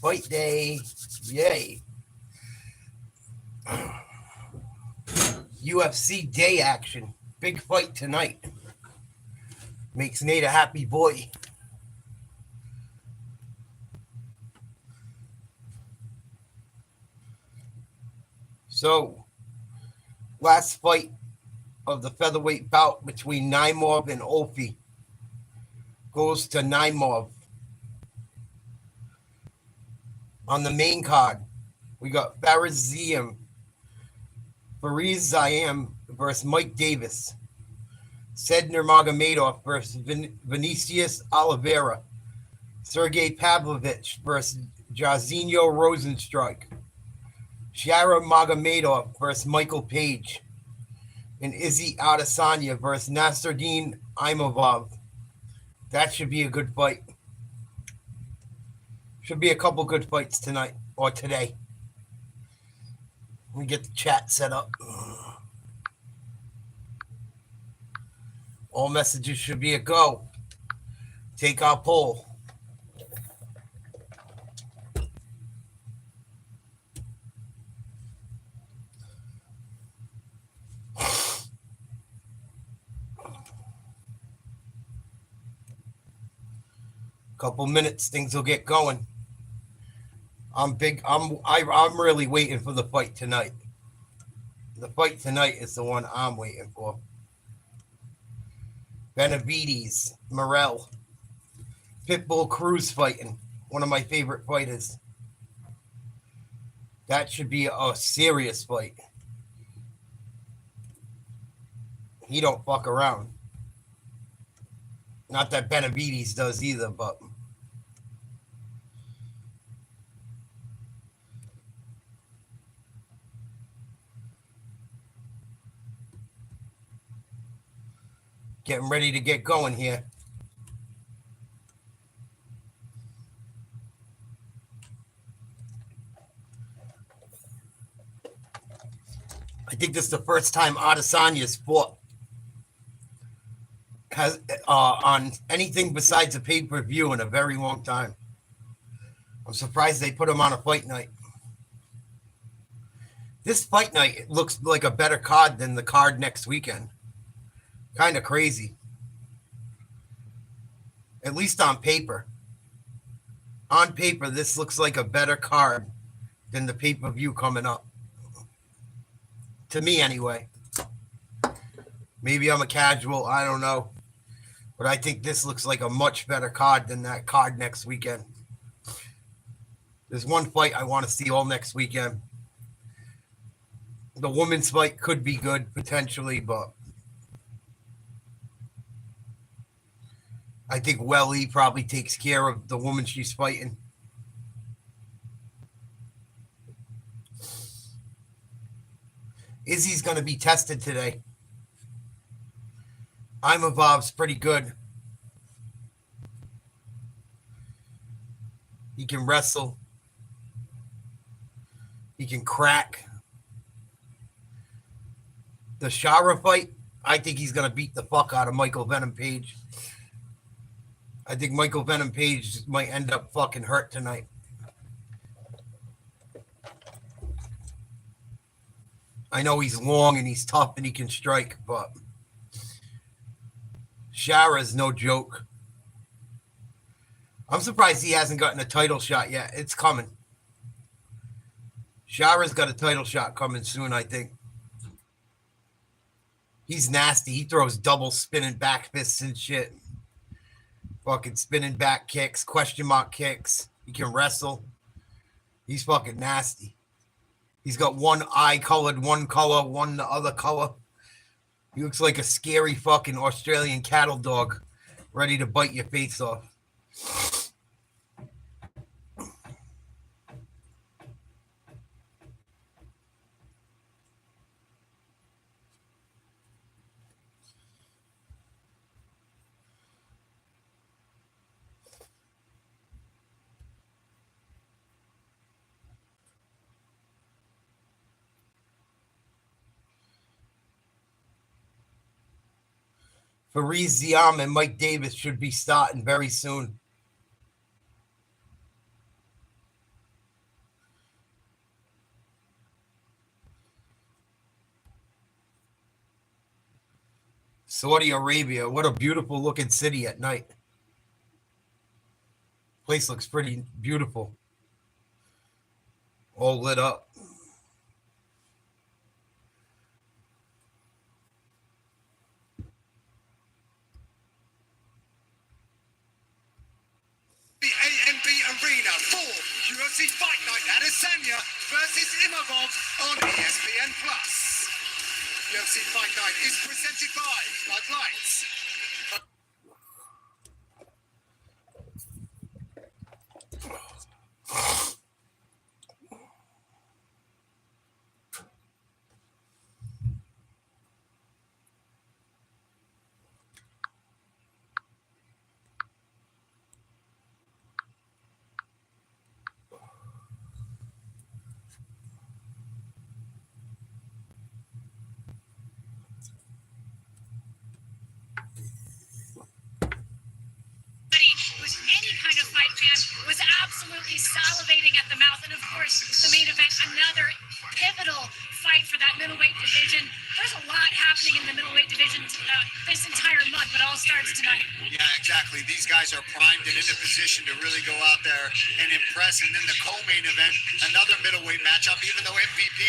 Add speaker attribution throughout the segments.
Speaker 1: fight day. Yay. UFC day action. Big fight tonight. Makes Nate a happy boy. So, last fight of the featherweight bout between Imavov and Olfi goes to Imavov. On the main card, we got Ziam versus Mike Davis. Nuramagomedov versus Vinicius Oliveira. Sergey Pavlovich versus Jairzinho Rozenstruik. Magomedov versus Michael Paige. And Adesanya versus Nasruddin Imavov. That should be a good fight. Should be a couple good fights tonight or today. Let me get the chat set up. All messages should be a go. Take our poll. Couple minutes, things will get going. I'm really waiting for the fight tonight. The fight tonight is the one I'm waiting for. Benavides, Morel, Pitbull Cruz fighting. One of my favorite fighters. That should be a serious fight. He don't fuck around. Not that Benavides does either, but getting ready to get going here. I think this is the first time Adesanya's fought on anything besides a pay-per-view in a very long time. I'm surprised they put him on a fight night. This fight night looks like a better card than the card next weekend. Kind of crazy. At least on paper. On paper, this looks like a better card than the pay-per-view coming up. To me, anyway. Maybe I'm a casual. I don't know. But I think this looks like a much better card than that card next weekend. There's one fight I want to see all next weekend. The women's fight could be good, potentially, but I think Welly probably takes care of the woman she's fighting. Izzy's going to be tested today. Imavov's pretty good. He can wrestle. He can crack. The Shara fight, I think he's going to beat the fuck out of Michael Venom Page. I think Michael Venom Page might end up fucking hurt tonight. I know he's long and he's tough and he can strike, but Shara's no joke. I'm surprised he hasn't gotten a title shot yet. It's coming. Shara's got a title shot coming soon, I think. He's nasty. He throws double spinning back fists and shit. Fucking spinning back kicks, question mark kicks. He can wrestle. He's fucking nasty. He's got one eye colored, one color, one the other color. He looks like a scary fucking Australian cattle dog ready to bite your face off. Ziam and Mike Davis should be starting very soon. Saudi Arabia. What a beautiful looking city at night. Place looks pretty beautiful. All lit up.
Speaker 2: The AMB Arena for UFC Fight Night Adesanya versus Imavov on ESPN+. UFC Fight Night is presented by Bud Lights.
Speaker 3: Who's any kind of fight fan was absolutely salivating at the mouth. And of course, the main event, another pivotal fight for that middleweight division. There's a lot happening in the middleweight division this entire month, but it all starts tonight.
Speaker 2: Yeah, exactly. These guys are primed and in a position to really go out there and impress. And then the co-main event, another middleweight matchup, even though MVP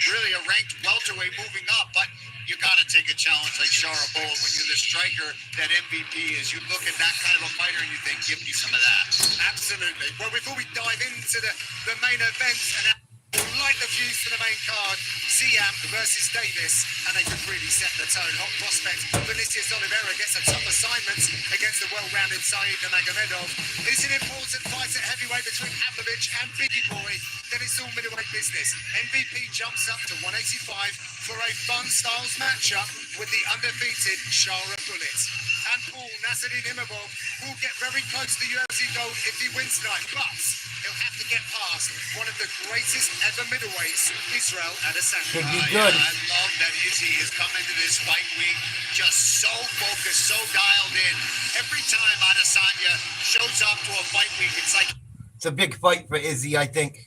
Speaker 2: really a ranked welterweight moving up, but you got to take a challenge like Shara Bull when you're the striker that MVP is. You look at that kind of a fighter and you think, give me some of that. Absolutely. Well, before we dive into the main event, and we'll light the fuse for the main card, Ziam versus Davis, and they could really set the tone. Hot prospect Vinicius Oliveira gets a tough assignment against the well-rounded Saeed Magomedov. It's an important fight at heavyweight between Pavlovich and Biggie Boy. Then it's all middleweight business. MVP jumps up to 185 for a fun styles matchup with the undefeated Shara Bullet. And Paul Nasruddin Imavov will get very close to UFC gold if he wins tonight, but he'll have to get past one of the greatest ever middleweights, Israel Adesanya.
Speaker 1: Should be good.
Speaker 2: I love that Izzy has come into this fight week just so focused, so dialed in. Every time Adesanya shows up to a fight week, it's like...
Speaker 1: It's a big fight for Izzy, I think.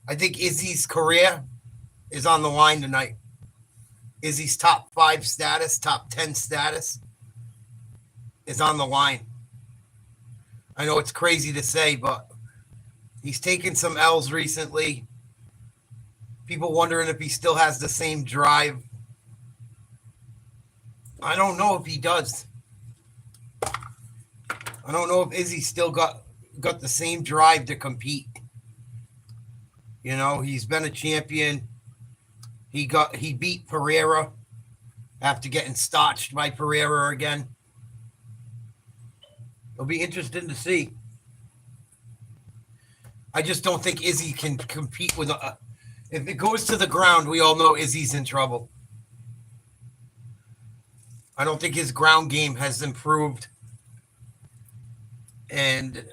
Speaker 1: I think Izzy's career is on the line tonight. Izzy's top 5 status, top 10 status is on the line. I know it's crazy to say, but he's taken some L's recently. People wondering if he still has the same drive. I don't know if he does. I don't know if Izzy still got the same drive to compete. You know, he's been a champion. He beat Pereira after getting stotched by Pereira again. It'll be interesting to see. I just don't think Izzy can compete with if it goes to the ground, we all know Izzy's in trouble. I don't think his ground game has improved. And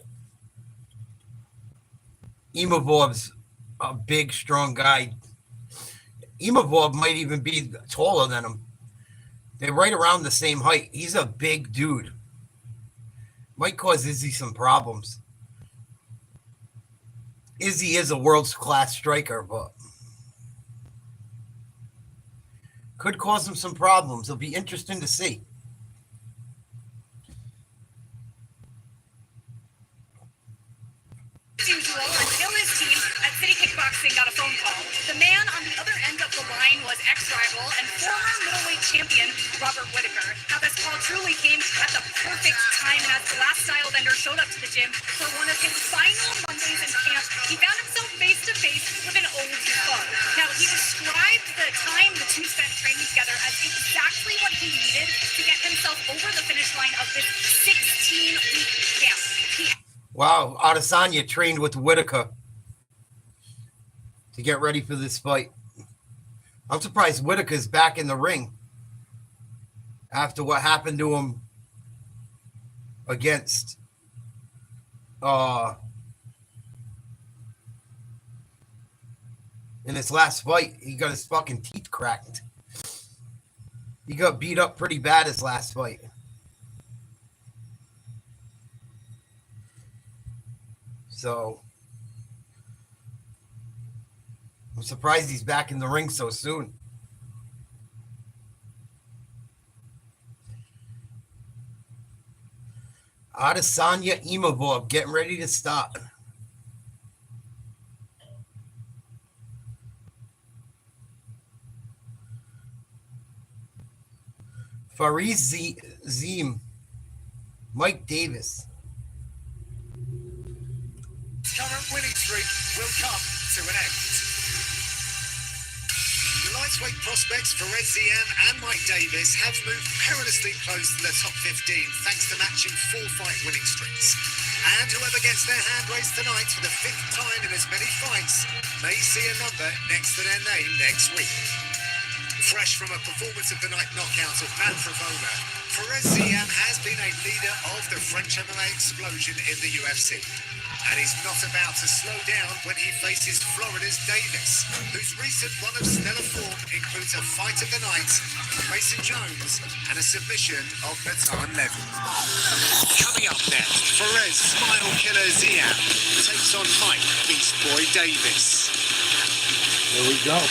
Speaker 1: Imavov's a big, strong guy. Imavov might even be taller than him. They're right around the same height. He's a big dude. Might cause Izzy some problems. Izzy is a world-class striker, but could cause him some problems. It'll be interesting to see.
Speaker 3: As usual, until his team at City Kickboxing got a phone call. The man on the other end of the line was ex-rival and former middleweight champion Robert Whittaker. Now, this call truly came at the perfect time, and as the last style vendor showed up to the gym for one of his final Mondays in camp, he found himself face-to-face with an old foe. Now, he described the time the two spent training together as exactly what he needed to get himself over the finish line of this 16-week camp.
Speaker 1: Wow, Adesanya trained with Whittaker to get ready for this fight. I'm surprised Whittaker's back in the ring after what happened to him against in his last fight. He got his fucking teeth cracked. He got beat up pretty bad his last fight. So I'm surprised he's back in the ring so soon. Adesanya Imavov getting ready to start. Ziam, Mike Davis.
Speaker 2: Current winning streak will come to an end. The lightweight prospects for Ziam and Mike Davis have moved perilously close to the top 15 thanks to matching 4-fight winning streaks. And whoever gets their hand raised tonight for the 5th time in as many fights may see a number next to their name next week. Fresh from a performance of the night knockout of Matt Pavlovich, Ziam has been a leader of the French MMA explosion in the UFC. And he's not about to slow down when he faces Florida's Davis, whose recent run of stellar form includes a fight of the night, Mason Jones, and a submission of Natan Levy. Coming up next, Smile Killer Ziam takes on Mike Beast Boy Davis.
Speaker 1: There we go.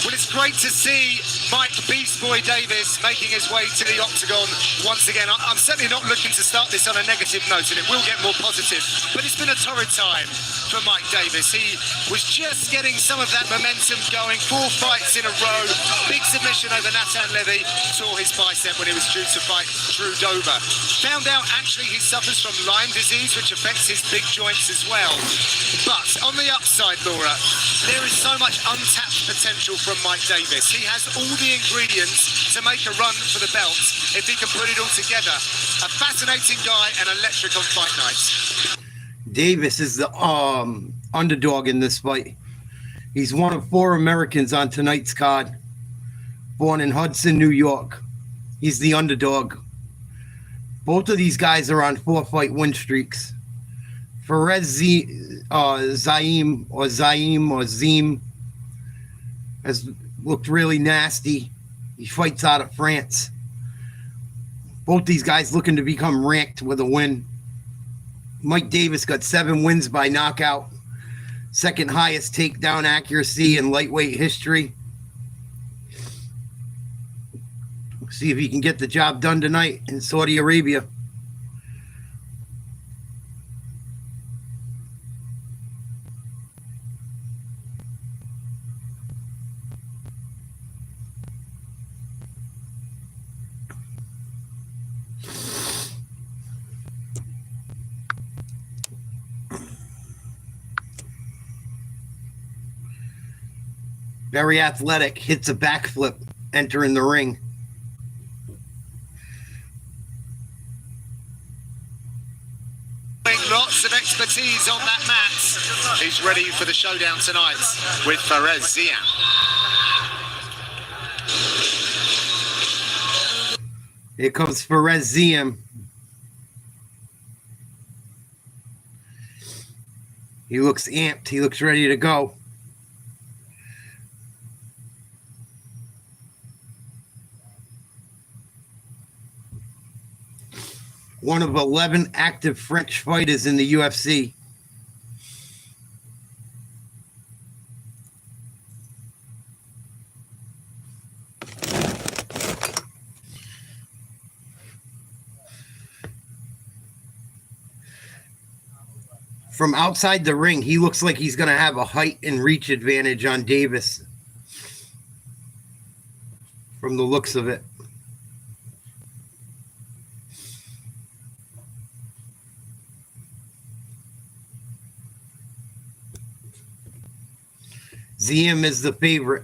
Speaker 2: Well, it's great to see Mike Beast Boy Davis making his way to the octagon once again. I'm certainly not looking to start this on a negative note, and it will get more positive, but it's been a torrid time for Mike Davis. He was just getting some of that momentum going, 4 fights in a row, big submission over Natan Levy, tore his bicep when he was due to fight Drew Dober. Found out actually he suffers from Lyme disease, which affects his big joints as well. But on the upside, Laura, there is so much untapped potential from Mike Davis. He has all the ingredients to make a run for the belt if he can put it all together. A fascinating guy and electric on fight nights.
Speaker 1: Davis is the underdog in this fight. He's one of 4 Americans on tonight's card. Born in Hudson, New York. He's the underdog. Both of these guys are on 4-fight win streaks. Ziam has looked really nasty. He fights out of France. Both these guys looking to become ranked with a win. Mike Davis got 7 wins by knockout. Second highest takedown accuracy in lightweight history. See if he can get the job done tonight in Saudi Arabia. Very athletic, hits a backflip, entering the ring.
Speaker 2: Lots of expertise on that mat. He's ready for the showdown tonight with Ziam.
Speaker 1: Here comes Ziam. He looks amped. He looks ready to go. One of 11 active French fighters in the UFC. From outside the ring, he looks like he's going to have a height and reach advantage on Davis. From the looks of it. Ziam is the favorite.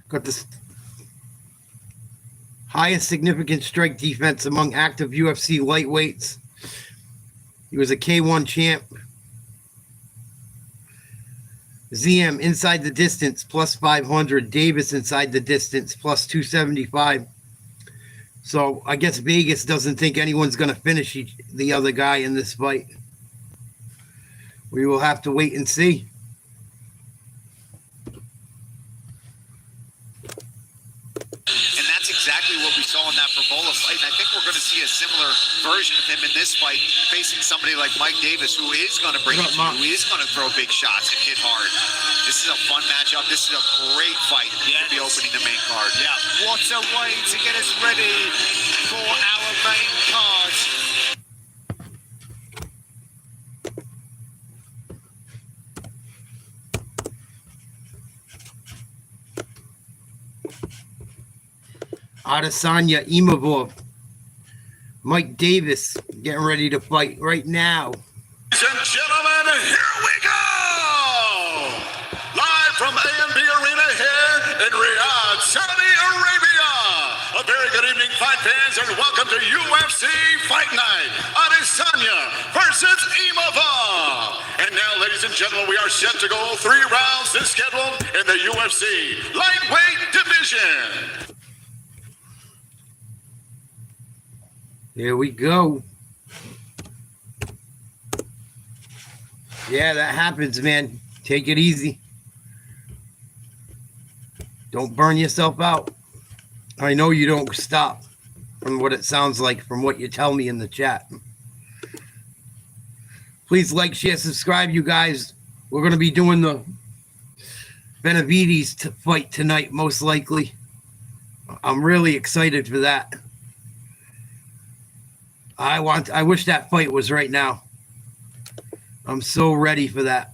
Speaker 1: Got the highest significant strike defense among active UFC lightweights. He was a K1 champ. Ziam inside the distance, plus 500. Davis inside the distance, plus 275. So I guess Vegas doesn't think anyone's going to finish the other guy in this fight. We will have to wait and see.
Speaker 2: And that's exactly what we saw in that Pavlovich fight. And I think we're going to see a similar version of him in this fight, facing somebody like Mike Davis, who is going to bring it to you, who is going to throw big shots and hit hard. This is a fun matchup. This is a great fight to be opening the main card. Yeah. What a way to get us ready for our main card.
Speaker 1: Adesanya, Imavov, Mike Davis getting ready to fight right now.
Speaker 4: Ladies and gentlemen, here we go! Live from A&B Arena here in Riyadh, Saudi Arabia. A very good evening, fight fans, and welcome to UFC Fight Night. Adesanya versus Imavov. And now, ladies and gentlemen, we are set to go 3 rounds this schedule in the UFC lightweight division.
Speaker 1: Here we go. Yeah, that happens, man. Take it easy. Don't burn yourself out. I know you don't stop from what it sounds like, from what you tell me in the chat. Please like, share, subscribe, you guys. We're going to be doing the Benavides fight tonight, most likely. I'm really excited for that. I wish that fight was right now. I'm so ready for that.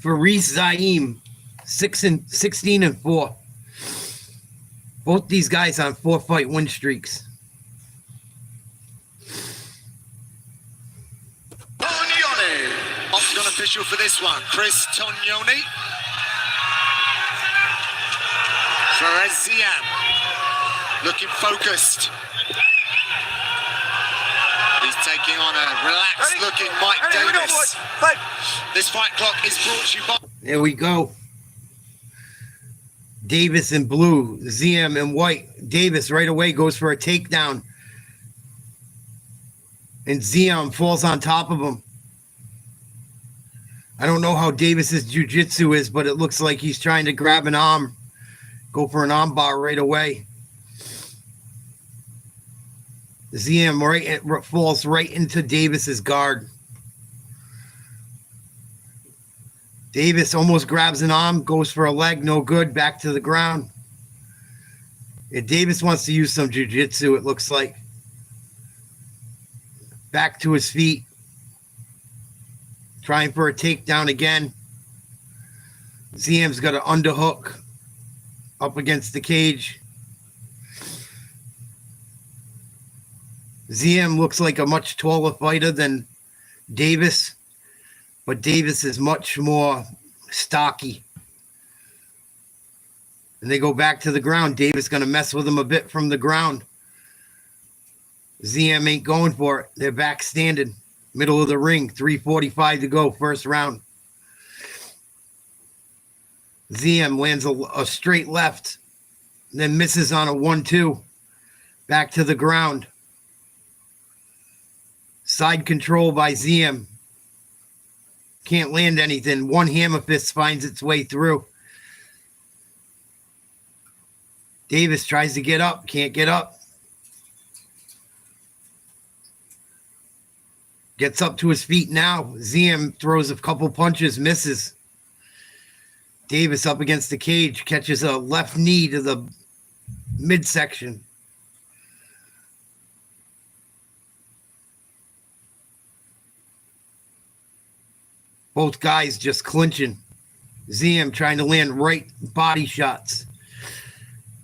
Speaker 1: For Ziam, 16-4. Both these guys on 4-fight win streaks.
Speaker 2: Tognoni, octagon official for this one, Chris Tognoni. For Ziam. Looking focused. He's taking on a relaxed-looking Mike Davis. This fight clock is brought to you by...
Speaker 1: There we go. Davis in blue, Ziam in white. Davis right away goes for a takedown. And Ziam falls on top of him. I don't know how Davis's jiu-jitsu is, but it looks like he's trying to grab an arm. Go for an arm bar right away. Ziam falls right into Davis's guard. Davis almost grabs an arm, goes for a leg, no good, back to the ground. And Davis wants to use some jiu-jitsu, it looks like. Back to his feet. Trying for a takedown again. Ziam's got an underhook up against the cage. Ziam looks like a much taller fighter than Davis, but Davis is much more stocky. And they go back to the ground. Davis going to mess with him a bit from the ground. Ziam ain't going for it. They're back standing. Middle of the ring. 3:45 to go. First round. Ziam lands a straight left. Then misses on a 1-2. Back to the ground. Side control by Ziam. Can't land anything. One hammer fist finds its way through. Davis tries to get up. Can't get up. Gets up to his feet now. Ziam throws a couple punches. Misses. Davis up against the cage. Catches a left knee to the midsection. Both guys just clinching. Ziam trying to land right body shots.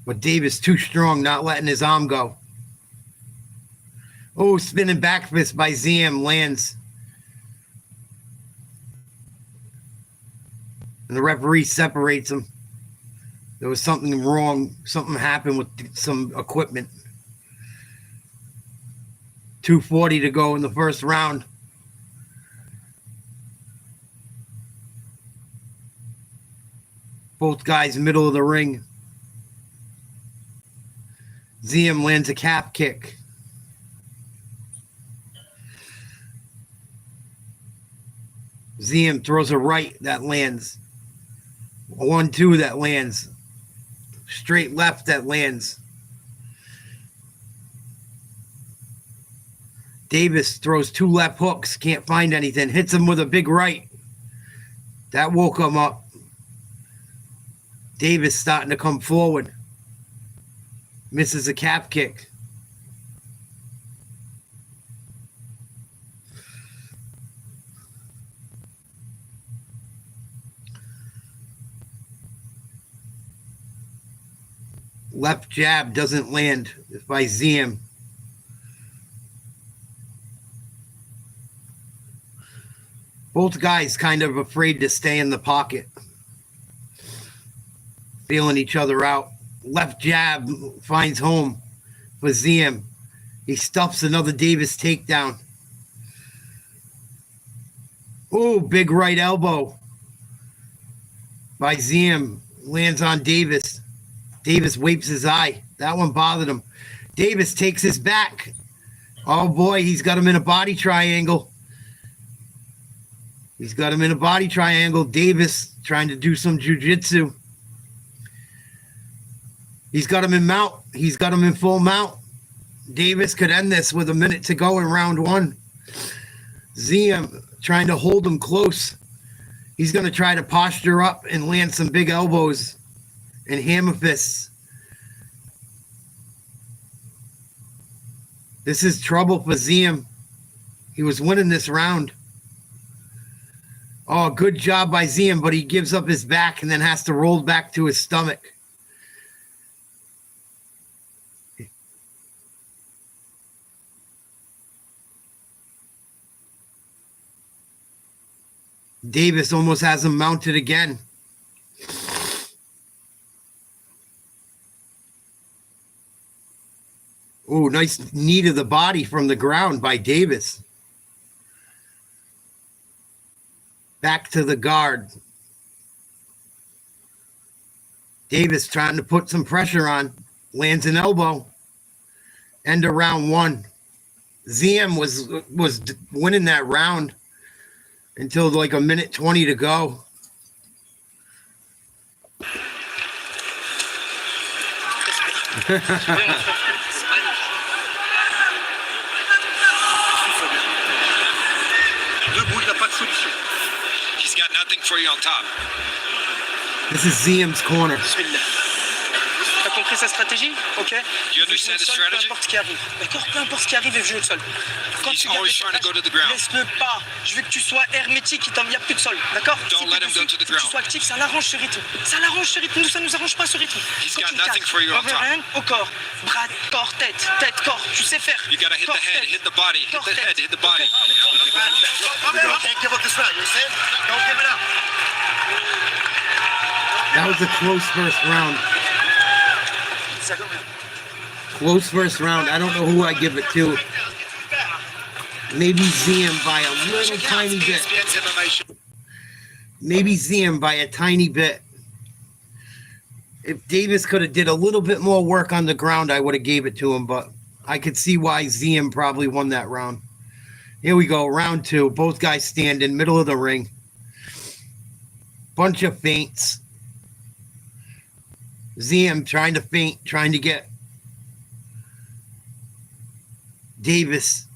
Speaker 1: But Davis too strong, not letting his arm go. Oh, spinning back fist by Ziam lands. And the referee separates them. There was something wrong. Something happened with some equipment. 2:40 to go in the first round. Both guys middle of the ring. Ziam lands a calf kick. Ziam throws a right that lands. A 1-2 that lands. Straight left that lands. Davis throws 2 left hooks. Can't find anything. Hits him with a big right. That woke him up. Davis starting to come forward. Misses a calf kick. Left jab doesn't land. It's by Ziam. Both guys kind of afraid to stay in the pocket. Feeling each other out. Left jab finds home for Ziam. He stuffs another Davis takedown. Oh, big right elbow by Ziam. Lands on Davis. Davis wipes his eye. That one bothered him. Davis takes his back. Oh, boy, he's got him in a body triangle. He's got him in a body triangle. Davis trying to do some jiu-jitsu. He's got him in mount. He's got him in full mount. Davis could end this with a minute to go in round 1. Ziam trying to hold him close. He's going to try to posture up and land some big elbows and hammer fists. This is trouble for Ziam. He was winning this round. Oh, good job by Ziam, but he gives up his back and then has to roll back to his stomach. Davis almost has him mounted again. Oh, nice knee to the body from the ground by Davis. Back to the guard. Davis trying to put some pressure on. Lands an elbow. End of round 1. Ziam was winning that round until like a minute 20 to go.
Speaker 5: He's got nothing for you on top.
Speaker 1: This is Ziam's corner.
Speaker 6: T'as compris sa stratégie? Ok.
Speaker 5: You understand his strategy?
Speaker 6: Peu importe ce qui arrive. D'accord? Peu importe ce qui arrive, et joue au sol. Quand
Speaker 5: He's
Speaker 6: tu gardes
Speaker 5: always
Speaker 6: le
Speaker 5: trying to
Speaker 6: contact,
Speaker 5: go to the ground.
Speaker 6: laisse-le pas. Je veux que tu sois hermétique, il n'y a plus de sol. D'accord?
Speaker 5: Don't let him go to the
Speaker 6: Que tu
Speaker 5: ground.
Speaker 6: sois actif, ça l'arrange ce rythme. Ça l'arrange ce rythme. Nous, ça nous arrange pas ce rythme.
Speaker 5: He's
Speaker 6: Quand
Speaker 5: got
Speaker 6: tu
Speaker 5: nothing
Speaker 6: casses,
Speaker 5: for you on top.
Speaker 6: overhand au corps. Bras, corps, tête, corps. Tu sais faire.
Speaker 5: You gotta hit
Speaker 6: Corps,
Speaker 5: the head,
Speaker 6: tête.
Speaker 5: hit the body, hit
Speaker 6: Corps,
Speaker 5: the head,
Speaker 6: tête.
Speaker 5: hit the body.
Speaker 2: Can't give up this round, you understand? Don't give it up.
Speaker 1: That was a close first round. Close first round. I don't know who I give it to. Maybe Ziam by a little tiny bit. Maybe Ziam by a tiny bit. If Davis could have did a little bit more work on the ground, I would have gave it to him, but I could see why Ziam probably won that round. Here we go, round 2. Both guys stand in middle of the ring. Bunch of feints. Ziam trying to feint, trying to get Davis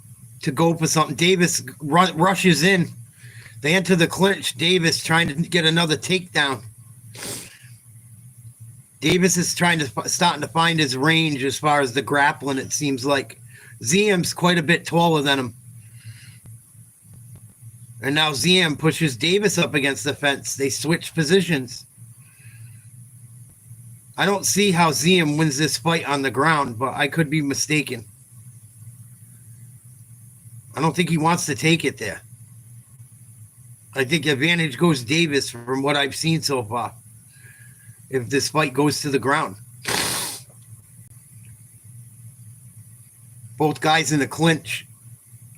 Speaker 1: to go for something. Davis rushes in. They enter the clinch. Davis trying to get another takedown. Davis is starting to find his range as far as the grappling, it seems like. Ziam's quite a bit taller than him. And now Ziam pushes Davis up against the fence. They switch positions. I don't see how Ziam wins this fight on the ground, but I could be mistaken. I don't think he wants to take it there. I think advantage goes Davis from what I've seen so far, if this fight goes to the ground. Both guys in the clinch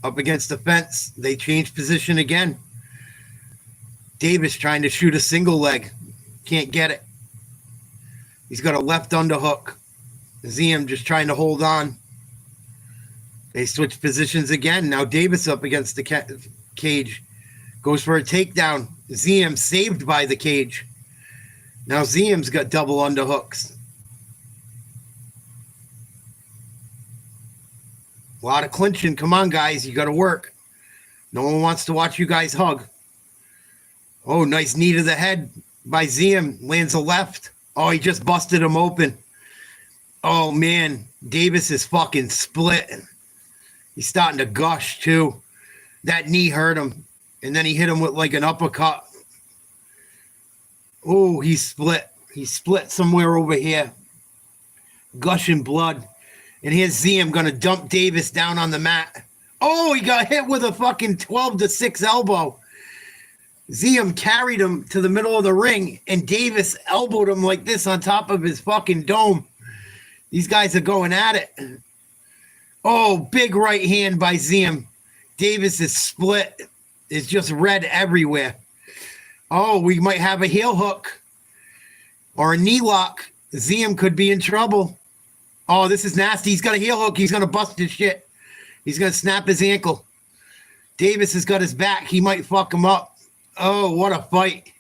Speaker 1: up against the fence. They change position again. Davis trying to shoot a single leg. Can't get it. He's got a left underhook. Ziam just trying to hold on. They switch positions again. Now Davis up against the cage. Goes for a takedown. Ziam saved by the cage. Now Ziam's got double underhooks. A lot of clinching. Come on, guys. You got to work. No one wants to watch you guys hug. Oh, nice knee to the head by Ziam. Lands a left. Oh, he just busted him open. Oh, man. Davis is fucking split. He's starting to gush, too. That knee hurt him. And then he hit him with like an uppercut. Oh, he's split. He's split somewhere over here. Gushing blood. And here's Ziam going to dump Davis down on the mat. Oh, he got hit with a fucking 12-6 elbow. Ziam carried him to the middle of the ring, and Davis elbowed him like this on top of his fucking dome. These guys are going at it. Oh, big right hand by Ziam. Davis is split. It's just red everywhere. Oh, we might have a heel hook or a knee lock. Ziam could be in trouble. Oh, this is nasty. He's got a heel hook. He's going to bust his shit. He's going to snap his ankle. Davis has got his back. He might fuck him up. Oh, what a fight.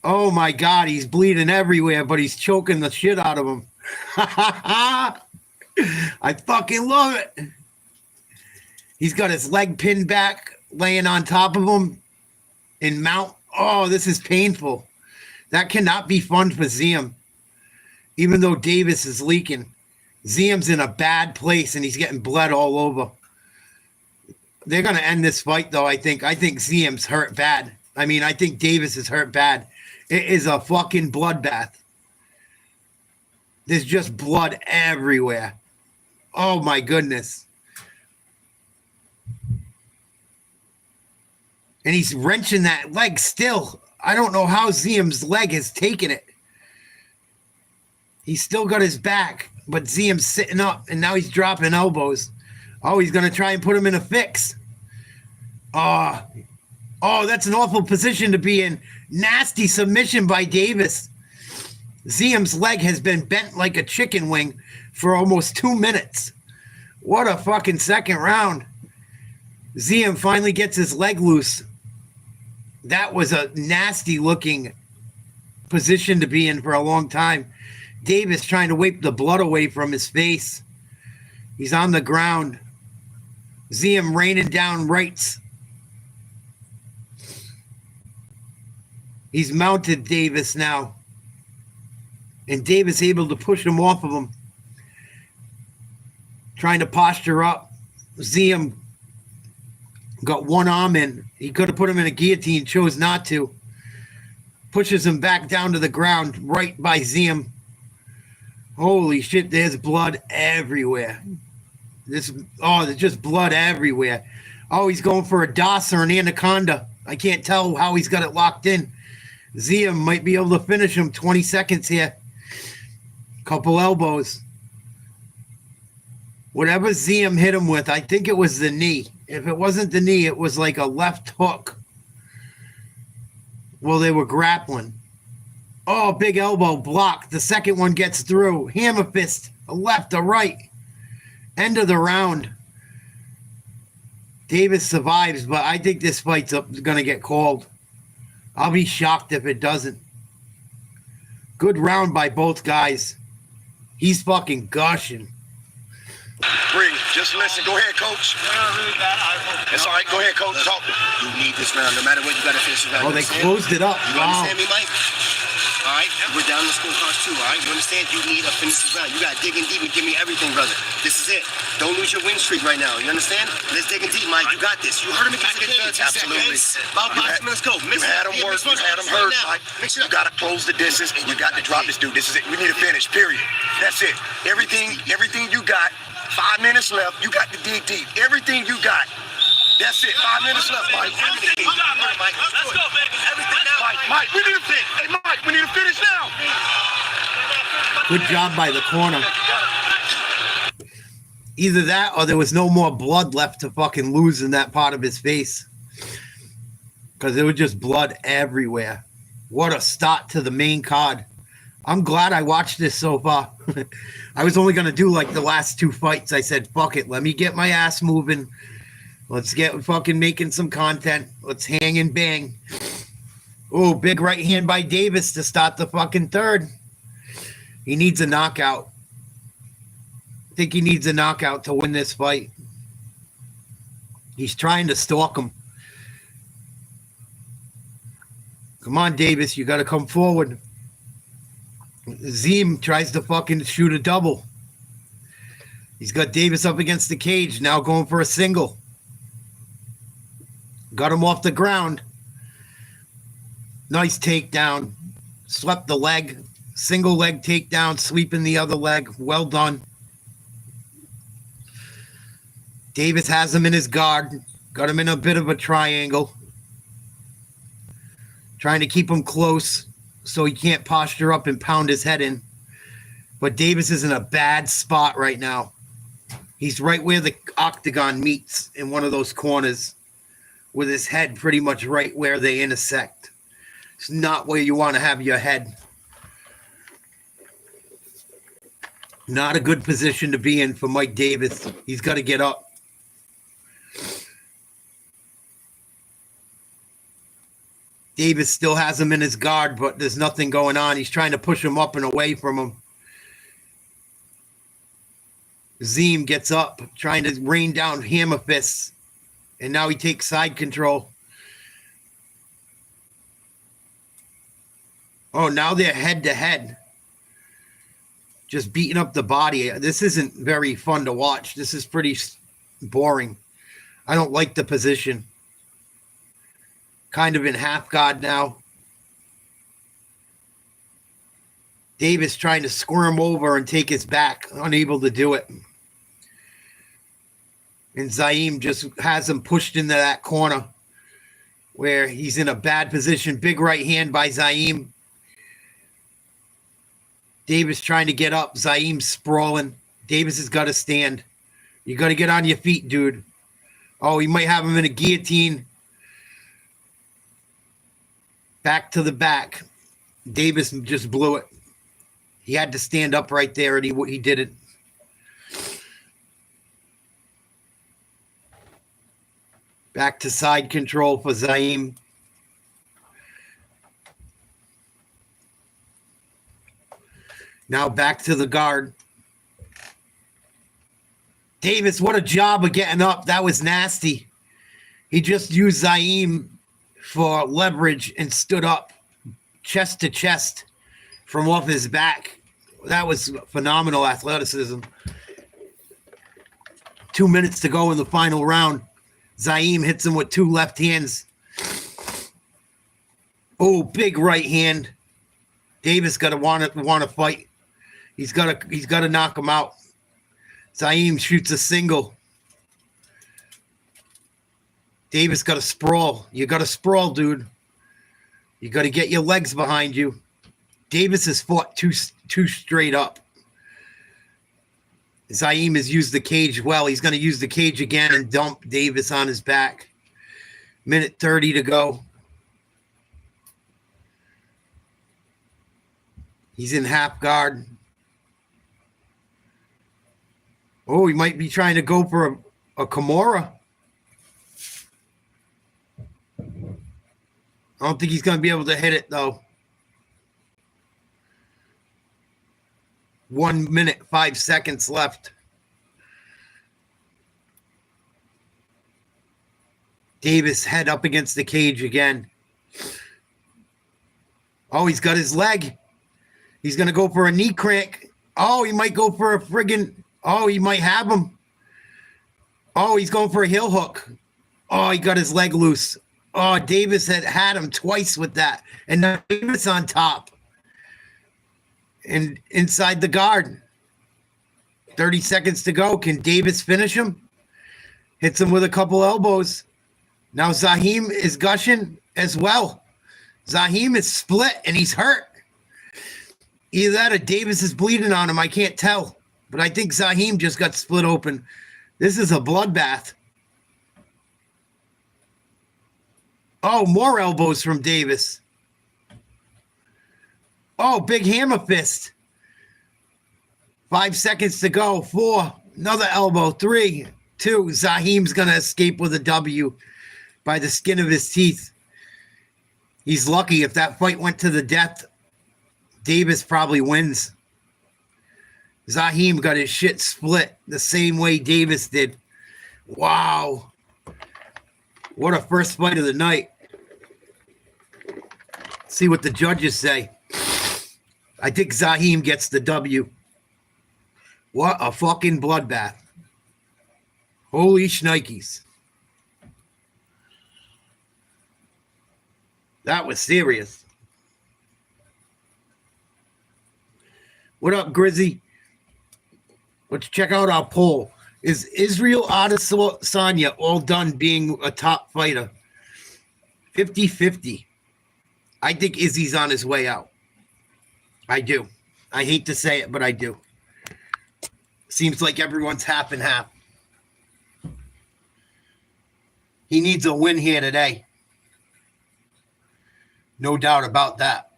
Speaker 1: Oh, my God. He's bleeding everywhere, but he's choking the shit out of him. I fucking love it. He's got his leg pinned back, laying on top of him in mount. Oh, this is painful. That cannot be fun for Ziam. Even though Davis is leaking. Ziam's in a bad place, and he's getting blood all over. They're going to end this fight, though, I think. I think Ziam's hurt bad. I mean, I think Davis is hurt bad. It is a fucking bloodbath. There's just blood everywhere. Oh, my goodness. And he's wrenching that leg still. I don't know how Ziam's leg has taken it. He's still got his back, but Ziam's sitting up, and now he's dropping elbows. Oh, he's going to try and put him in a fix. Oh, that's an awful position to be in. Nasty submission by Davis. Ziam's leg has been bent like a chicken wing for almost 2 minutes. What a fucking second round. Ziam finally gets his leg loose. That was a nasty looking position to be in for a long time. Davis trying to wipe the blood away from his face. He's on the ground. Ziam raining down rights. He's mounted Davis now. And Davis able to push him off of him. Trying to posture up. Ziam got one arm in. He could have put him in a guillotine, chose not to. Pushes him back down to the ground, right by Ziam. Holy shit, there's blood everywhere. There's just blood everywhere. Oh, he's going for a DOS or an anaconda. I can't tell how he's got it locked in. Ziam might be able to finish him. 20 seconds here. Couple elbows. Whatever Ziam hit him with, I think it was the knee. If it wasn't the knee, it was like a left hook. Well, they were grappling. Oh, big elbow blocked. The second one gets through. Hammer fist, a left, a right. End of the round. Davis survives, but I think this fight's going to get called. I'll be shocked if it doesn't. Good round by both guys. He's fucking gushing.
Speaker 7: Breathe. Just listen. Go ahead, coach. It's all right. Go ahead, coach. Talk. You need this round. No matter what, you got to finish this round.
Speaker 1: Oh, they closed it up.
Speaker 7: You understand me, Mike? All right? We're down in the scorecards too, all right? You understand? You need to finish this round. You got to dig in deep and give me everything, brother. This is it. Don't lose your win streak right now. You understand? Let's dig in deep, Mike. You got this. You heard him against the Absolutely.
Speaker 6: About 5 minutes, go.
Speaker 7: You had him work. You had him hurt, Mike. You got to close the distance, and you got to drop this dude. This is it. We need to finish, period. That's it. Everything you got. 5 minutes left. You got to dig deep. Everything you got. That's it. 5 minutes left, Mike.
Speaker 6: Let's go, baby. Everything now.
Speaker 7: Mike, we need to finish. Hey, Mike, we need to finish now.
Speaker 1: Good job by the corner. Either that or there was no more blood left to fucking lose in that part of his face. Because there was just blood everywhere. What a start to the main card. I'm glad I watched this so far. I was only going to do like the last 2 fights. I said, fuck it. Let me get my ass moving. Let's get fucking making some content. Let's hang and bang. Oh, big right hand by Davis to start the fucking third. He needs a knockout. think he needs a knockout to win this fight. He's trying to stalk him. Come on, Davis, you got to come forward. Ziam tries to fucking shoot a double. He's got Davis up against the cage, now going for a single. Got him off the ground. Nice takedown. Swept the leg. Single leg takedown, sweeping the other leg. Well done. Davis has him in his guard. Got him in a bit of a triangle. Trying to keep him close so he can't posture up and pound his head in. But Davis is in a bad spot right now. He's right where the octagon meets in one of those corners, with his head pretty much right where they intersect. It's not where you want to have your head. Not a good position to be in for Mike Davis. He's got to get up. Davis still has him in his guard, but there's nothing going on. He's trying to push him up and away from him. Ziam gets up, trying to rain down hammer fists. And now he takes side control. Oh, now they're head to head. Just beating up the body. This isn't very fun to watch. This is pretty boring. I don't like the position. Kind of in half guard now. Davis trying to squirm over and take his back. Unable to do it. And Ziam just has him pushed into that corner where he's in a bad position. Big right hand by Ziam. Davis trying to get up. Ziam sprawling. Davis has got to stand. You got to get on your feet, dude. Oh, he might have him in a guillotine. Back to the back. Davis just blew it. He had to stand up right there, and he did it. Back to side control for Ziam. Now back to the guard. Davis, what a job of getting up. That was nasty. He just used Ziam for leverage and stood up chest to chest from off his back. That was phenomenal athleticism. 2 minutes to go in the final round. Ziam hits him with two left hands. Oh, big right hand. Davis got to want to fight. He's got to knock him out. Ziam shoots a single. Davis got to sprawl. You got to sprawl, dude. You got to get your legs behind you. Davis has fought two straight up. Ziam has used the cage well. He's going to use the cage again and dump Davis on his back. Minute 30 to go. He's in half guard. Oh, he might be trying to go for a Kimura. I don't think he's going to be able to hit it, though. 1 minute, 5 seconds left. Davis head up against the cage again. Oh, he's got his leg. He's going to go for a knee crank. Oh, he might go for a friggin'... Oh, he might have him. Oh, he's going for a heel hook. Oh, he got his leg loose. Oh, Davis had him twice with that. And now Davis on top. And inside the guard. 30 seconds to go. Can Davis finish him? Hits him with a couple elbows. Now Ziam is gushing as well. Ziam is split and he's hurt. Either that or Davis is bleeding on him. I can't tell. But I think Ziam just got split open. This is a bloodbath. Oh, more elbows from Davis. Oh, big hammer fist. 5 seconds to go. 4. Another elbow. 3, 2. Ziam's going to escape with a W by the skin of his teeth. He's lucky. If that fight went to the death, Davis probably wins. Ziam got his shit split the same way Davis did. Wow. What a first fight of the night. See what the judges say. I think Ziam gets the W. What a fucking bloodbath. Holy shnikes. That was serious. What up, Grizzy? Let's check out our poll. Is Israel Adesanya all done being a top fighter? 50-50. I think Izzy's on his way out. I do. I hate to say it, but I do. Seems like everyone's half and half. He needs a win here today. No doubt about that.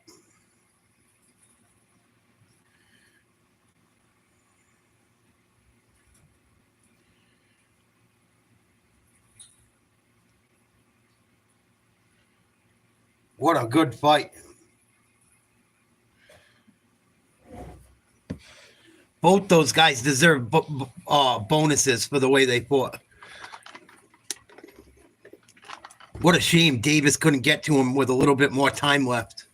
Speaker 1: What a good fight. Both those guys deserve bonuses for the way they fought. What a shame Davis couldn't get to him with a little bit more time left.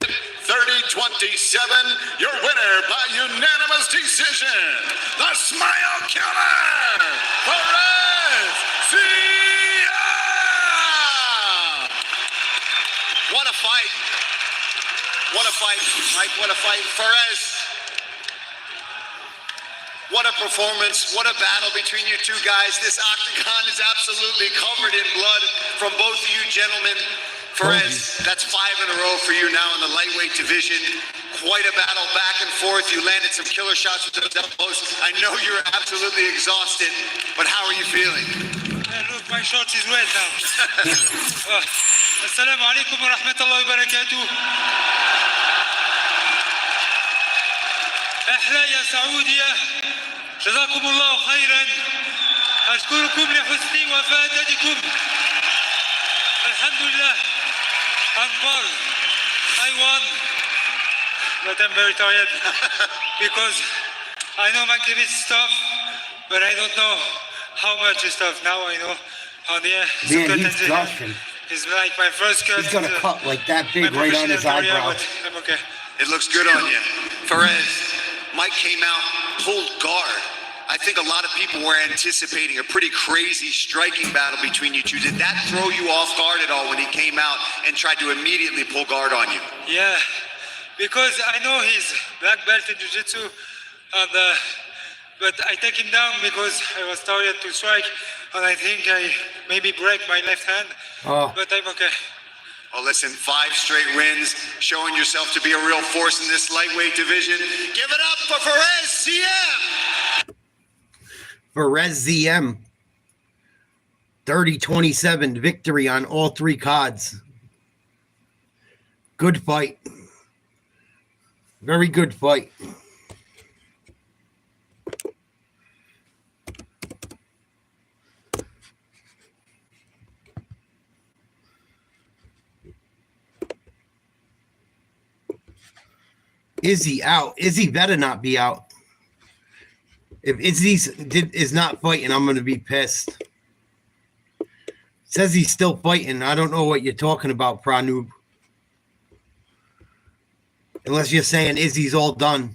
Speaker 4: 30-27, your winner by unanimous decision, the Smile Killer, Perez Ziam!
Speaker 2: What a fight. What a fight, Mike. What a fight. Perez. What a performance. What a battle between you two guys. This octagon is absolutely covered in blood from both of you gentlemen. Perez, that's 5 in a row for you now in the lightweight division. Quite a battle back and forth. You landed some killer shots with those elbows. I know you're absolutely exhausted, but how are you feeling?
Speaker 6: Look, my shorts is wet now. Assalamu alaikum wa rahmatullahi wa barakatuh. أحلى يا سعودية جزاكم الله خيرا أشكركم لحسن وفادتكم الحمد لله I'm proud I won but I'm very tired because I know Magomedov is tough but I don't know how much is tough. Now I know how the
Speaker 1: Man, he's gushing.
Speaker 6: It's like my first cut.
Speaker 1: He's got a cut like that big right on his eyebrow.
Speaker 6: I'm okay.
Speaker 2: It looks good on you. Perez, Mike came out, pulled guard. I think a lot of people were anticipating a pretty crazy striking battle between you two. Did that throw you off guard at all when he came out and tried to immediately pull guard on you?
Speaker 6: Yeah, because I know he's black belt in jiu-jitsu, and but I take him down because I was tired to strike, and I think I maybe break my left hand, but I'm okay.
Speaker 2: Well, listen, 5 straight wins, showing yourself to be a real force in this lightweight division. Give it up for Perez Ziam!
Speaker 1: Perez Ziam. 30-27 victory on all 3 cards. Good fight. Very good fight. Izzy out. Izzy better not be out. If Izzy is not fighting, I'm going to be pissed. Says he's still fighting. I don't know what you're talking about, Pranoob. Unless you're saying Izzy's all done.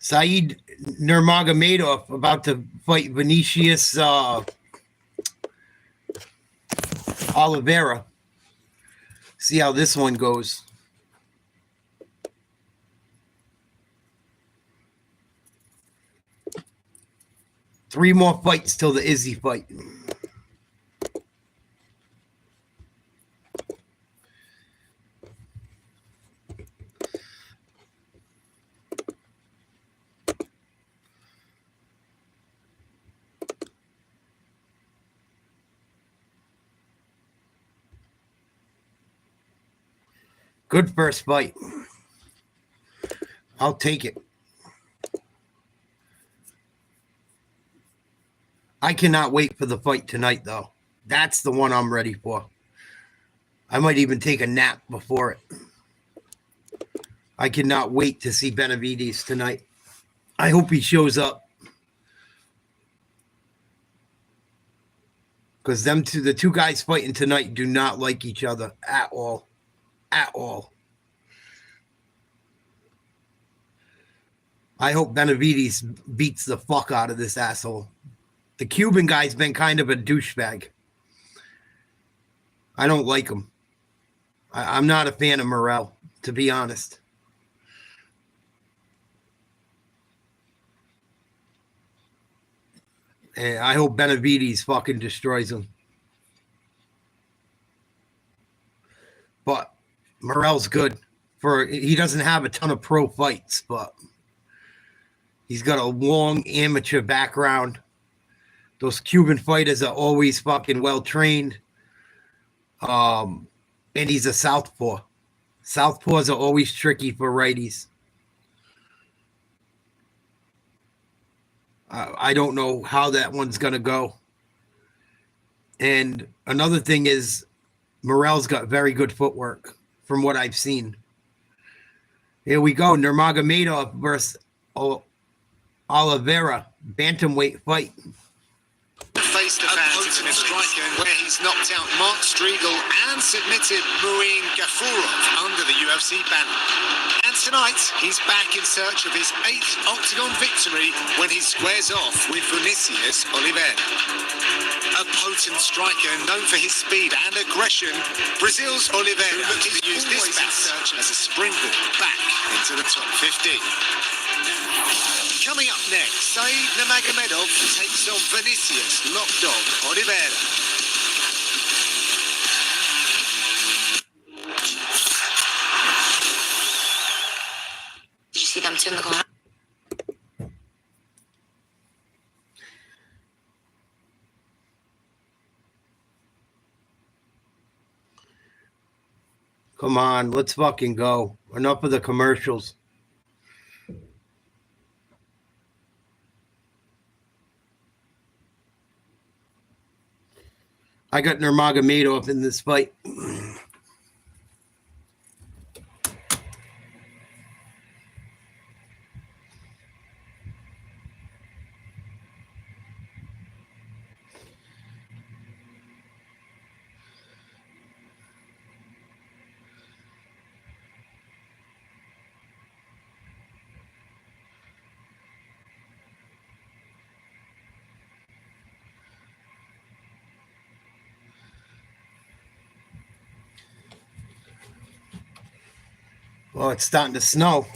Speaker 1: Saeed Nurmagomedov about to fight Vinicius Oliveira. See how this one goes. Three more fights till the Izzy fight. Good first fight. I'll take it. I cannot wait for the fight tonight, though. That's the one I'm ready for. I might even take a nap before it. I cannot wait to see Benavides tonight. I hope he shows up. Because the two guys fighting tonight do not like each other at all. At all. I hope Benavides beats the fuck out of this asshole. The Cuban guy's been kind of a douchebag. I don't like him. I'm not a fan of Morrell, to be honest. And I hope Benavides fucking destroys him. But Morrell's good. He doesn't have a ton of pro fights, but he's got a long amateur background. Those Cuban fighters are always fucking well trained. And he's a southpaw. Southpaws are always tricky for righties. I don't know how that one's going to go. And another thing is Morrell's got very good footwork from what I've seen. Here we go. Nurmagomedov versus Oliveira. Bantamweight fight.
Speaker 2: Face the fans in a striker where he's knocked out Mark Striegel and submitted Muin Gafurov under the UFC banner. And tonight, he's back in search of his 8th Octagon victory when he squares off with Vinicius Oliveira. A potent striker known for his speed and aggression, Brazil's Oliveira looking to use this bout as a springboard back into the top 50. Coming up next, Nuramagomedov takes on Vinicius Lockdog Oliveira.
Speaker 8: Did you see them two in the corner?
Speaker 1: Come on, let's fucking go. Enough of the commercials. I got Nurmagomedov in this fight. Oh, it's starting to snow.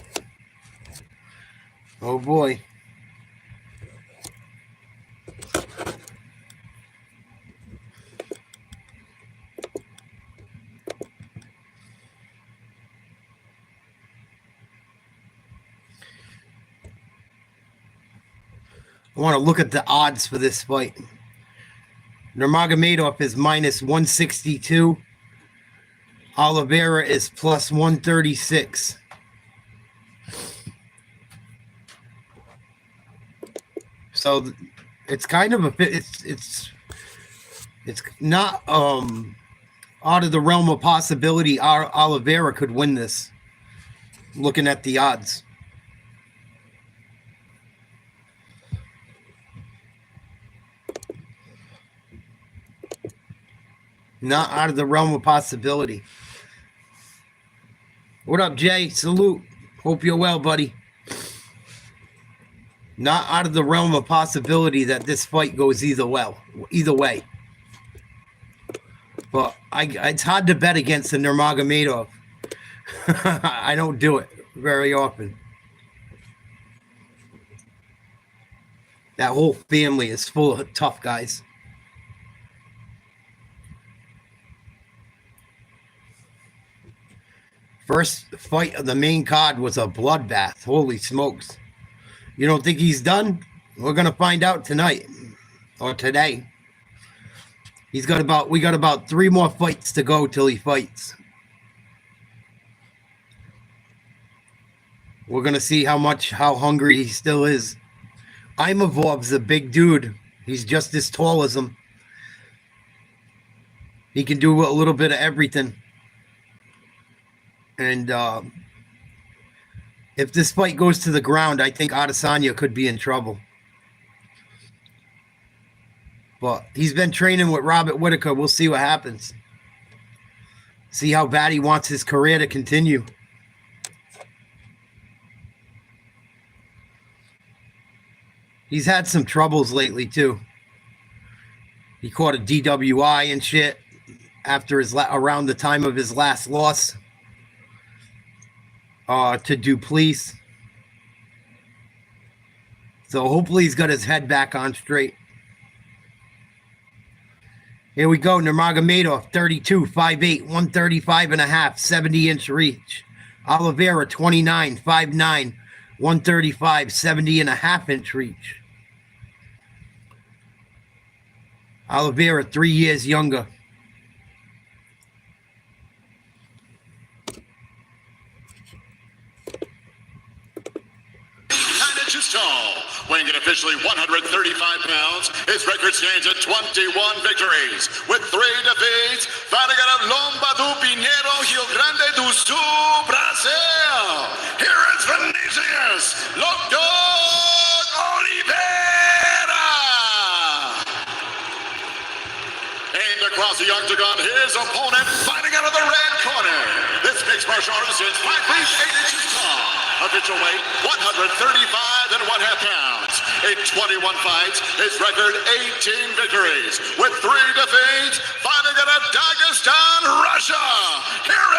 Speaker 1: Oh, boy. I want to look at the odds for this fight. Nurmagomedov is minus 162. Oliveira is plus 136. So it's kind of it's not out of the realm of possibility. Oliveira could win this. Looking at the odds. Not out of the realm of possibility. What up, Jay? Salute. Hope you're well, buddy. Not out of the realm of possibility that this fight goes either way. But it's hard to bet against the Nurmagomedov. I don't do it very often. That whole family is full of tough guys. First fight of the main card was a bloodbath. Holy smokes. You don't think he's done? We're going to find out tonight or today. We got about 3 more fights to go till he fights. We're going to see how hungry he still is. Imavov's a big dude. He's just as tall as him. He can do a little bit of everything. And if this fight goes to the ground, I think Adesanya could be in trouble. But he's been training with Robert Whittaker. We'll see what happens. See how bad he wants his career to continue. He's had some troubles lately, too. He caught a DWI and shit after around the time of his last loss to Duplessis. So hopefully he's got his head back on straight. Here we go. Nuramagomedov, 32, 5'8", 135 and a half, 70-inch reach. Oliveira, 29, 5'9", 135, 70 and a half inch reach. Oliveira, 3 years younger.
Speaker 4: Tall, weighing in officially 135 pounds. His record stands at 21 victories with 3 defeats. Fighting out of Lomba do Pinheiro, Rio Grande do Sul, Brazil. Here is Vinicius Lockdog Oliveira. Aimed across the octagon, his opponent fighting out of the red corner. This mixed martial artist is 5 feet 8 inches tall. Official weight, 135 and 1/2 pounds. In 21 fights, his record 18 victories with 3 defeats. Fighting out of Dagestan, Russia. Here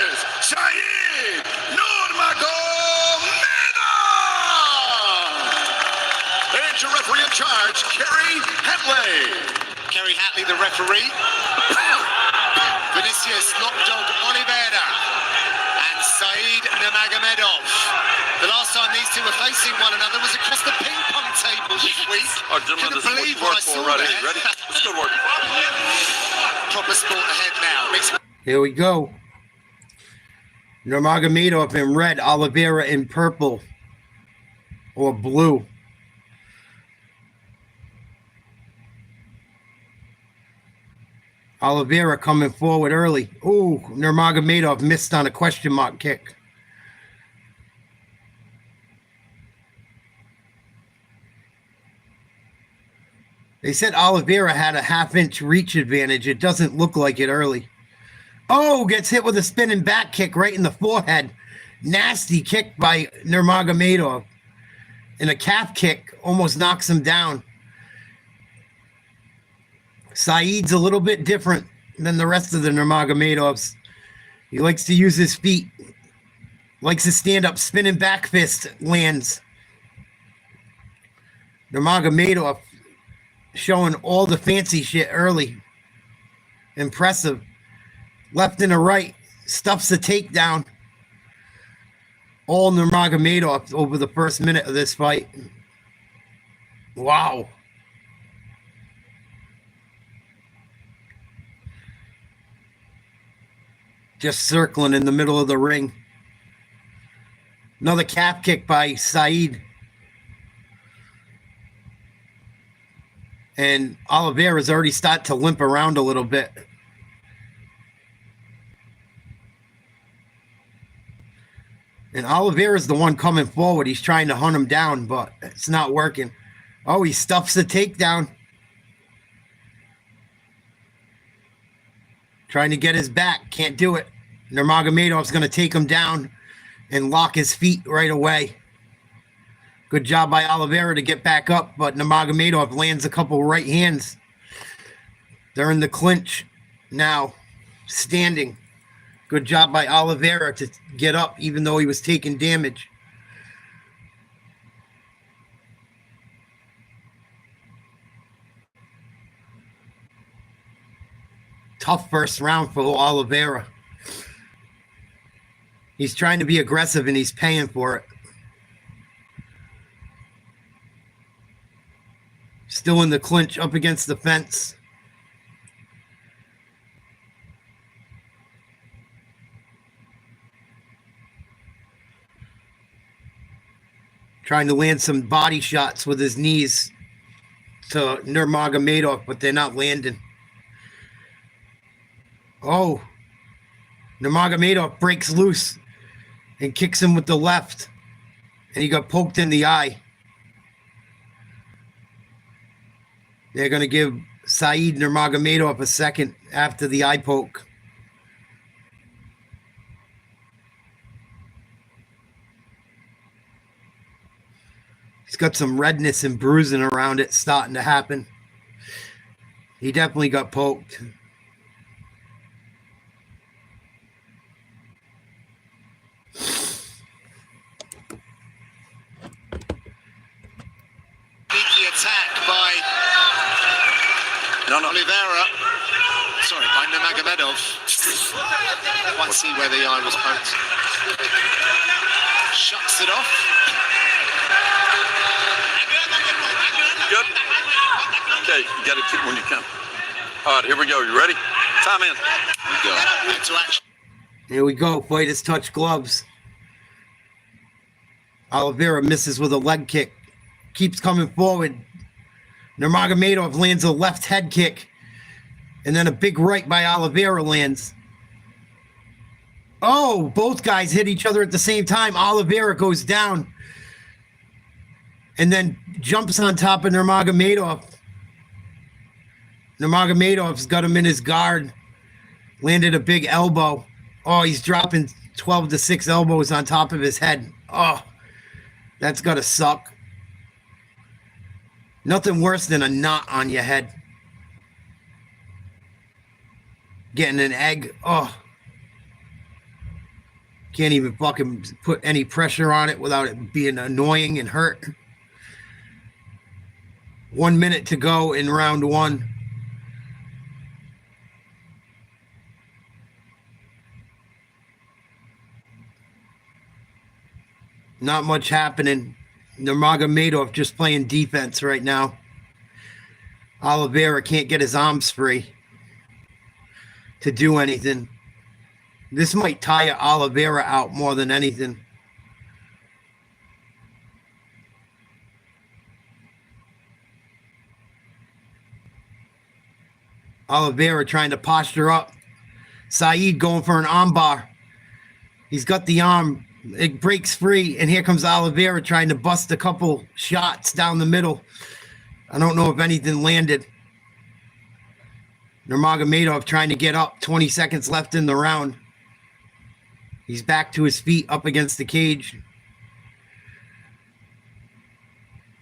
Speaker 4: is Saeed Nurmagomedov. And your referee in charge, Kerry Hatley.
Speaker 2: Kerry Hatley, the referee. Vinicius Lockdog Oliveira. Saeed Nuramagomedov. The last time these two were facing one another was across the ping pong table this week. Couldn't believe what I saw there.
Speaker 4: Ready? Let's go work.
Speaker 2: Proper sport ahead now.
Speaker 1: Here we go. Nuramagomedov in red, Oliveira in purple or blue. Oliveira coming forward early. Ooh, Nuramagomedov missed on a question mark kick. They said Oliveira had a 1/2 inch reach advantage. It doesn't look like it early. Oh, gets hit with a spinning back kick right in the forehead. Nasty kick by Nuramagomedov. And a calf kick almost knocks him down. Saeed's a little bit different than the rest of the Nurmagomedovs. He likes to use his feet. Likes to stand up, spinning back fist lands. Nurmagomedov showing all the fancy shit early. Impressive. Left and a right. Stuffs the takedown. All Nurmagomedov over the first minute of this fight. Wow. Just circling in the middle of the ring. Another calf kick by Saeed. And Oliveira's already started to limp around a little bit. And Oliveira's the one coming forward. He's trying to hunt him down, but it's not working. Oh, he stuffs the takedown. Trying to get his back. Can't do it. Nurmagomedov's going to take him down and lock his feet right away. Good job by Oliveira to get back up, but Nurmagomedov lands a couple right hands. They're in the clinch now, standing. Good job by Oliveira to get up, even though he was taking damage. Tough first round for Oliveira. He's trying to be aggressive and he's paying for it. Still in the clinch, up against the fence. Trying to land some body shots with his knees. to Nurmagomedov, but they're not landing. Oh, Nurmagomedov breaks loose and kicks him with the left, and he got poked in the eye. They're going to give Saeed Nurmagomedov a second after the eye poke. He's got some redness and bruising around it starting to happen. He definitely got poked.
Speaker 2: Sneaky attack by Oliveira. Sorry, by Nurmagomedov. Quite see where the eye was poked. Shuts it off.
Speaker 4: Good. Okay, you got to kick when you come. All right, here we go. You ready? Time in.
Speaker 2: We go. Back to action.
Speaker 1: Here we go. Fighters touch gloves. Oliveira misses with a leg kick. Keeps coming forward. Nurmagomedov lands a left head kick. And then a big right by Oliveira lands. Oh, both guys hit each other at the same time. Oliveira goes down. And then jumps on top of Nurmagomedov. Nurmagomedov's got him in his guard. Landed a big elbow. Oh, he's dropping 12 to 6 elbows on top of his head. Oh, that's got to suck. Nothing worse than a knot on your head. Getting an egg. Oh. Can't even fucking put any pressure on it without it being annoying and hurt. 1 minute to go in round one. Not much happening. Nurmagomedov just playing defense right now. Oliveira can't get his arms free to do anything. This might tire Oliveira out more than anything. Oliveira trying to posture up. Saeed going for an armbar. He's got the arm. It breaks free, and here comes Oliveira trying to bust a couple shots down the middle. I don't know if anything landed. Nurmagomedov trying to get up. 20 seconds left in the round. He's back to his feet up against the cage.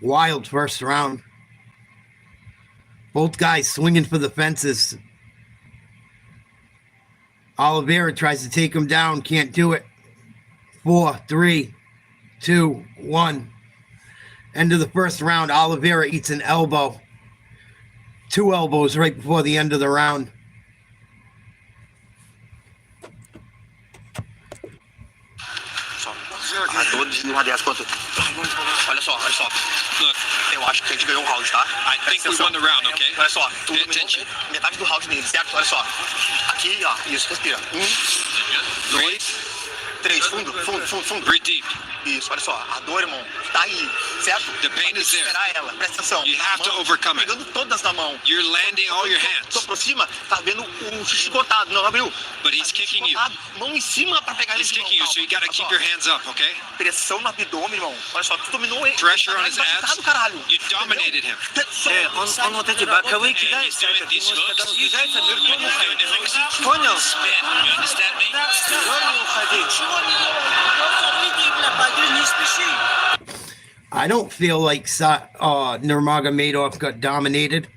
Speaker 1: Wild first round. Both guys swinging for the fences. Oliveira tries to take him down. Can't do it. 4, 3, 2, 1. End of the first round. Oliveira eats an elbow. 2 elbows right before the end of the round.
Speaker 5: Look,
Speaker 7: eu acho que a gente ganhou o round, tá?
Speaker 5: I think we won the round, okay?
Speaker 7: Olha só,
Speaker 5: Pay attention.
Speaker 7: metade do round dele, certo? Olha só. Aqui, ó, isso, respira.
Speaker 5: 3,
Speaker 7: 3, fundo.
Speaker 5: breathe deep.
Speaker 7: Isso, olha só, a dor, irmão, tá aí, certo?
Speaker 5: The pain is there.
Speaker 7: Esperar ela, presta atenção.
Speaker 5: You have to overcome it.
Speaker 7: Pegando todas na mão.
Speaker 5: You're landing all your
Speaker 7: Tô
Speaker 5: hands,
Speaker 7: por cima, tá vendo um chicotado, não abriu?
Speaker 5: but he's kicking you.
Speaker 7: Mão em cima pra pegar ele
Speaker 5: He's
Speaker 7: de mão,
Speaker 5: kicking you, so you gotta
Speaker 7: calma.
Speaker 5: keep your hands up, okay?
Speaker 7: Pressão no abdômen, irmão. Olha só, tu dominou ele.
Speaker 5: Pressure on his
Speaker 7: Machucado,
Speaker 5: abs.
Speaker 7: caralho.
Speaker 5: You dominated him.
Speaker 9: Он вот эти боковые
Speaker 5: And
Speaker 9: кидает,
Speaker 5: he's doing these hooks. He's doing the hooks.
Speaker 9: Понял?
Speaker 5: Spin. You understand me?
Speaker 9: Дёрни, уходи. Не спеши.
Speaker 1: I don't feel like Nurmagomedov got dominated.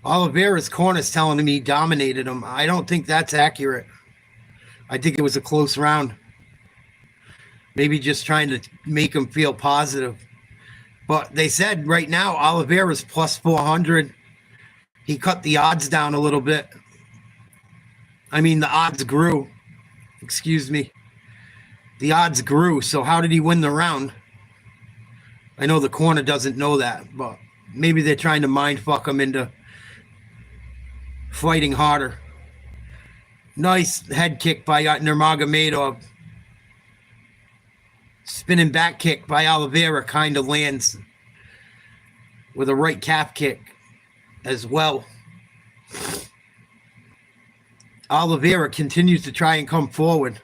Speaker 1: Oliveira's corner's telling me he dominated him. I don't think that's accurate. I think it was a close round. Maybe just trying to make him feel positive. But they said right now Oliveira's plus 400. He cut the odds down a little bit. I mean, the odds grew. Excuse me. The odds grew. So how did he win the round? I know the corner doesn't know that, but maybe they're trying to mind fuck him into fighting harder. Nice head kick by Nurmagomedov. Spinning back kick by Oliveira kind of lands. with a right calf kick as well. Oliveira continues to try and come forward.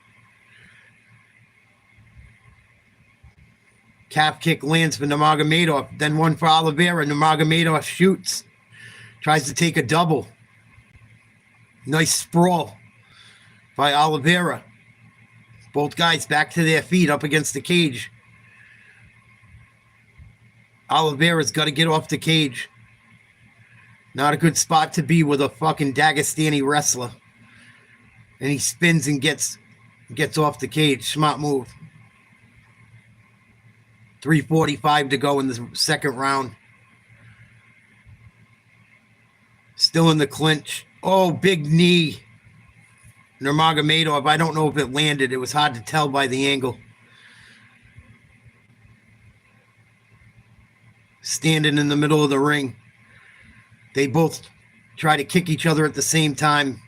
Speaker 1: Calf kick lands for Nuramagomedov, then one for Oliveira. Nuramagomedov shoots, tries to take a double. Nice sprawl by Oliveira. Both guys back to their feet up against the cage. Oliveira's got to get off the cage. Not a good spot to be with a fucking Dagestani wrestler. And he spins and gets off the cage. Smart move. 3:45 to go in the second round. Still in the clinch. Oh, big knee. Nuramagomedov, I don't know if it landed. It was hard to tell by the angle. Standing in the middle of the ring. They both try to kick each other at the same time.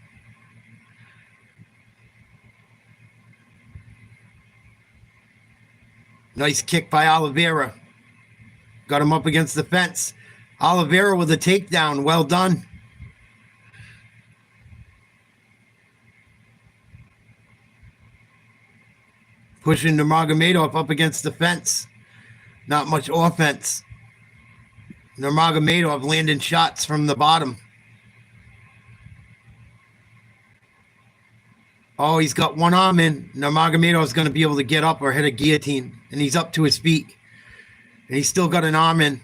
Speaker 1: Nice kick by Oliveira. Got him up against the fence. Oliveira with a takedown. Well done. Pushing Nuramagomedov up against the fence. Not much offense. Nuramagomedov landing shots from the bottom. Oh, he's got one arm in. Nuramagomedov is going to be able to get up or hit a guillotine. And he's up to his feet. And he's still got an arm in.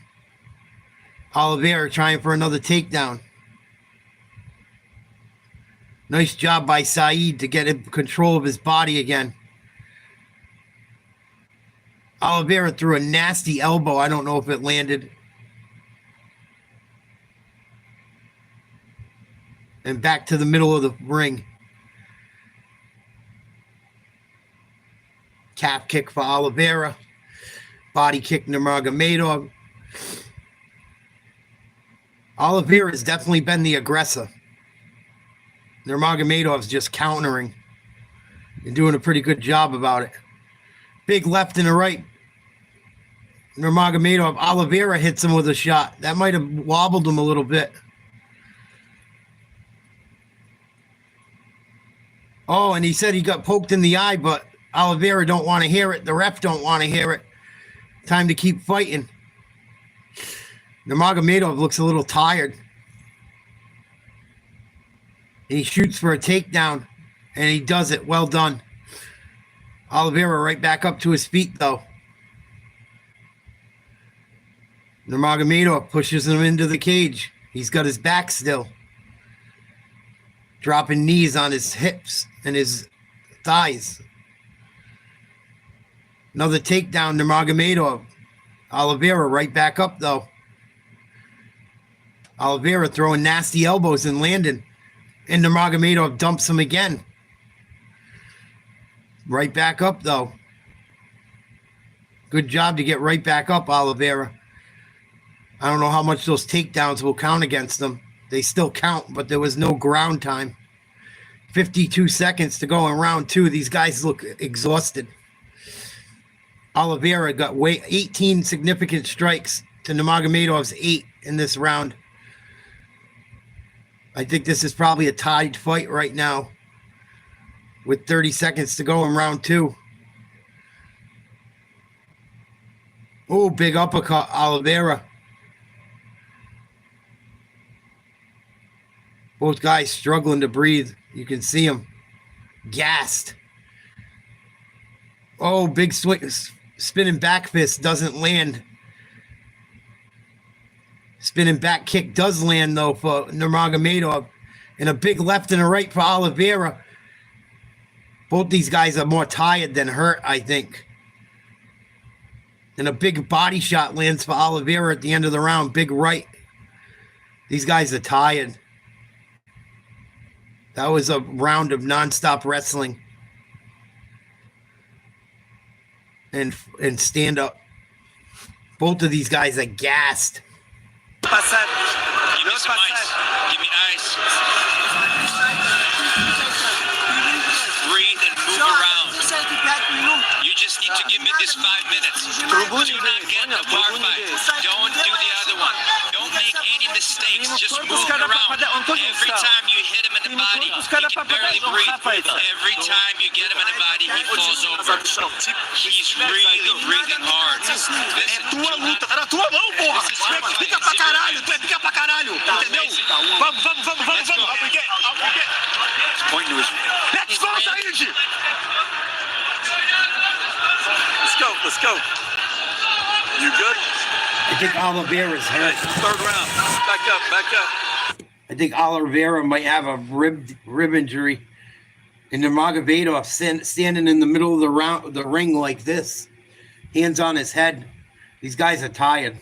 Speaker 1: Oliveira trying for another takedown. Nice job by Saeed to get in control of his body again. Oliveira threw a nasty elbow. I don't know if it landed. And back to the middle of the ring. Calf kick for Oliveira. Body kick Nuramagomedov. Oliveira has definitely been the aggressor. Nuramagomedov's just countering. And doing a pretty good job about it. Big left and a right. Nuramagomedov. Oliveira hits him with a shot. That might have wobbled him a little bit. Oh, and he said he got poked in the eye, but Oliveira don't want to hear it. The ref don't want to hear it. Time to keep fighting. Nuramagomedov looks a little tired. And he shoots for a takedown, and he does it. Well done. Oliveira right back up to his feet, though. Nuramagomedov pushes him into the cage. He's got his back still. Dropping knees on his hips and his thighs. Another takedown, Nuramagomedov. Oliveira right back up, though. Oliveira throwing nasty elbows and landing. And Nuramagomedov dumps him again. Right back up, though. Good job to get right back up, Oliveira. I don't know how much those takedowns will count against them. They still count, but there was no ground time. 52 seconds to go in round two. These guys look exhausted. Oliveira got 18 significant strikes to Nuramagomedov's 8 in this round. I think this is probably a tied fight right now with 30 seconds to go in round two. Oh, big uppercut, Oliveira. Both guys struggling to breathe. You can see them gassed. Oh, big swing, spinning back fist doesn't land. Spinning back kick does land, though, for Nuramagomedov. And a big left and a right for Oliveira. Both these guys are more tired than hurt, I think. And a big body shot lands for Oliveira at the end of the round. Big right. These guys are tired. That was a round of nonstop wrestling. And stand up. Both of these guys are gassed.
Speaker 9: Pasar.
Speaker 5: Give me some ice. Give me ice. Breathe and move around. You just need to to give me this 5 minutes. Do not get the bar fight. Don't do the other one. Don't make any mistakes. Just move around. Every time you hit him in the body, he can barely breathe. Every time you get him in the body, he falls over. He's really breathing hard. Listen,
Speaker 7: Tua luta, tá na tua mão, porra. Pica pra caralho, tu é pica pra caralho, entendeu? Vamos.
Speaker 5: Point to his...
Speaker 7: Let's go, Said. Let's go. You good?
Speaker 1: I think Oliveira's hurt.
Speaker 7: Third round. Back up.
Speaker 1: I think Oliveira might have a rib injury. And Nuramagomedov standing in the middle of the ring like this, hands on his head. These guys are tired.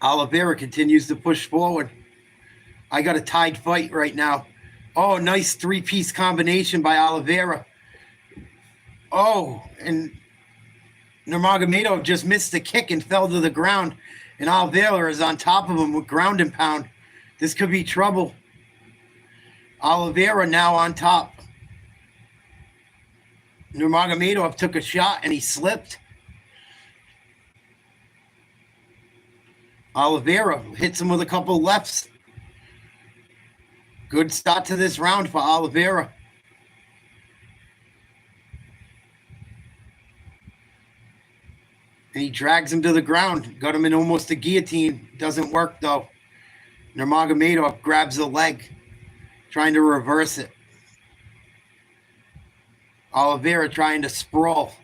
Speaker 1: Oliveira continues to push forward. I got a tied fight right now. Oh, nice three-piece combination by Oliveira. Oh, and Nuramagomedov just missed the kick and fell to the ground. And Oliveira is on top of him with ground and pound. This could be trouble. Oliveira now on top. Nuramagomedov took a shot and he slipped. Oliveira hits him with a couple lefts. Good start to this round for Oliveira. And he drags him to the ground. Got him in almost a guillotine. Doesn't work though. Nuramagomedov grabs the leg, trying to reverse it. Oliveira trying to sprawl.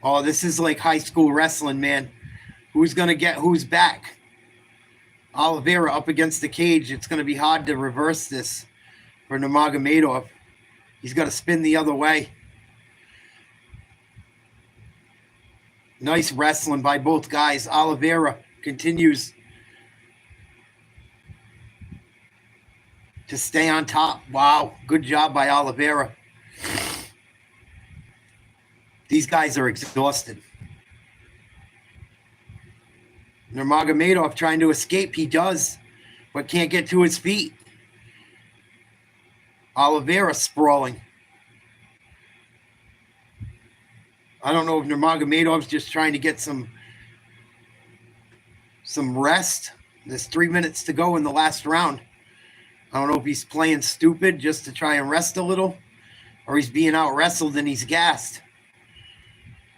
Speaker 1: Oh, this is like high school wrestling, man. Who's going to get who's back? Oliveira up against the cage. It's going to be hard to reverse this for Nuramagomedov. He's got to spin the other way. Nice wrestling by both guys. Oliveira continues to stay on top. Wow, good job by Oliveira. These guys are exhausted. Nuramagomedov trying to escape. He does, but can't get to his feet. Oliveira sprawling. I don't know if Nuramagomedov's just trying to get some rest. There's 3 minutes to go in the last round. I don't know if he's playing stupid just to try and rest a little, or he's being out wrestled and he's gassed.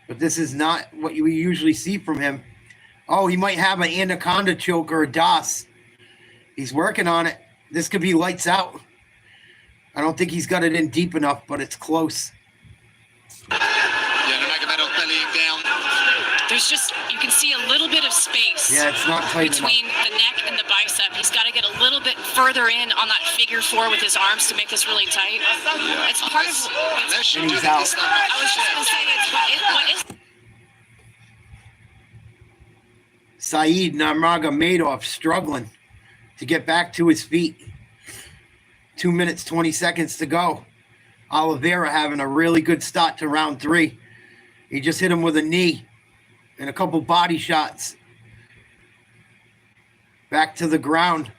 Speaker 1: But this is not what we usually see from him. Oh, he might have an anaconda choke or a DOS. He's working on it. This could be lights out. I don't think he's got it in deep enough, but it's close.
Speaker 2: Magomedov bellying down.
Speaker 3: There's just, you can see a little bit of space.
Speaker 1: Yeah, it's not tight
Speaker 3: between the neck and the bicep. He's got to get a little bit further in on that figure four with his arms to make this really tight. It's part of.
Speaker 1: And he's out.
Speaker 3: I was just going to say, it's what is.
Speaker 1: Said Nuramagomedov struggling to get back to his feet. 2 minutes, 20 seconds to go. Oliveira having a really good start to round 3. He just hit him with a knee and a couple body shots. Back to the ground.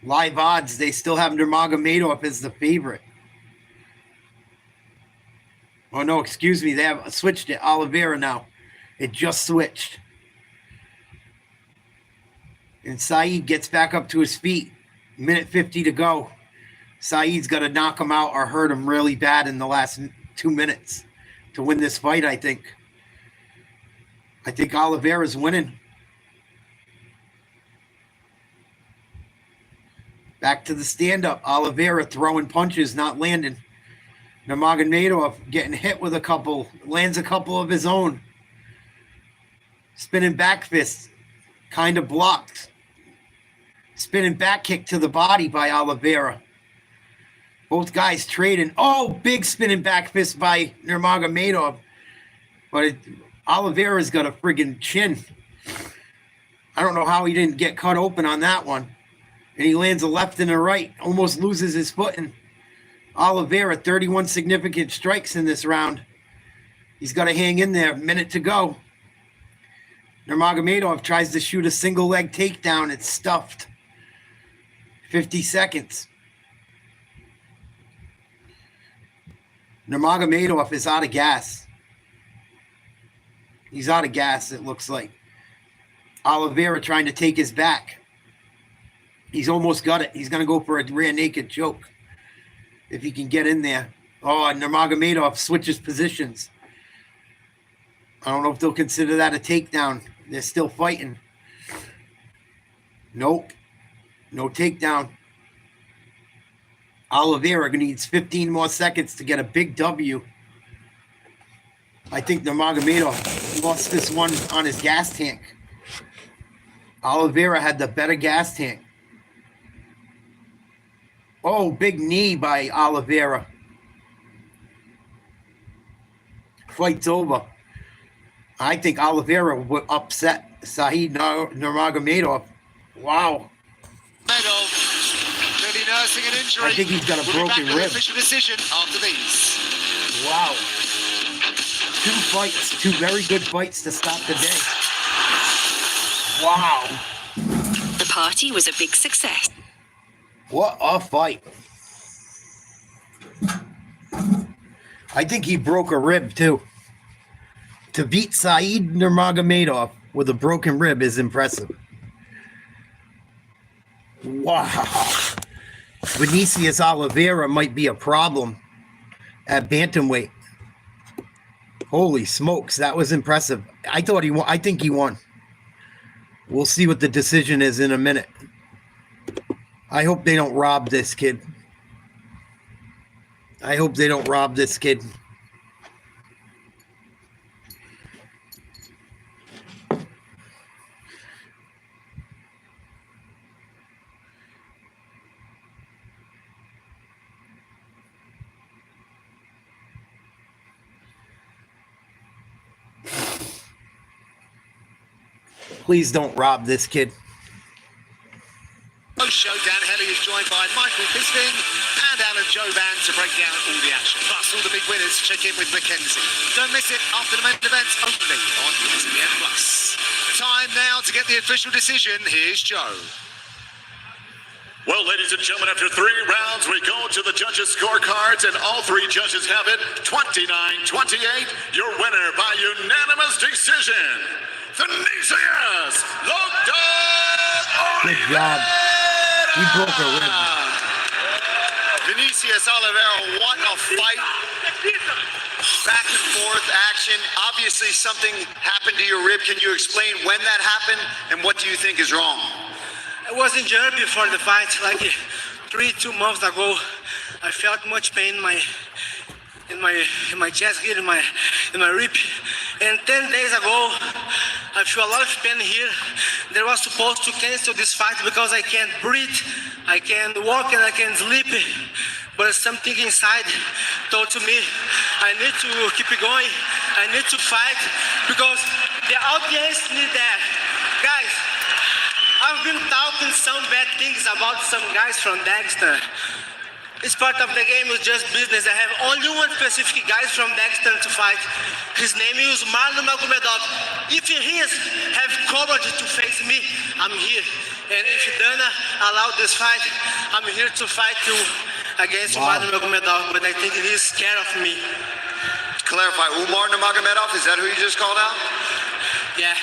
Speaker 1: Live odds, they still have Nuramagomedov as the favorite. Oh, no, excuse me. They have switched it. Oliveira now. It just switched. And Said gets back up to his feet. Minute 50 to go. Said's got to knock him out or hurt him really bad in the last 2 minutes to win this fight, I think. I think Oliveira's winning. Back to the stand-up. Oliveira throwing punches, not landing. Nuramagomedov getting hit with a couple, lands a couple of his own. Spinning back fist, kind of blocked. Spinning back kick to the body by Oliveira. Both guys trading. Oh, big spinning back fist by Nuramagomedov. But Oliveira's got a friggin' chin. I don't know how he didn't get cut open on that one. And he lands a left and a right. Almost loses his footing. Oliveira, 31 significant strikes in this round. He's got to hang in there. Minute to go. Nuramagomedov tries to shoot a single leg takedown. It's stuffed. 50 seconds. Nurmagomedov is out of gas. He's out of gas, it looks like. Oliveira trying to take his back. He's almost got it. He's going to go for a rear naked choke if he can get in there. Oh, and Nurmagomedov switches positions. I don't know if they'll consider that a takedown. They're still fighting. Nope. No takedown. Oliveira needs 15 more seconds to get a big W. I think Nurmagomedov lost this one on his gas tank. Oliveira had the better gas tank. Oh, big knee by Oliveira. Fight's over. I think Oliveira would upset Saeed Nurmagomedov. Wow.
Speaker 2: Really nursing an injury.
Speaker 1: I think he's got a broken rib.
Speaker 2: Official decision after these.
Speaker 1: Wow. 2 fights, 2 very good fights to start the day. Wow.
Speaker 3: The party was a big success.
Speaker 1: What a fight. I think he broke a rib too. To beat Saeed Nurmagomedov with a broken rib is impressive. Wow. Vinicius Oliveira might be a problem at bantamweight. Holy smokes, that was impressive. I thought he won. I think he won. We'll see what the decision is in a minute. I hope they don't rob this kid. I hope they don't rob this kid. Please don't rob this kid.
Speaker 2: Showdown. Helly is joined by Michael Bisping and Alan Joban to break down all the action. Plus, all the big winners check in with Mackenzie. Don't miss it after the main events only on ESPN Plus. Time now to get the official decision. Here's Joe.
Speaker 4: Well, ladies and gentlemen, after 3 rounds, we go to the judges' scorecards, and all 3 judges have it 29-28. Your winner by unanimous decision, Vinicius
Speaker 1: Good job. He broke a rib.
Speaker 2: Vinicius Oliveira, what a fight. Back and forth action. Obviously, something happened to your rib. Can you explain when that happened and what do you think is wrong?
Speaker 9: I was injured before the fight, like 2 months ago. I felt much pain in my chest here, in my rib. And 10 days ago, I feel a lot of pain here. They was supposed to cancel this fight because I can't breathe, I can't walk, and I can't sleep. But something inside told to me, I need to keep it going. I need to fight because the audience need that. Guys, I've been talking some bad things about some guys from Dagestan. It's part of the game, it's just business. I have only one specific guy from Dagestan to fight. His name is Magomedov. If he have courage to face me, I'm here. And if Dana allow this fight, I'm here to fight you against Magomedov, but I think he is scared of me.
Speaker 2: To clarify, Nuramagomedov, is that who you just called out?
Speaker 9: Yeah.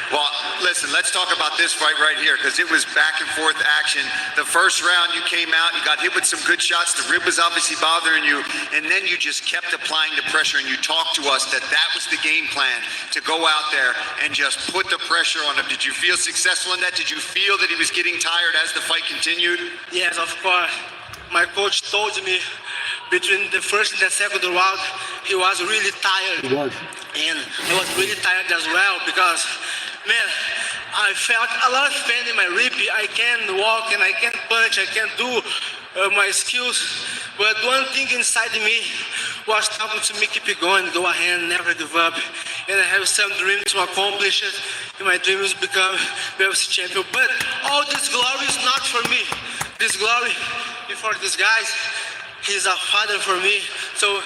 Speaker 2: Well, listen, let's talk about this fight right here because it was back and forth action. The first round you came out, you got hit with some good shots. The rib was obviously bothering you, and then you just kept applying the pressure, and you talked to us that was the game plan, to go out there and just put the pressure on him. Did you feel successful in that? Did you feel that he was getting tired as the fight continued?
Speaker 9: Yes, of course. My coach told me between the first and the second round, he was really tired.
Speaker 1: He was.
Speaker 9: And I was really tired as well because, man, I felt a lot of pain in my rib. I can't walk and I can't punch. I can't do my skills. But one thing inside me was talking to me, keep it going, go ahead, never give up. And I have some dream to accomplish it. And my dream is become UFC champion. But all this glory is not for me. This glory is for these guys. He's a father for me. So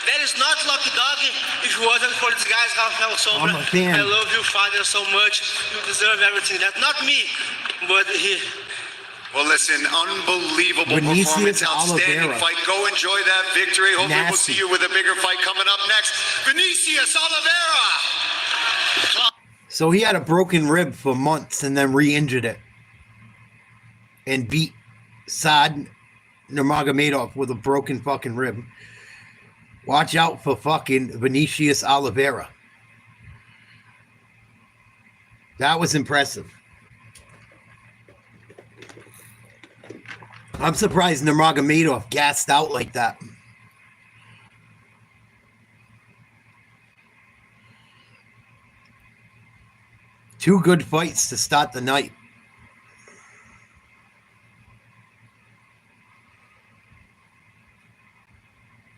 Speaker 9: that is not Lucky Dog if it wasn't for these guys, Rafael Sombra. I love you, father, so much. You deserve everything. That's not me, but he
Speaker 2: Well, listen, unbelievable
Speaker 1: Vinicius
Speaker 2: performance, outstanding
Speaker 1: Oliveira.
Speaker 2: fight. Go enjoy that victory. Hopefully we'll
Speaker 1: Nasty.
Speaker 2: see you with a bigger fight coming up next. Vinicius Oliveira.
Speaker 1: So he had a broken rib for months and then re-injured it. And beat Sad Nurmagomedov with a broken fucking rib. Watch out for fucking Vinicius Oliveira. That was impressive. I'm surprised Nurmagomedov gassed out like that. Two good fights to start the night.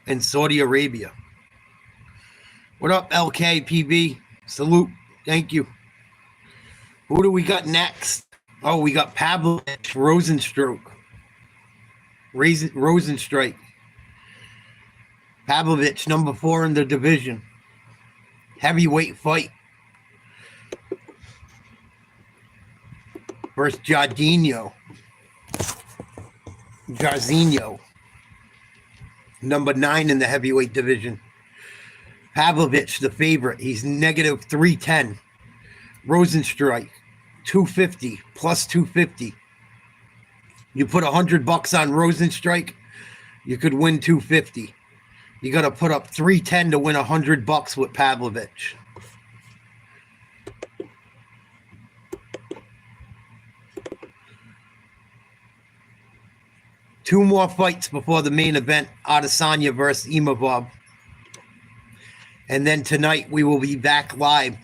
Speaker 1: In Saudi Arabia. What up, LKPB? Salute. Thank you. Who do we got next? Oh, we got Pavlovich, Rozenstruik. Rozenstruik. Pavlovich, number 4 in the division. Heavyweight fight. Versus Jarzinho. Number 9 in the heavyweight division. Pavlovich, the favorite. He's negative 310. Rozenstruik, 250 plus 250. You put $100 on Rozenstruik, you could win 250. You got to put up 310 to win $100 with Pavlovich. Two more fights before the main event, Adesanya versus Imavov. And then tonight we will be back live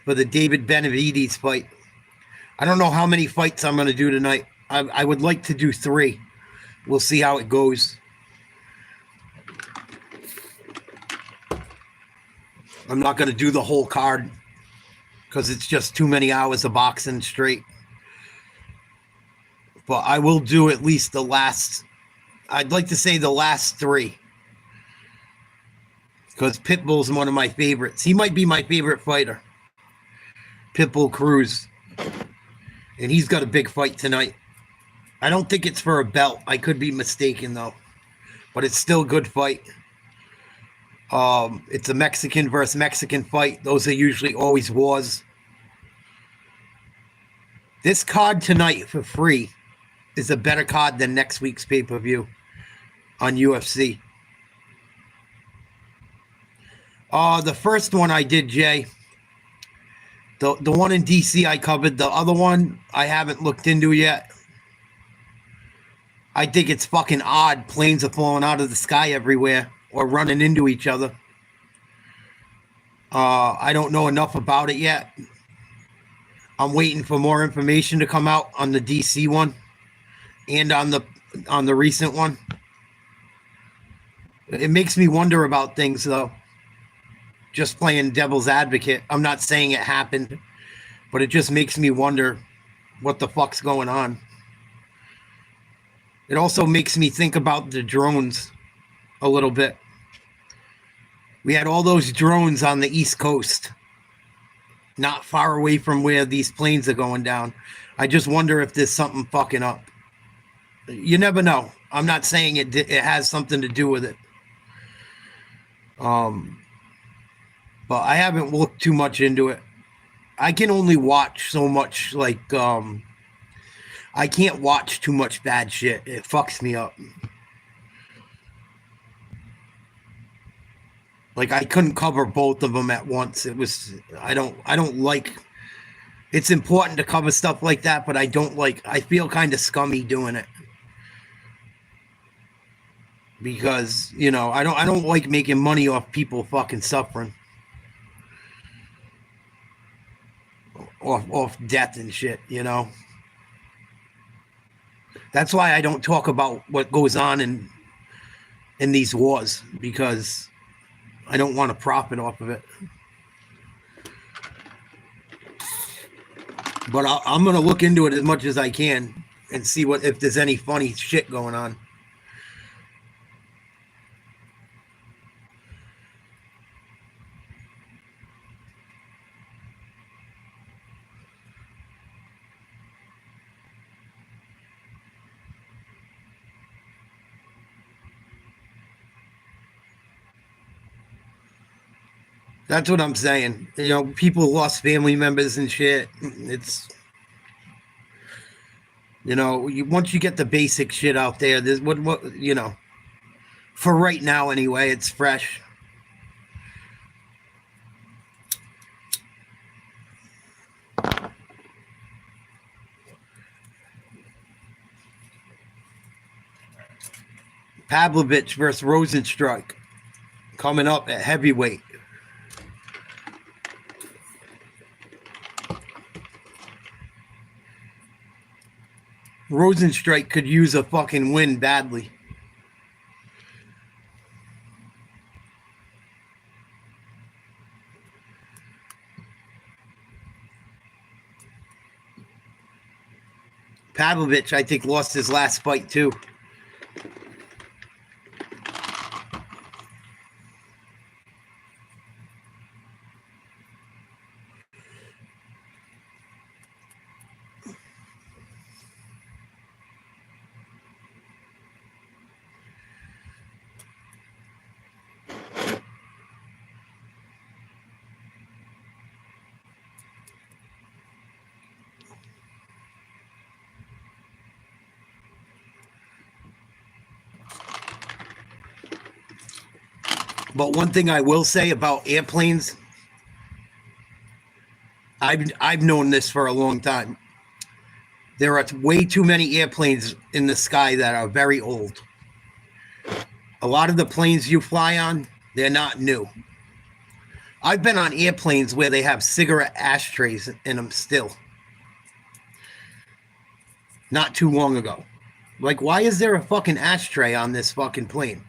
Speaker 1: for the David Benavides fight. I don't know how many fights I'm going to do tonight. I would like to do 3. We'll see how it goes. I'm not going to do the whole card because it's just too many hours of boxing straight. But I will do at least the last, I'd like to say the last 3. Because Pitbull's one of my favorites. He might be my favorite fighter. Pitbull Cruz. And he's got a big fight tonight. I don't think it's for a belt. I could be mistaken, though. But it's still a good fight. It's a Mexican versus Mexican fight. Those are usually always wars. This card tonight for free is a better card than next week's pay-per-view on UFC. The first one I did, Jay. The one in DC I covered. The other one I haven't looked into yet. I think it's fucking odd. Planes are falling out of the sky everywhere or running into each other. I don't know enough about it yet. I'm waiting for more information to come out on the DC one and on the recent one. It makes me wonder about things, though. Just playing devil's advocate. I'm not saying it happened, but it just makes me wonder what the fuck's going on. It also makes me think about the drones a little bit. We had all those drones on the East Coast, not far away from where these planes are going down. I just wonder if there's something fucking up. You never know. I'm not saying it has something to do with it. But I haven't looked too much into it. I can only watch so much, like, I can't watch too much bad shit. It fucks me up. Like, I couldn't cover both of them at once. It was, I don't like, it's important to cover stuff like that, but I feel kind of scummy doing it. Because, you know, I don't like making money off people fucking suffering. Off death and shit, you know. That's why I don't talk about what goes on in these wars, because I don't want to profit off of it. But I'm going to look into it as much as I can and see if there's any funny shit going on. That's what I'm saying. You know, people lost family members and shit. It's, you know, once you get the basic shit out there, there's what you know, for right now anyway, it's fresh. Pavlovich versus Rozenstruik coming up at heavyweight. Rozenstruik could use a fucking win badly. Pavlovich, I think, lost his last fight too. But one thing I will say about airplanes, I've known this for a long time. There are way too many airplanes in the sky that are very old. A lot of the planes you fly on, they're not new. I've been on airplanes where they have cigarette ashtrays in them still. Not too long ago. Like, why is there a fucking ashtray on this fucking plane?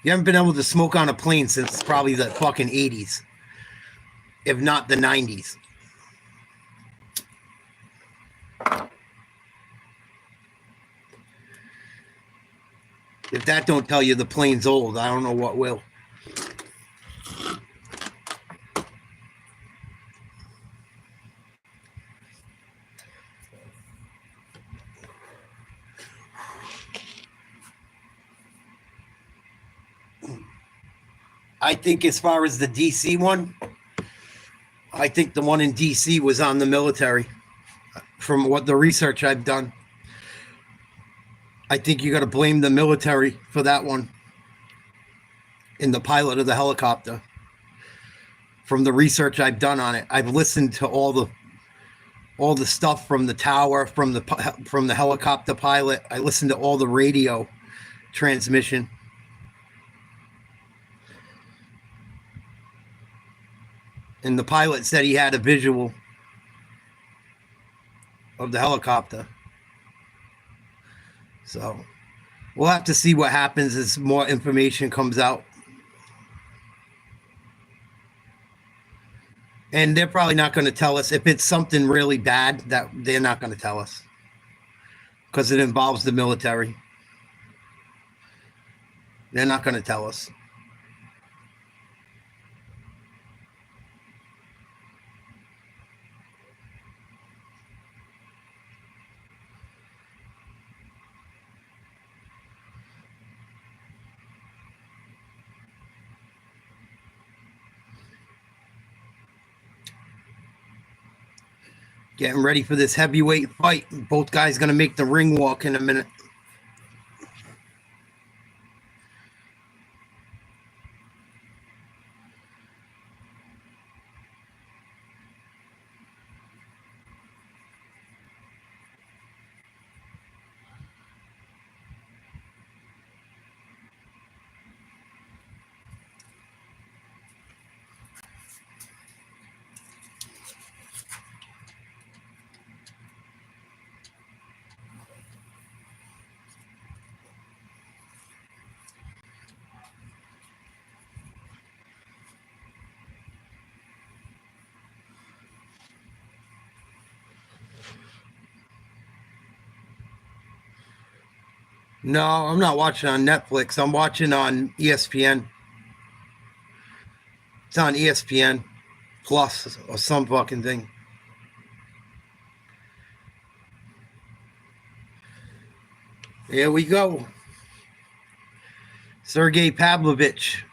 Speaker 1: You haven't been able to smoke on a plane since probably the fucking 80s, if not the 90s. If that don't tell you the plane's old, I don't know what will. I think as far as the DC one, I think the one in DC was on the military. From what the research I've done, I think you got to blame the military for that one. In the pilot of the helicopter. From the research I've done on it, I've listened to all the stuff from the tower, from the helicopter pilot. I listened to all the radio transmission. And the pilot said he had a visual of the helicopter. So we'll have to see what happens as more information comes out. And they're probably not going to tell us if it's something really bad, that they're not going to tell us because it involves the military. They're not going to tell us. Getting ready for this heavyweight fight. Both guys going to make the ring walk in a minute. No, I'm not watching on Netflix. I'm watching on ESPN. It's on ESPN Plus or some fucking thing. Here we go. Sergey Pavlovich.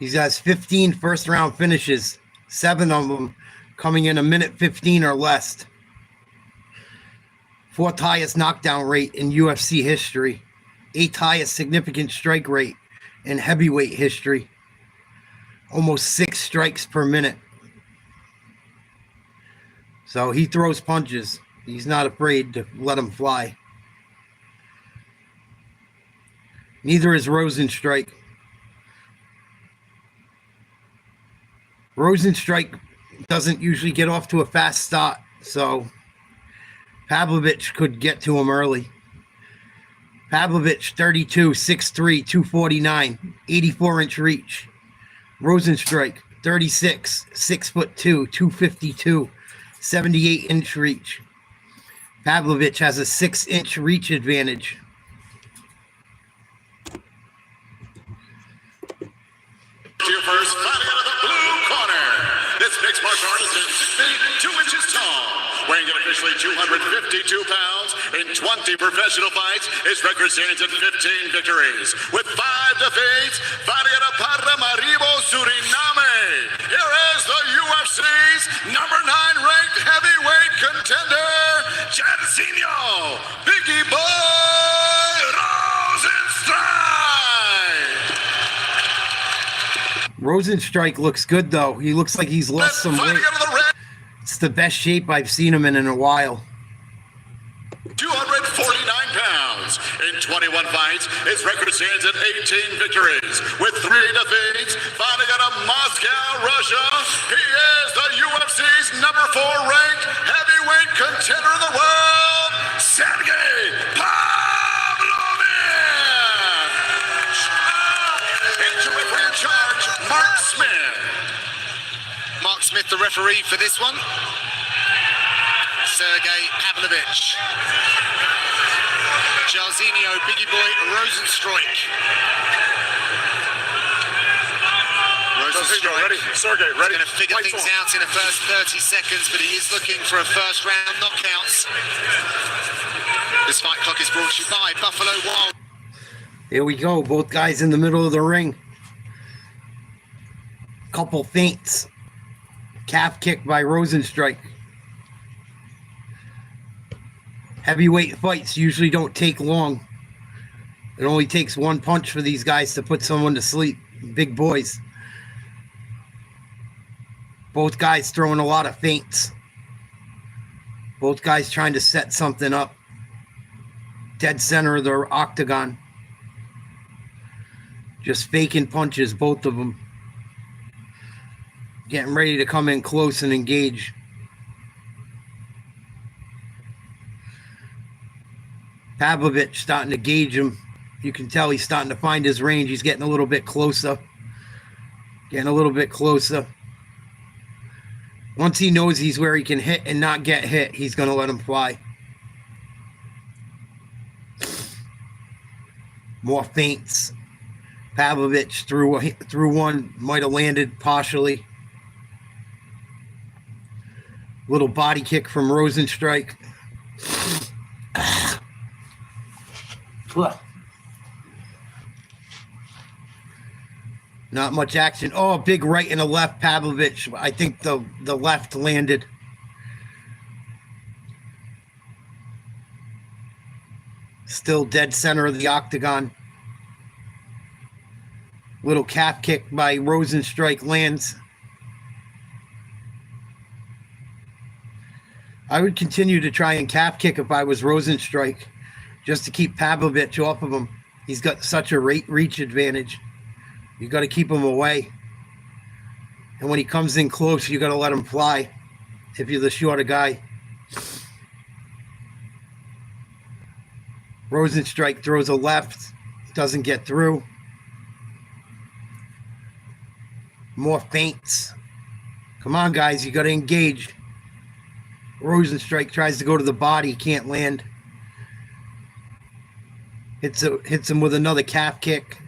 Speaker 1: He has 15 first-round finishes, 7 of them coming in a minute 15 or less. 4th highest knockdown rate in UFC history. 8th highest significant strike rate in heavyweight history. Almost 6 strikes per minute. So he throws punches. He's not afraid to let them fly. Neither is Rozenstruik. Rozenstruik doesn't usually get off to a fast start, so Pavlovich could get to him early. Pavlovich, 32, 6'3", 249, 84-inch reach. Rozenstruik, 36, 6'2", 252, 78-inch reach. Pavlovich has a 6-inch reach advantage.
Speaker 4: To your first fighting out of the blue corner. This mixed martial artist is 6 feet 2 inches tall, weighing in officially 252 pounds in 20 professional fights. His record stands at 15 victories with 5 defeats. Fighting out of Paramaribo, Suriname. Here is the UFC's number 9 ranked heavyweight contender, Jairzinho Biggie Boy Rozenstruik.
Speaker 1: Rozenstruik looks good, though. He looks like he's lost some weight. It's the best shape I've seen him in a while.
Speaker 4: 249 pounds in 21 fights. His record stands at 18 victories with 3 defeats. Fighting out of Moscow, Russia, he is the UFC's number 4 ranked heavyweight contender in the world, Sergey Pavlovich. Into referee in charge, Mark Smith.
Speaker 2: Mark Smith, the referee for this one. Sergey Pavlovich. Jairzinho Biggie Boy Rozenstruik. Rozenstruik
Speaker 4: ready? Sergey, ready?
Speaker 2: Going to figure things out in the first 30 seconds, but he is looking for a first round knockouts. This fight clock is brought to you by Buffalo Wild.
Speaker 1: Here we go. Both guys in the middle of the ring. Couple feints. Calf kick by Rozenstruik. Heavyweight fights usually don't take long. It only takes 1 punch for these guys to put someone to sleep. Big boys. Both guys throwing a lot of feints. Both guys trying to set something up. Dead center of the octagon. Just faking punches, both of them. Getting ready to come in close and engage. Pavlovich starting to gauge him. You can tell he's starting to find his range. He's getting a little bit closer. Getting a little bit closer. Once he knows he's where he can hit and not get hit, he's going to let him fly. More feints. Pavlovich threw one, might have landed partially. Little body kick from Rozenstruik. Not much action. Oh, a big right and a left, Pavlovich. I think the left landed. Still dead center of the octagon. Little calf kick by Rozenstruik lands. I would continue to try and calf kick if I was Rozenstruik, just to keep Pavlovich off of him. He's got such a reach advantage. You got to keep him away. And when he comes in close, you got to let him fly if you're the shorter guy. Rozenstruik throws a left, doesn't get through. More feints. Come on, guys, you got to engage. Rozenstruik tries to go to the body, can't land. Hits him with another calf kick.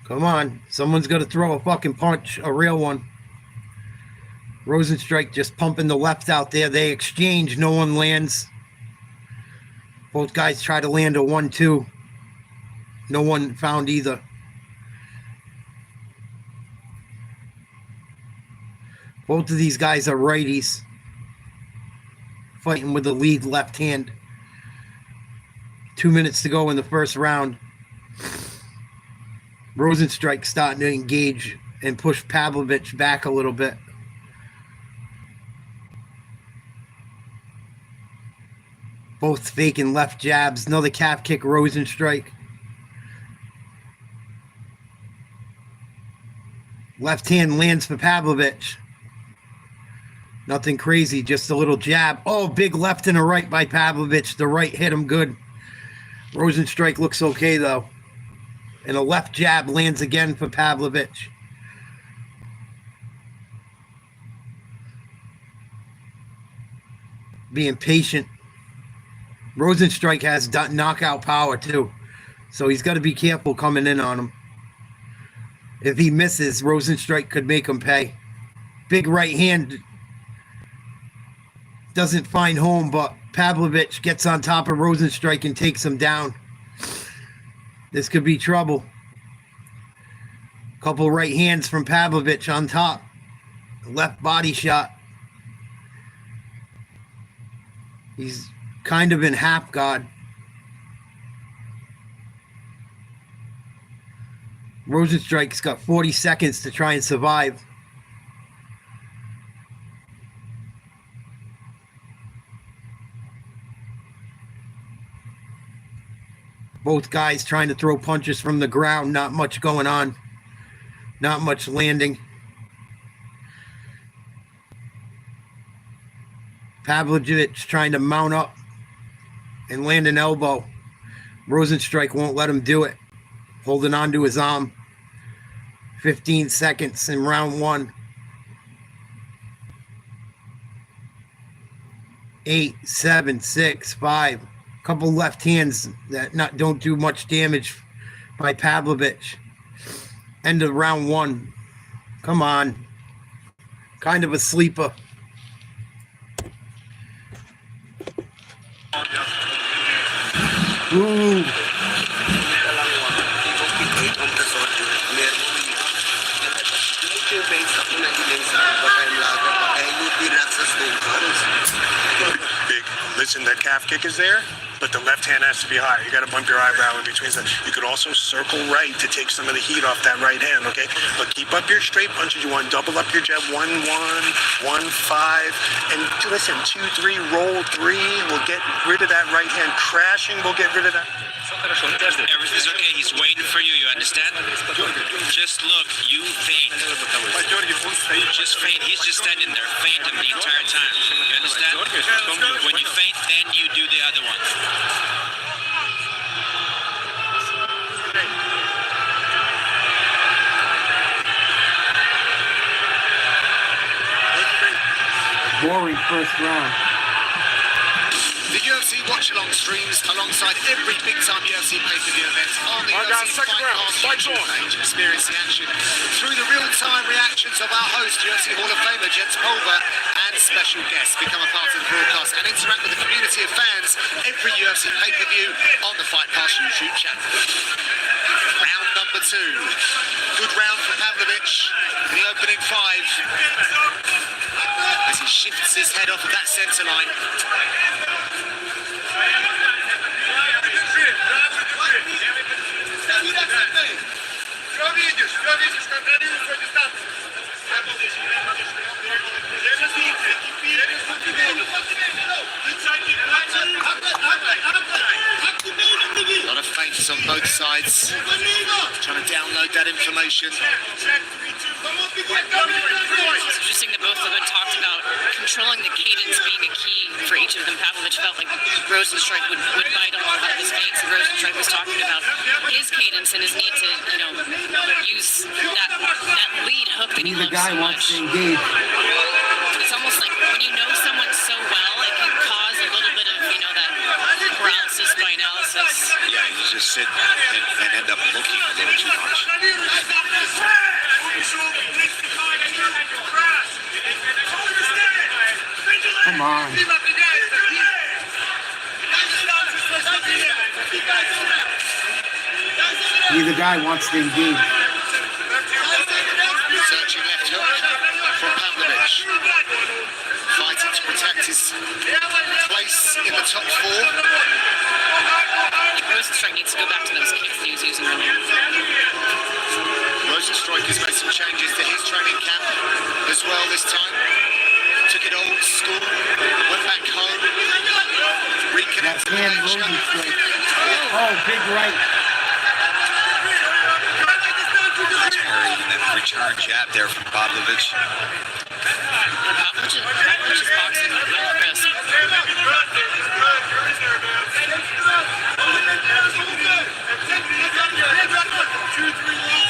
Speaker 1: Come on, someone's got to throw a fucking punch, a real one. Rozenstruik just pumping the left out there. They exchange, no one lands. Both guys try to land a 1-2. No one found either. Both of these guys are righties, fighting with the lead left hand. 2 minutes to go in the first round. Rozenstruik starting to engage and push Pavlovich back a little bit. Both faking left jabs. Another calf kick, Rozenstruik. Left hand lands for Pavlovich. Nothing crazy, just a little jab. Oh, big left and a right by Pavlovich. The right hit him good. Rozenstruik looks okay, though. And a left jab lands again for Pavlovich. Being patient. Rozenstruik has knockout power, too. So he's got to be careful coming in on him. If he misses, Rozenstruik could make him pay. Big right hand. Doesn't find home, but Pavlovich gets on top of Rozenstruik and takes him down. This could be trouble. Couple right hands from Pavlovich on top. Left body shot. He's kind of in half guard. Rozenstruik's got 40 seconds to try and survive. Both guys trying to throw punches from the ground. Not much going on. Not much landing. Pavlovich trying to mount up and land an elbow. Rozenstruik won't let him do it. Holding on to his arm. 15 seconds in round one. 8, 7, 6, 5. Couple left hands that don't do much damage by Pavlovich. End of round one. Come on. Kind of a sleeper. Ooh.
Speaker 7: Big. Listen, that calf kick is there, but the left hand has to be higher. You got to bump your eyebrow in between. You could also circle right to take some of the heat off that right hand, okay? But keep up your straight punches. You want to double up your jab. 1-1, 1-5. And listen, 2-3, roll 3. We'll get rid of that right hand. Crashing, we'll get rid of that.
Speaker 5: Everything's okay. He's waiting for you. You understand? Just look. You faint. Just faint. He's just standing there, fainting the entire time. You understand? When you faint, then you do the other one.
Speaker 1: Boring first round.
Speaker 2: The UFC watch-along streams alongside every big-time UFC pay-per-view event on the UFC Fight Pass page. Experience the action through the real-time reactions of our host, UFC Hall of Famer Jens Pulver, and special guests. Become a part of the broadcast and interact with the community of fans every UFC pay-per-view on the Fight Pass YouTube channel. Round number 2. Good round for Pavlovich in the opening 5. As he shifts his head off of that centre line. A lot of feints on both sides. Trying to download that information.
Speaker 3: It's interesting that both of them talked about controlling the cadence being a key for each of them. Pavlovich felt like Rozenstruik would bite on a lot of his feints, and Rozenstruik was talking about his cadence and his need to, use that lead hook that he loves so much. It's almost like when you know someone so well, it can cause a little bit of, that paralysis by analysis.
Speaker 2: Yeah, you just sit and end up looking a little too much.
Speaker 1: Come on. Neither guy wants to engage.
Speaker 2: Searching left hook from Pavlovich. Fighting to protect his place in the top four.
Speaker 8: Rozenstruik needs to go back to those kicks he was using earlier.
Speaker 2: Rozenstruik has made some changes to his training camp as well this time. Took it old school, went back home, reconnected with Paige.
Speaker 1: Oh, big right.
Speaker 5: Parry and then return jab there from Pavlovich.
Speaker 8: Pavlovich is boxing real crisp.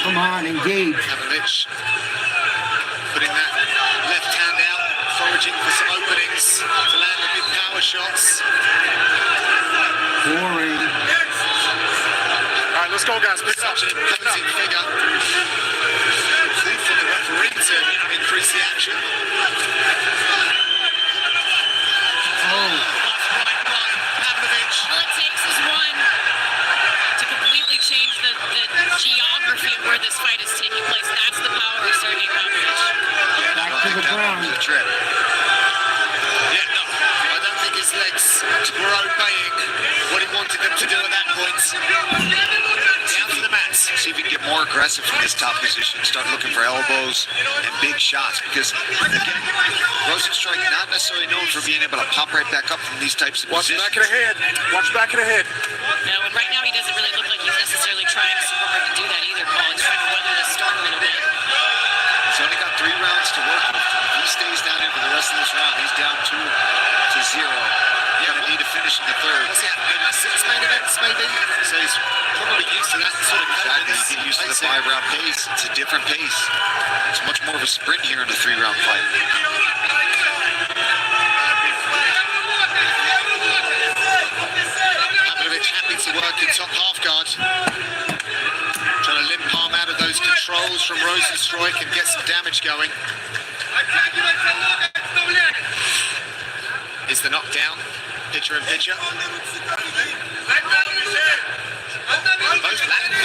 Speaker 1: Come on, engage.
Speaker 2: Pavlovich putting that left hand out, foraging for some openings to land the big power shots.
Speaker 1: Boring.
Speaker 7: All right, let's go, guys. Pick up.
Speaker 2: Such an imposing figure. Call for the referee to increase the action. Pavlovich.
Speaker 8: All it takes is one to completely change the geography of where this fight is taking place. That's the power of Sergey Pavlovich.
Speaker 1: Back to the ground.
Speaker 2: The trip. Yeah, no, I don't think his legs were obeying what he wanted them to do at that point. Down to the mats.
Speaker 5: See if he can get more aggressive from this top position. Start looking for elbows and big shots because, again, Rozenstruik not necessarily known for being able to pop right back up from these types of
Speaker 7: Watch
Speaker 5: positions.
Speaker 7: back of the head. Watch back of the head.
Speaker 8: No, and right now he doesn't really look like he's necessarily trying super hard to do that either, Paul. He's trying to weather the storm a little bit.
Speaker 5: He's only got 3 rounds to work with. If he stays down here for the rest of this round, he's down 2-0. Gonna need to finish in the third.
Speaker 2: What's that? Maybe 6 main events, maybe?
Speaker 5: So he's probably used to that sort of exactly. You get used to the 5-round pace. It's a different pace. It's much more of a sprint here in a 3-round fight.
Speaker 2: Pavlovich happy to work in top half guard. Trying to limp arm out of those controls from Rozenstruik and get some damage going. Is the knockdown picture in picture? Both landed.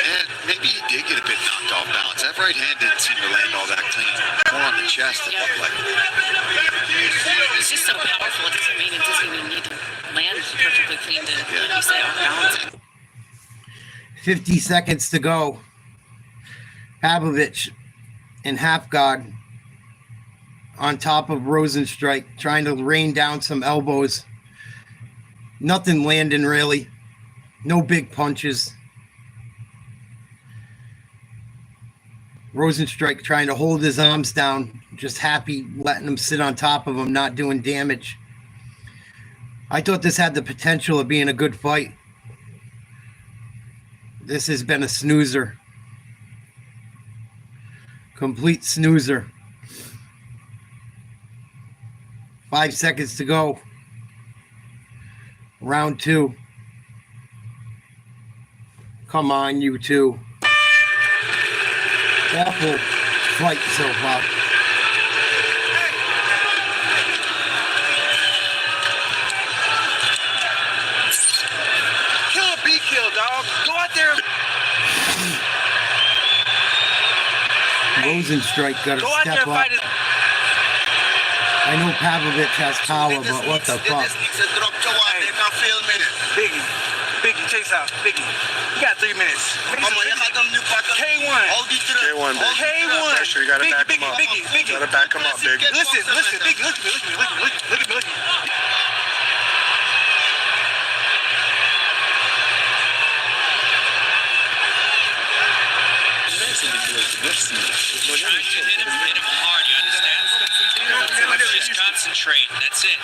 Speaker 5: And maybe he did get a bit knocked off balance. That right hand didn't seem to land all that clean. More on the chest, it looked like.
Speaker 8: He's just so powerful. It doesn't mean it doesn't even need to land perfectly clean to, like you say, off balance.
Speaker 1: 50 seconds to go. Pavlovich in half guard on top of Rozenstruik, trying to rain down some elbows. Nothing landing really. No big punches. Rozenstruik trying to hold his arms down, just happy letting him sit on top of him, not doing damage. I thought this had the potential of being a good fight. This has been a snoozer. Complete snoozer. 5 seconds to go. Round 2. Come on, you two. Awful fight so far.
Speaker 9: Kill or be killed, dog. Go out there.
Speaker 1: Rozenstruik got to
Speaker 9: Go out there
Speaker 1: step
Speaker 9: and
Speaker 1: up.
Speaker 9: fight it.
Speaker 1: I know Pavlovich has power, but what the fuck?
Speaker 9: Biggie. Biggie, chase out. Biggie. You got 3 minutes. K1.
Speaker 7: K1, big.
Speaker 9: K1.
Speaker 7: Pressure, you gotta back him up.
Speaker 9: Biggie.
Speaker 7: You gotta back him up, big.
Speaker 9: Listen, Biggie, look at me.
Speaker 5: Trying to hit him hard, you understand? Let's just concentrate, that's it.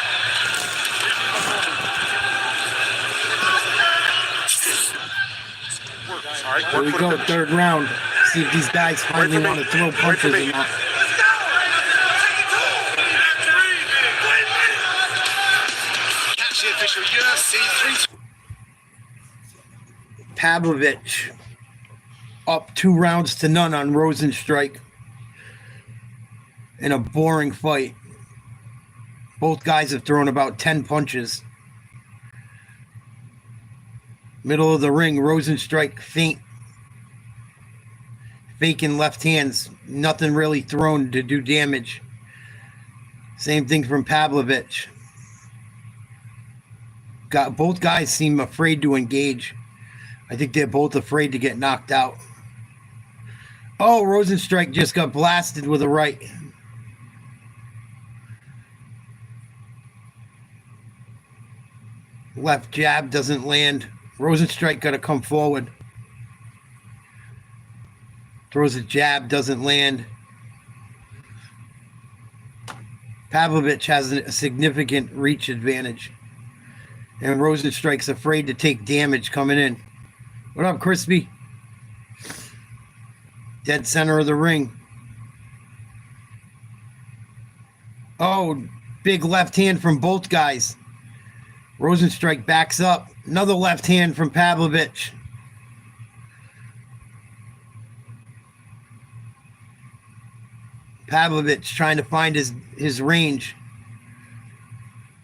Speaker 7: All right,
Speaker 1: Here we go, third round. See if these guys finally want to throw punches or not.
Speaker 2: Catch the official UFC 3.
Speaker 1: Pavlovich up 2-0 on Rozenstruik in a boring fight. Both guys have thrown about 10 punches. Middle of the ring, Rozenstruik feint. Faking left hands. Nothing really thrown to do damage. Same thing from Pavlovich. Both guys seem afraid to engage. I think they're both afraid to get knocked out. Oh, Rozenstruik just got blasted with a right. Left jab doesn't land. Rozenstruik got to come forward. Throws a jab, doesn't land. Pavlovich has a significant reach advantage. And Rozenstruik's afraid to take damage coming in. What up, Crispy? Dead center of the ring. Oh, big left hand from both guys. Rozenstruik backs up. Another left hand from Pavlovich. Pavlovich trying to find his range.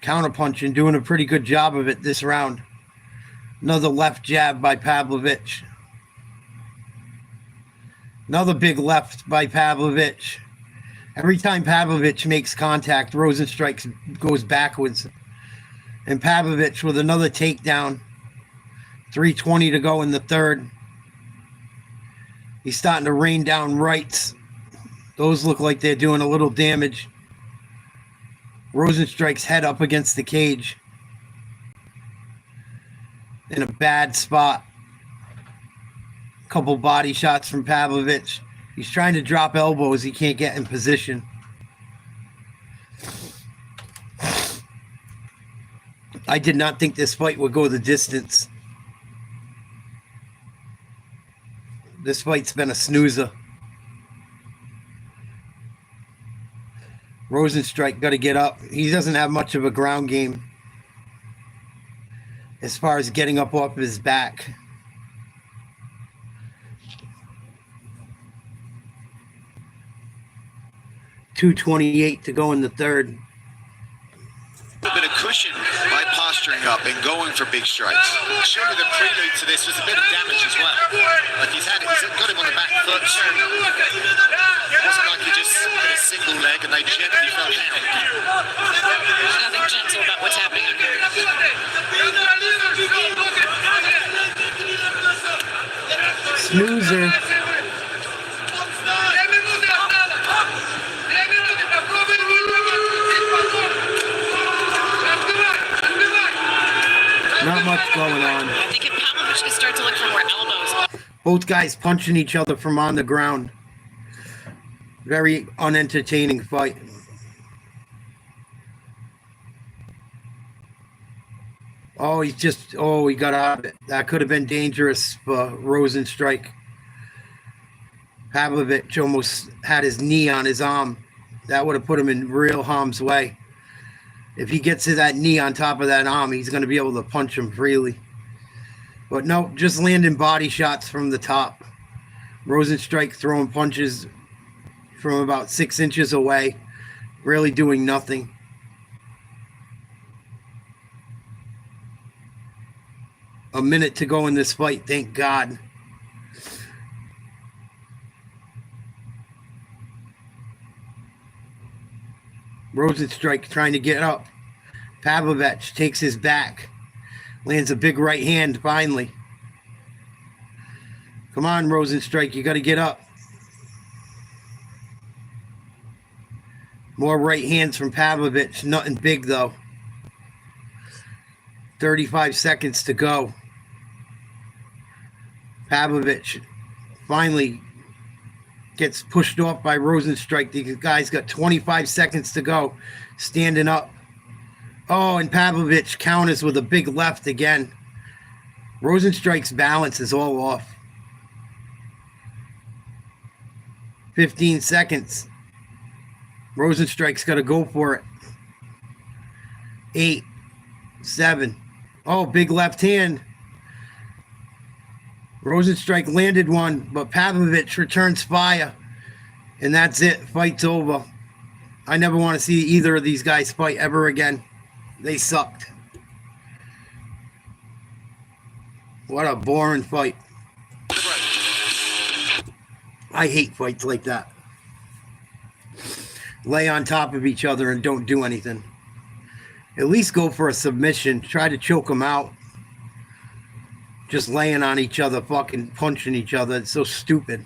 Speaker 1: Counterpunching, doing a pretty good job of it this round. Another left jab by Pavlovich. Another big left by Pavlovich. Every time Pavlovich makes contact, Rozenstruik goes backwards. And Pavlovich with another takedown. 3:20 to go in the third. He's starting to rain down rights. Those look like they're doing a little damage. Rozenstruik's head up against the cage. In a bad spot. Couple body shots from Pavlovich. He's trying to drop elbows. He can't get in position. I did not think this fight would go the distance. This fight's been a snoozer. Rozenstruik got to get up. He doesn't have much of a ground game as far as getting up off his back. .228 to go in the third.
Speaker 2: A bit of cushion by posturing up and going for big strikes. Surely the prelude to this was a bit of damage as well. Like he's got him on the back foot. It wasn't like he just hit a single leg and they gently fell down.
Speaker 8: There's nothing gentle about what's happening up here.
Speaker 1: Snoozer. Not much going on.
Speaker 8: I think if Pavlovich could start to look for more elbows.
Speaker 1: Both guys punching each other from on the ground. Very unentertaining fight. Oh, he got out of it. That could have been dangerous for Rozenstruik. Pavlovich almost had his knee on his arm. That would have put him in real harm's way. If he gets to that knee on top of that arm, he's going to be able to punch him freely. But no, just landing body shots from the top. Rozenstruik throwing punches from about 6 inches away, really doing nothing. A minute to go in this fight, thank God. Rozenstruik trying to get up. Pavlovich takes his back. Lands a big right hand finally. Come on, Rozenstruik, you got to get up. More right hands from Pavlovich. Nothing big, though. 35 seconds to go. Pavlovich finally gets pushed off by Rozenstruik. The guy's got 25 seconds to go. Standing up. Oh, and Pavlovich counters with a big left again. Rozenstruik's balance is all off. 15 seconds. Rozenstruik's got to go for it. 8, 7. Oh, big left hand. Rozenstruik landed one, but Pavlovich returns fire. And that's it. Fight's over. I never want to see either of these guys fight ever again. They sucked. What a boring fight. I hate fights like that. Lay on top of each other and don't do anything. At least go for a submission. Try to choke them out. Just laying on each other, fucking punching each other. It's so stupid.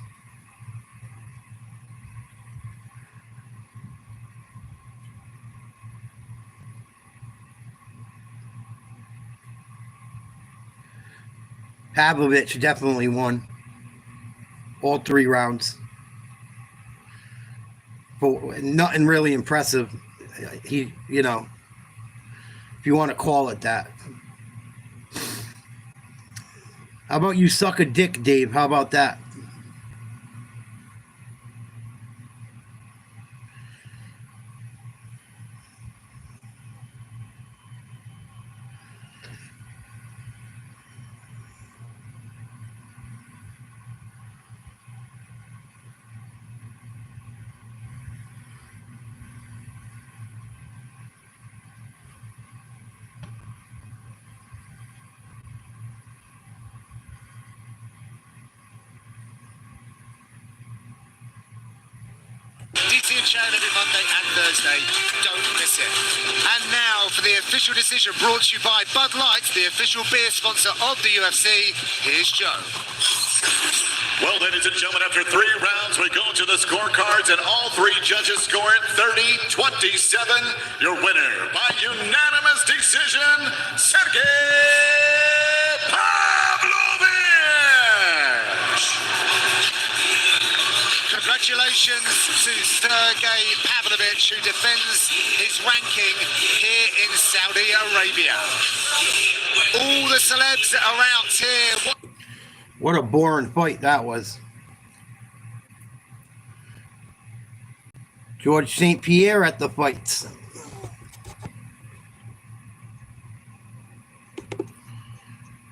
Speaker 1: Pavlovich definitely won all 3 rounds. But nothing really impressive. He, you know, if you want to call it that. How about you suck a dick, Dave? How about that?
Speaker 2: DC and Chan every Monday and Thursday. Don't miss it. And now for the official decision brought to you by Bud Light, the official beer sponsor of the UFC. Here's Joe.
Speaker 4: Well, ladies and gentlemen, after 3 rounds, we go to the scorecards, and all 3 judges score it 30-27. Your winner by unanimous decision, Sergey Pavlovich.
Speaker 2: Congratulations to Sergey Pavlovich, who defends his ranking here in Saudi Arabia. All the celebs that are out here.
Speaker 1: What a boring fight that was. George St. Pierre at the fights.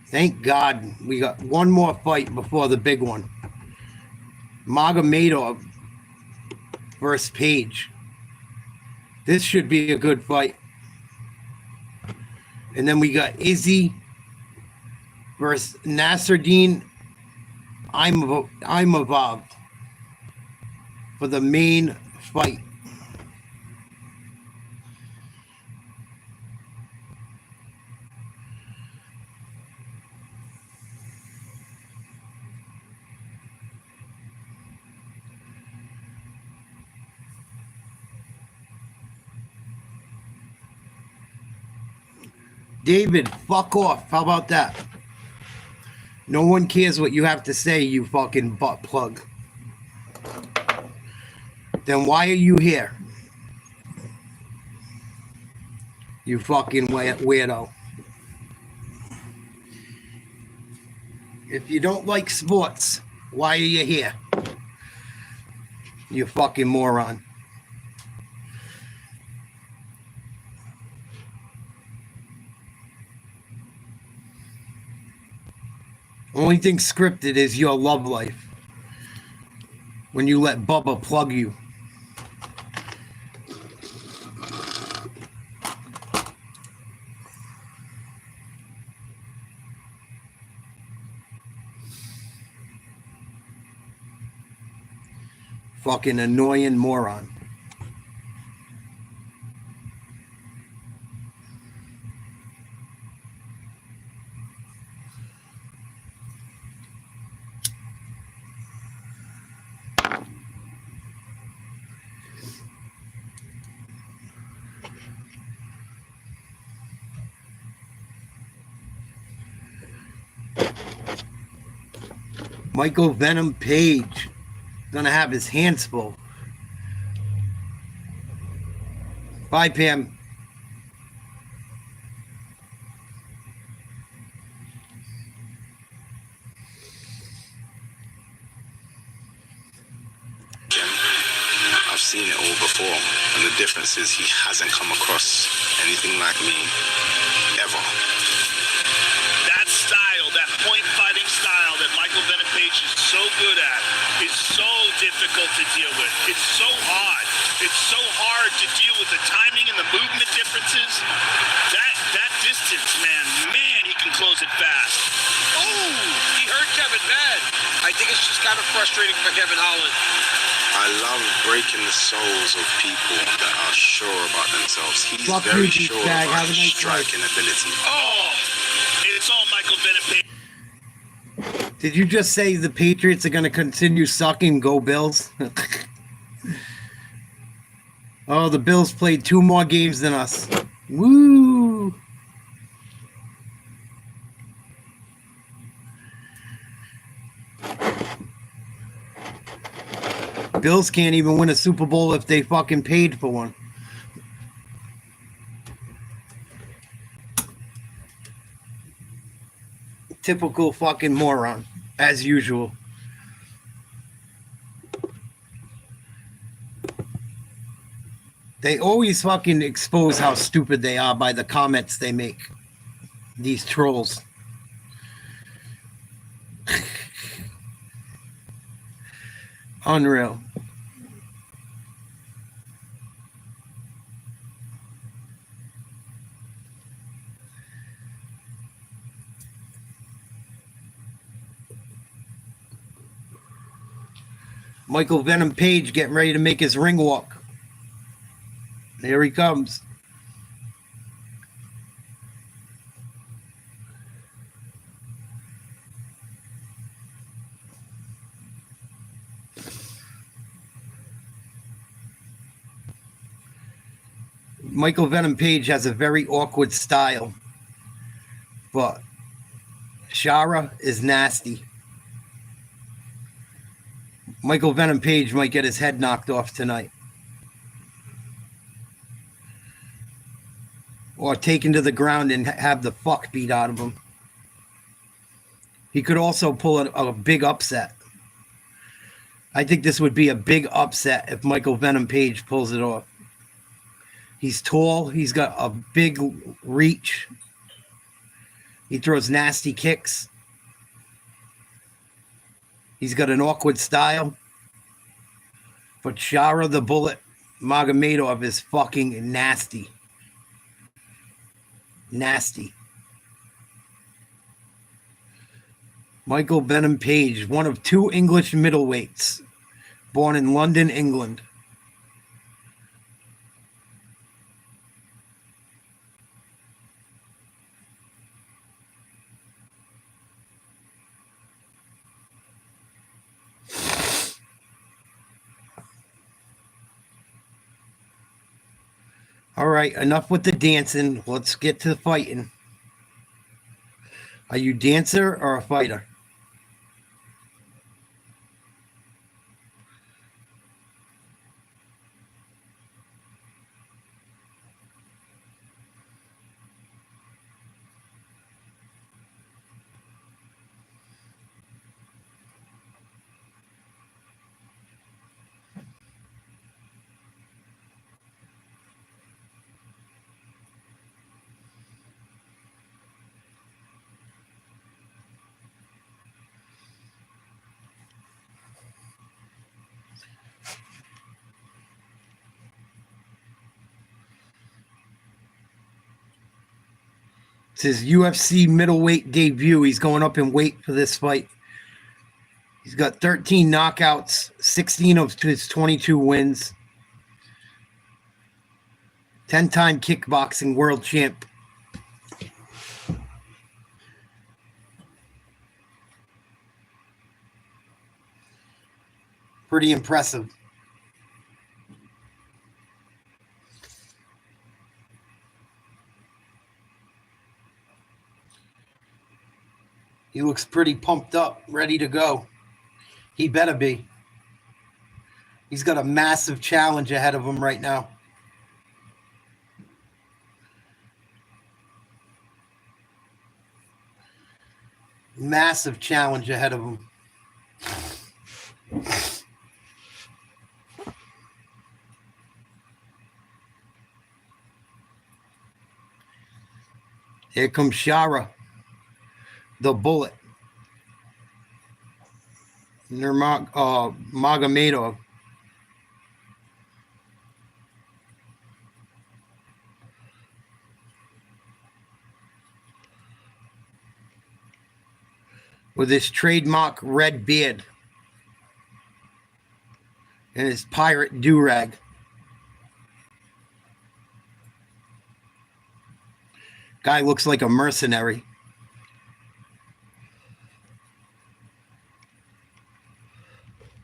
Speaker 1: Thank God we got one more fight before the big one. Magomedov versus Paige. This should be a good fight. And then we got Izzy versus Nasruddin Imavov for the main fight. David, fuck off. How about that? No one cares what you have to say, you fucking butt plug. Then why are you here? You fucking weirdo. If you don't like sports, why are you here? You fucking moron. Only thing scripted is your love life. When you let Bubba plug you. Fucking annoying moron. Michael Venom Paige gonna have his hands full. Bye, Pam.
Speaker 10: I've seen it all before, and the difference is he hasn't come across anything like me ever.
Speaker 4: That style, that point fighting style that Michael Venom Paige is so good at is so difficult to deal with. It's so hard. It's so hard to deal with the timing and the movement differences. That distance, man, he can close it fast. Oh!
Speaker 5: hurt Kevin bad. I think it's just kind of frustrating for Kevin Holland.
Speaker 10: I love breaking the souls of people that are sure about themselves. He's
Speaker 1: Fuck
Speaker 10: very
Speaker 1: you,
Speaker 10: sure
Speaker 1: douchebag.
Speaker 10: about
Speaker 1: Have a
Speaker 10: his
Speaker 1: nice life.
Speaker 10: striking ability.
Speaker 4: Oh, it's all Michael Bennett.
Speaker 1: Did you just say the Patriots are going to continue sucking? Go Bills. Oh, the Bills played 2 more games than us. Woo! Bills can't even win a Super Bowl if they fucking paid for one. Typical fucking moron, as usual. They always fucking expose how stupid they are by the comments they make. These trolls. Unreal. Michael Venom Page getting ready to make his ring walk. Here he comes. Michael Venom Page has a very awkward style, but Shara is nasty. Michael Venom Page might get his head knocked off tonight. Or taken to the ground and have the fuck beat out of him. He could also pull a big upset. I think this would be a big upset if Michael Venom Page pulls it off. He's tall. He's got a big reach. He throws nasty kicks. He's got an awkward style. But Shara the Bullet Magomedov is fucking nasty. Nasty. Michael Venom Page, one of 2 English middleweights, born in London, England. All right, enough with the dancing. Let's get to the fighting. Are you a dancer or a fighter? It's his UFC middleweight debut. He's going up in weight for this fight. He's got 13 knockouts, 16 of his 22 wins. 10-time kickboxing world champ. Pretty impressive. He looks pretty pumped up, ready to go. He better be. He's got a massive challenge ahead of him right now. Massive challenge ahead of him. Here comes Shara, the Bullet. Magomedov. with his trademark red beard and his pirate do-rag. Guy looks like a mercenary.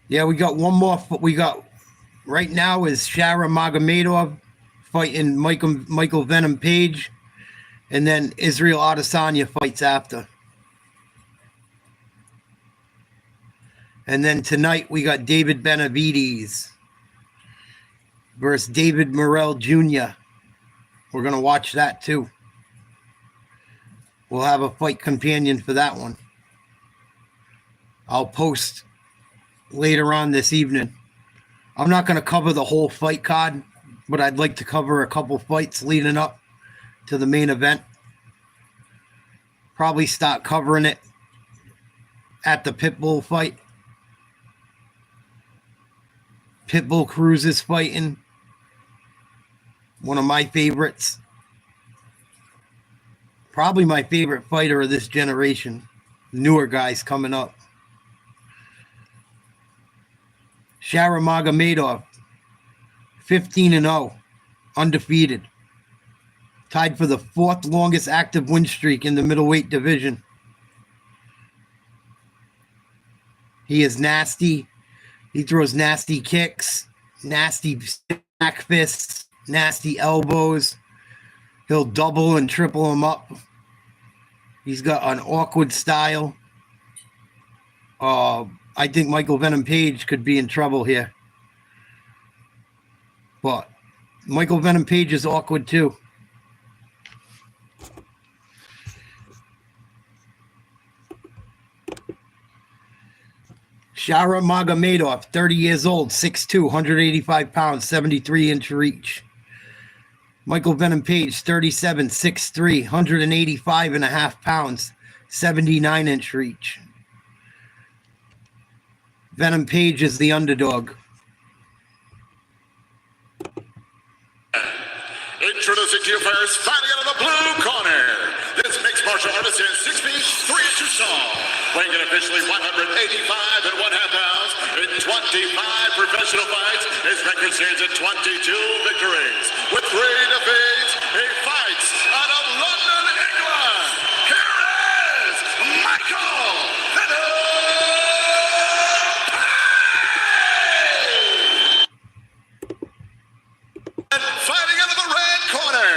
Speaker 1: Yeah, we got one more. We got right now is Magomedov fighting Michael Venom Paige, and then Israel Adesanya fights after. And then tonight we got David Benavides versus David Morrell Jr. We're going to watch that too. We'll have a fight companion for that one. I'll post later on this evening. I'm not going to cover the whole fight card, but I'd like to cover a couple fights leading up to the main event. Probably start covering it at the Pitbull fight. Pitbull Cruz is fighting. One of my favorites. Probably my favorite fighter of this generation. Newer guys coming up. Magomedov, 15-0, undefeated. Tied for the 4th longest active win streak in the middleweight division. He is nasty. He throws nasty kicks, nasty back fists, nasty elbows. He'll double and triple him up. He's got an awkward style. I think Michael Venom Paige could be in trouble here. But Michael Venom Paige is awkward too. Magomedov, 30 years old, 6'2", 185 pounds, 73-inch reach. Michael Venom Paige, 37, 6'3", 185 and a half pounds, 79-inch reach. Venom Paige is the underdog.
Speaker 4: Introducing to you first, fighting out of the blue corner. This mixed martial artist is 6 feet 3 inches tall, weighing in officially 185 and 1/2 pounds in 25 professional fights. His record stands at 22 victories with 3 defeats. He fights out of London, England. Here is Michael Venom. Fighting out of the red corner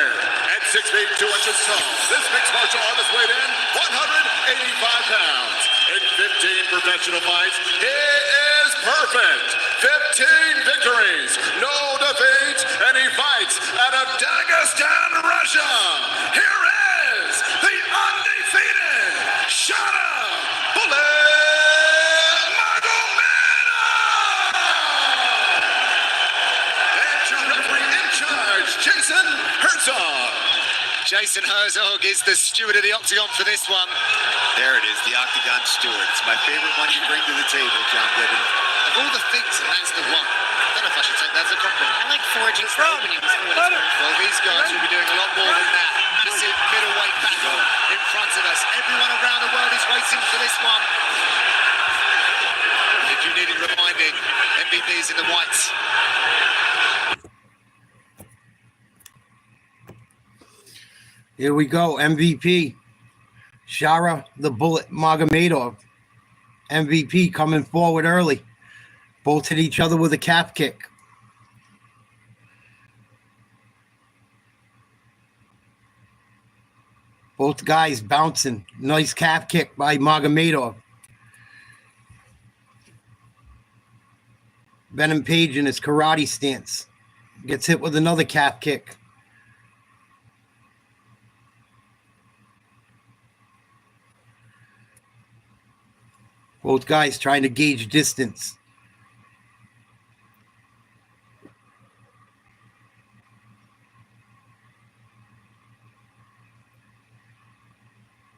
Speaker 4: at 6 feet 2 inches tall. This mixed martial artist weighed in 185 pounds. In 15 professional fights, he is perfect. 15 victories, no defeats, and he fights out of Dagestan, Russia. Here is the undefeated Shada Bullet Magomedov. And your referee in charge, Jason Herzog.
Speaker 2: Jason Herzog is the steward of the Octagon for this one.
Speaker 11: There it is, the Octagon steward. It's my favorite one you bring to the table, John Gibbon.
Speaker 2: Of all the things, that's the one. I don't know if I should take that as a compliment.
Speaker 8: I like foraging for openings for what it's worth.
Speaker 2: Well, these guys will be doing a lot more than that. Massive middleweight battle in front of us. Everyone around the world is waiting for this one. If you needed reminding, MVP's in the whites.
Speaker 1: Here we go, MVP. Shara the Bullet Magomedov. MVP coming forward early. Both hit each other with a calf kick. Both guys bouncing. Nice calf kick by Magomedov. Venom Paige in his karate stance. Gets hit with another calf kick. Both guys trying to gauge distance.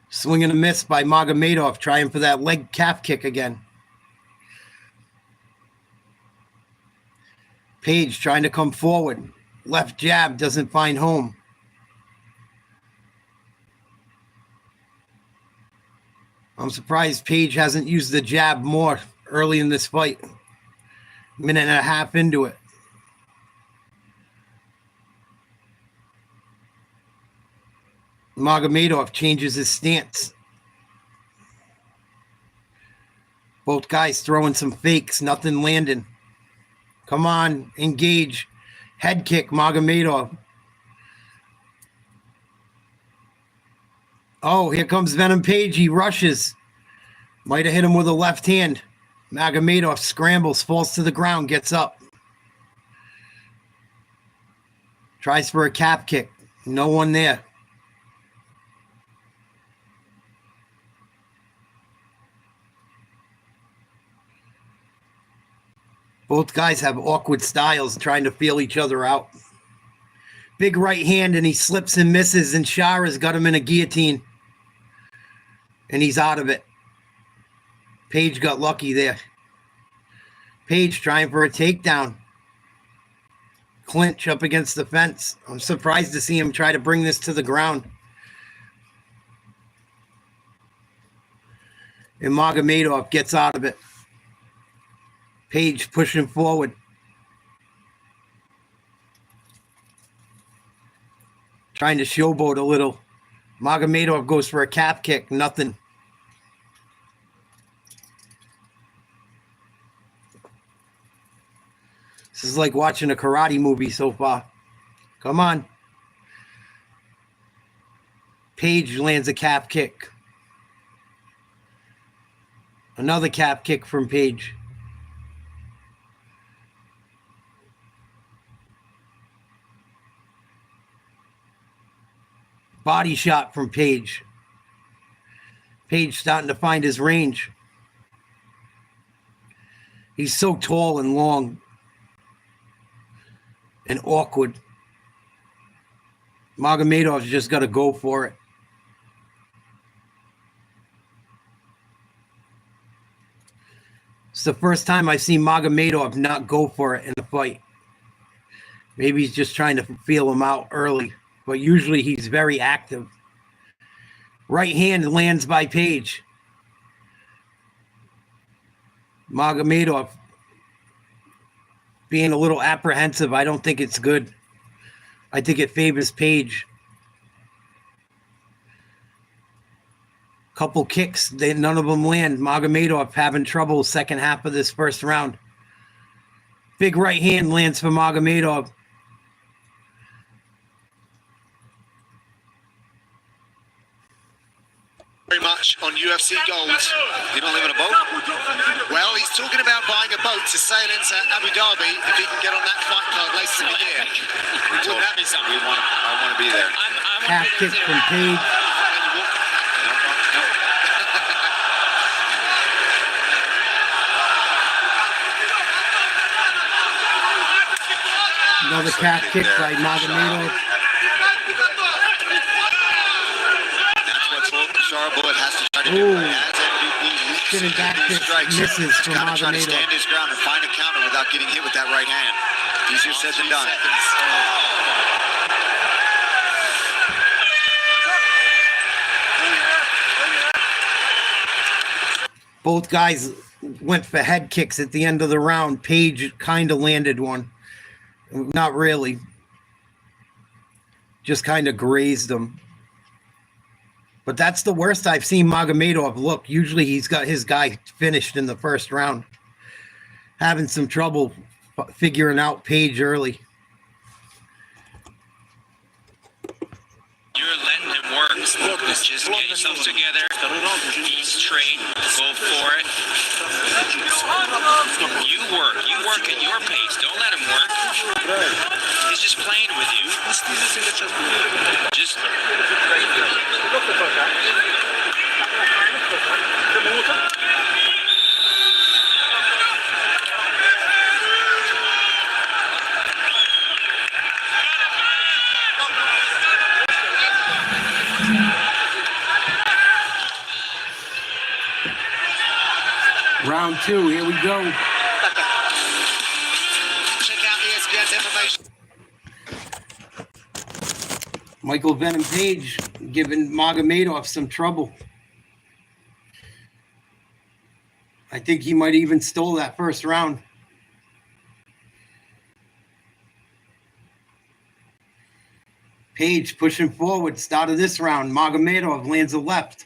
Speaker 1: Swing and a miss by Magomedov, trying for that leg calf kick again. Paige trying to come forward. Left jab doesn't find home. I'm surprised Paige hasn't used the jab more early in this fight. Minute and a half into it. Magomedov changes his stance. Both guys throwing some fakes, nothing landing. Come on, engage. Head kick, Magomedov. Oh, here comes Venom Paige. He rushes. Might have hit him with a left hand. Magomedov scrambles, falls to the ground, gets up. Tries for a cap kick. No one there. Both guys have awkward styles trying to feel each other out. Big right hand, and he slips and misses, and Shara's got him in a guillotine. And he's out of it. Paige got lucky there. Paige trying for a takedown. Clinch up against the fence. I'm surprised to see him try to bring this to the ground. And Magomedov gets out of it. Paige pushing forward. Trying to showboat a little. Magomedov goes for a cap kick. Nothing. This is like watching a karate movie so far. Come on. Paige lands a cap kick. Another cap kick from Paige. Body shot from Paige. Paige starting to find his range. He's so tall and long and awkward. Magomedov's just got to go for it. It's the first time I've seen Magomedov not go for it in a fight. Maybe he's just trying to feel him out early, but usually he's very active. Right hand lands by Paige. Magomedov being a little apprehensive. I don't think it's good. I think it favors Paige. Couple kicks, none of them land. Magomedov having trouble second half of this first round. Big right hand lands for Magomedov.
Speaker 2: Very much on UFC Gold.
Speaker 11: You don't live in a boat?
Speaker 2: Well, he's talking about buying a boat to sail into Abu Dhabi if he can get on that fight card later in the year. Wouldn't that be something?
Speaker 11: I want to be there.
Speaker 1: Half kick from Paige. Another calf kick by Magomedov.
Speaker 11: Bullet has to try to
Speaker 1: Ooh.
Speaker 11: do as MVP
Speaker 1: Sitting back kick
Speaker 11: strikes.
Speaker 1: misses from
Speaker 11: He's got to try to
Speaker 1: Magomedov.
Speaker 11: stand his ground and find a counter without getting hit with that right hand. Easier said than done.
Speaker 1: Both guys went for head kicks at the end of the round. Paige kind of landed one. Not really. Just kind of grazed him. But that's the worst I've seen Magomedov look. Usually he's got his guy finished in the first round. Having some trouble figuring out Paige early.
Speaker 5: You're letting him work. Just get yourself together. Be straight. Go for it. You work at your pace. Don't let him work. He's just playing with you. Just
Speaker 1: Round two, here we go.
Speaker 2: Check out ESPN's information.
Speaker 1: Michael Venom Paige giving Magomedov some trouble. I think he might even stole that first round. Paige pushing forward, start of this round. Magomedov lands a left.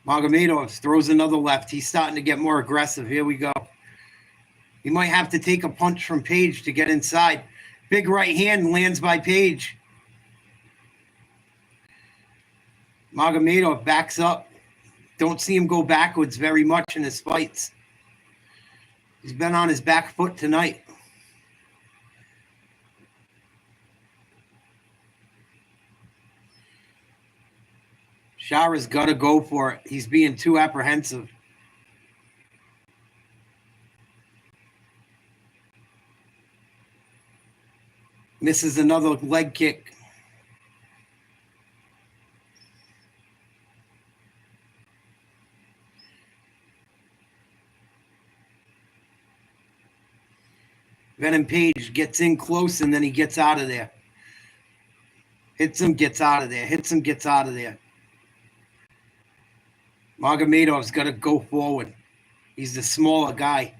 Speaker 1: Magomedov throws another left. He's starting to get more aggressive. Here we go. He might have to take a punch from Paige to get inside. Big right hand lands by Paige. Magomedov backs up. Don't see him go backwards very much in his fights. He's been on his back foot tonight. Shara's got to go for it. He's being too apprehensive. Misses another leg kick. Venom Paige gets in close and then he gets out of there. Hits him, gets out of there. Hits him, gets out of there. Magomedov's got to go forward. He's the smaller guy.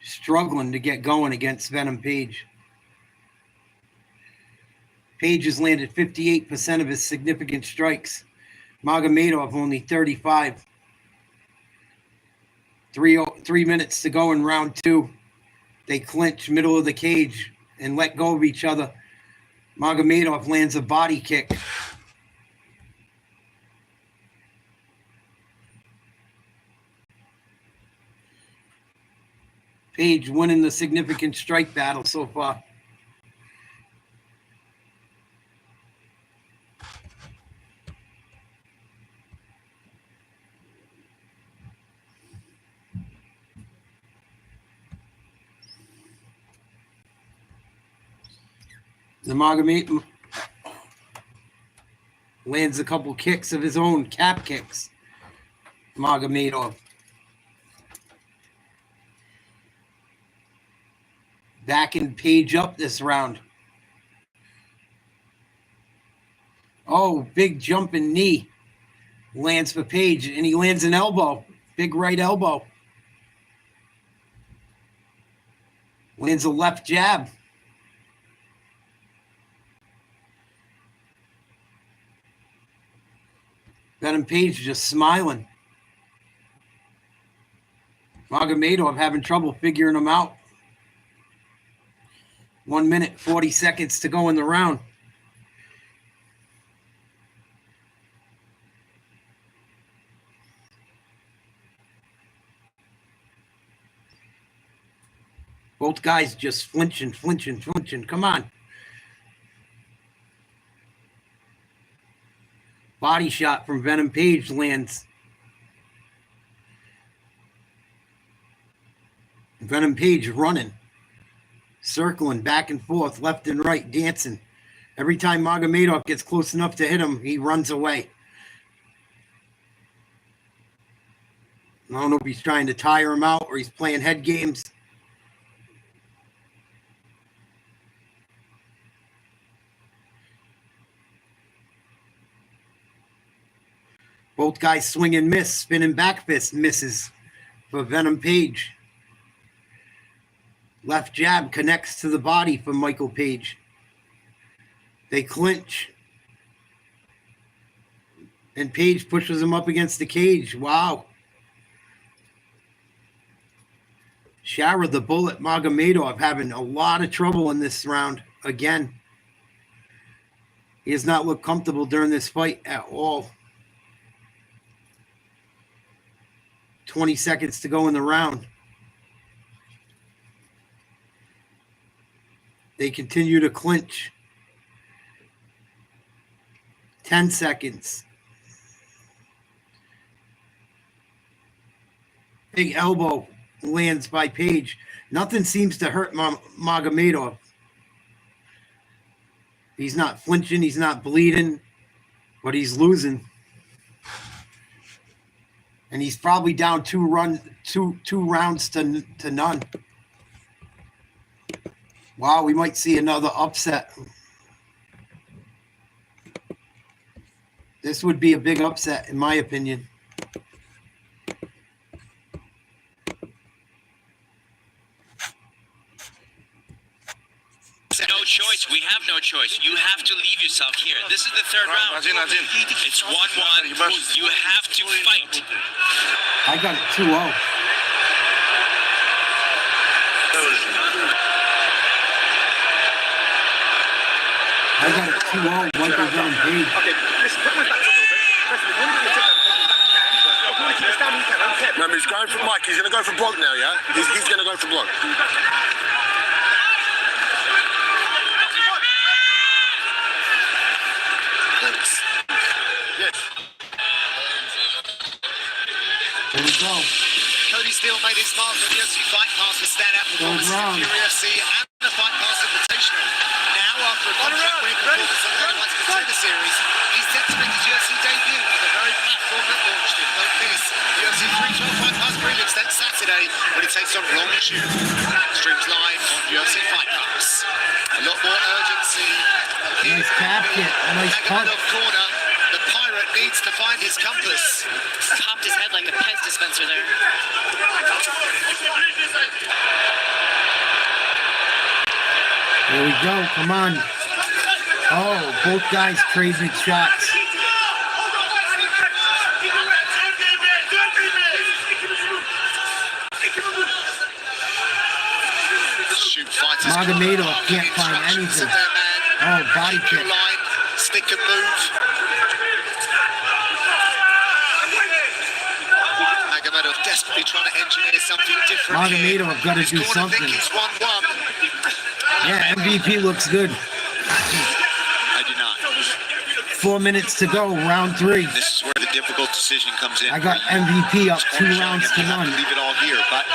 Speaker 1: Struggling to get going against Venom Paige. Paige has landed 58% of his significant strikes. Magomedov only 35. 3 minutes to go in round 2. They clinch middle of the cage and let go of each other. Magomedov lands a body kick. Paige winning the significant strike battle so far. The Magomedov lands a couple kicks of his own, cap kicks. Magomedov. Backing Paige up this round. Oh, big jumping knee. Lands for Paige, and he lands an elbow. Big right elbow. Lands a left jab. Venom Paige just smiling. Magomedov having trouble figuring him out. 1 minute, 40 seconds to go in the round. Both guys just flinching. Come on. Body shot from Venom Paige lands. Venom Paige running. Circling back and forth, left and right, dancing. Every time Magomedov gets close enough to hit him, he runs away. I don't know if he's trying to tire him out or he's playing head games. Both guys swing and miss. Spinning back fist misses for Venom Paige. Left jab connects to the body for Michael Paige. They clinch. And Paige pushes him up against the cage. Wow. Shara the Bullet Magomedov having a lot of trouble in this round again. He has not looked comfortable during this fight at all. 20 seconds to go in the round. They continue to clinch. 10 seconds. Big elbow lands by Paige. Nothing seems to hurt Magomedov. He's not flinching. He's not bleeding. But he's losing. And he's probably down two rounds to none. Wow, we might see another upset. This would be a big upset, in my opinion.
Speaker 5: No choice. We have no choice. You have to leave yourself here. This is the third round. It's 1-1. You have to fight.
Speaker 1: I got it 2-0. I got it 2-0. Michael Venom Page.
Speaker 7: Remember, he's going for Mike. He's going to go for block now, yeah? He's going to go for block. Yes.
Speaker 1: Here we go.
Speaker 2: Cody Steele made his mark on the UFC Fight Pass for stand-out performances
Speaker 1: round.
Speaker 2: in Fury FC and the Fight Pass Invitational. Now, after a contract winning performance on the Otherwise Contender Series, he's set to make his UFC debut on the very platform that launched him. Don't miss the UFC 312 Fight Pass prelims next Saturday when he takes on Ron Chu. Streams live on UFC Fight Pass. A lot more urgency.
Speaker 1: Nice cap kick. Nice punch.
Speaker 2: Magomedov corner. The Pirate needs to find his compass.
Speaker 8: Popped his head like a Pez dispenser there.
Speaker 1: Here we go. Come on. Oh, both guys trading shots. Magomedov can't find anything. Oh, body kick.
Speaker 2: Stick and move. Magomedov desperately trying to engineer something different.
Speaker 1: Magomedov got to do something.
Speaker 2: Think he's 1-1.
Speaker 1: Yeah, MVP looks good.
Speaker 11: I do not.
Speaker 1: 4 minutes to go, round 3.
Speaker 11: This is where the difficult decision comes in.
Speaker 1: I got MVP up 2 rounds to
Speaker 11: You have
Speaker 1: none.
Speaker 11: to leave it all here, but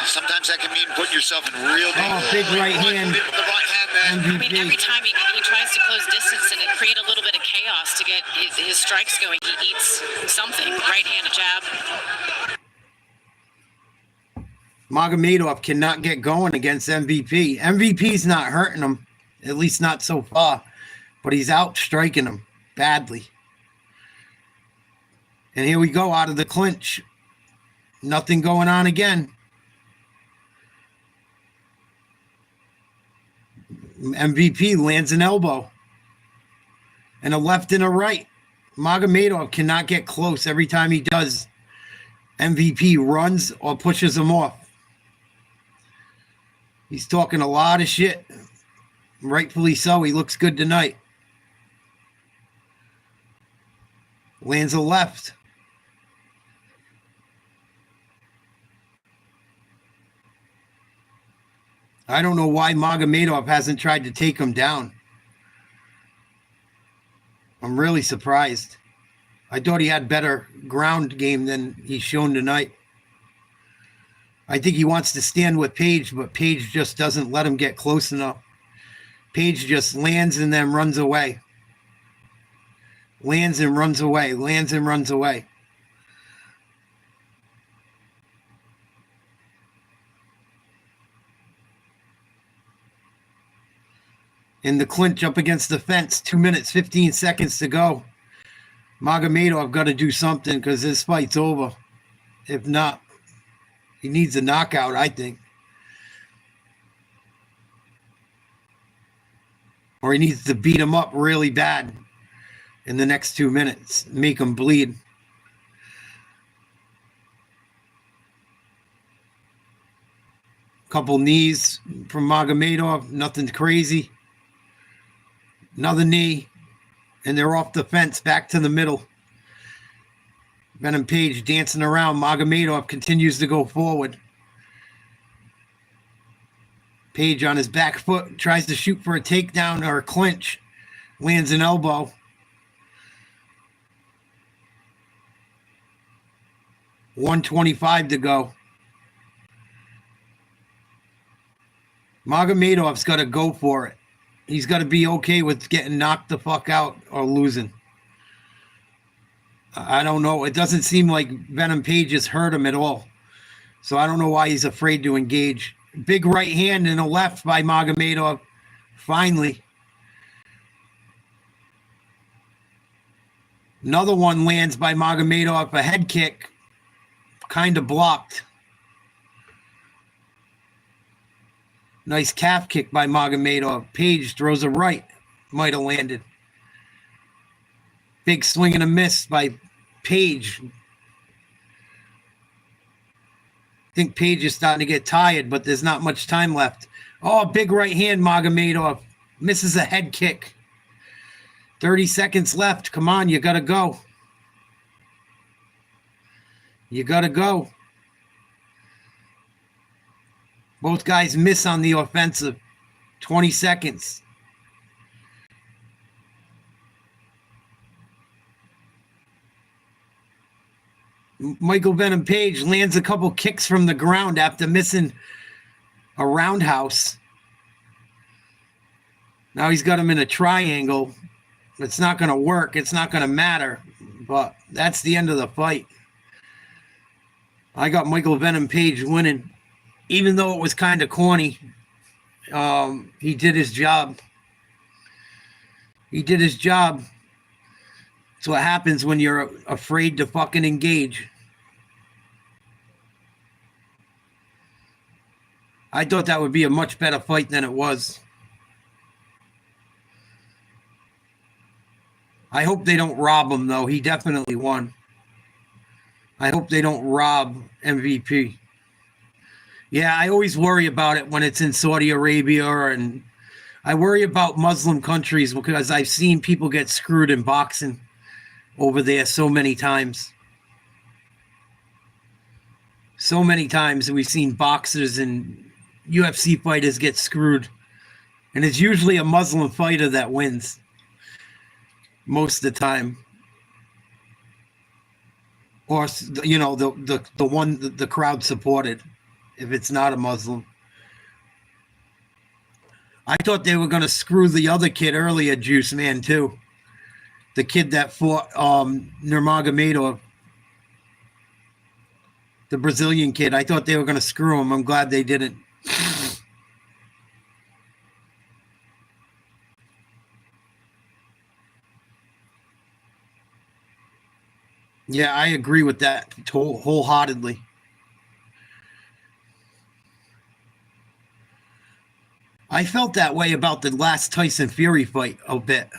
Speaker 11: sometimes that can mean putting yourself in real danger.
Speaker 1: Oh, big right hand.
Speaker 2: The right hand there.
Speaker 8: I mean, every
Speaker 1: MVP.
Speaker 8: time he tries to close distance and create a little bit of chaos to get his strikes going, he eats something. Right hand, a jab.
Speaker 1: Magomedov cannot get going against MVP. MVP's not hurting him, at least not so far, but he's out striking him badly. And here we go out of the clinch. Nothing going on again. MVP lands an elbow and a left and a right. Magomedov cannot get close. Every time he does, MVP runs or pushes him off. He's talking a lot of shit. Rightfully so. He looks good tonight. Lands a left. I don't know why Magomedov hasn't tried to take him down. I'm really surprised. I thought he had better ground game than he's shown tonight. I think he wants to stand with Paige, but Paige just doesn't let him get close enough. Paige just lands and then runs away. Lands and runs away. Lands and runs away. In the clinch up against the fence, 2 minutes, 15 seconds to go. Magomedov got to do something because this fight's over. If not, he needs a knockout, I think. Or he needs to beat him up really bad in the next 2 minutes, make him bleed. Couple knees from Magomedov, nothing crazy. Another knee, and they're off the fence, back to the middle. Venom Paige dancing around. Magomedov continues to go forward. Paige on his back foot, tries to shoot for a takedown or a clinch. Lands an elbow. $125 to go. Magomedov's got to go for it. He's got to be okay with getting knocked the fuck out or losing. I don't know. It doesn't seem like Venom Paige has hurt him at all. So I don't know why he's afraid to engage. Big right hand and a left by Magomedov. Finally. Another one lands by Magomedov, a head kick, kind of blocked. Nice calf kick by Magomedov. Paige throws a right, might have landed. Big swing and a miss by Paige. I think Paige is starting to get tired, but there's not much time left. Oh, big right hand, Magomedov. Misses a head kick. 30 seconds left. Come on, you got to go. You got to go. Both guys miss on the offensive. 20 seconds. Michael Venom Page lands a couple kicks from the ground after missing a roundhouse. Now he's got him in a triangle. It's not going to work. It's not going to matter. But that's the end of the fight. I got Michael Venom Page winning. Even though it was kind of corny, he did his job. He did his job. It's what happens when you're afraid to fucking engage. I thought that would be a much better fight than it was. I hope they don't rob him, though. He definitely won. I hope they don't rob MVP. Yeah, I always worry about it when it's in Saudi Arabia, and I worry about Muslim countries because I've seen people get screwed in boxing over there so many times. So many times we've seen boxers and UFC fighters get screwed. And it's usually a Muslim fighter that wins. Most of the time. Or, you know, the one the crowd supported, if it's not a Muslim. I thought they were going to screw the other kid earlier, Juice Man, too. The kid that fought Nuramagomedov. The Brazilian kid. I thought they were going to screw him. I'm glad they didn't. Yeah, I agree with that wholeheartedly. I felt that way about the last Tyson Fury fight a bit.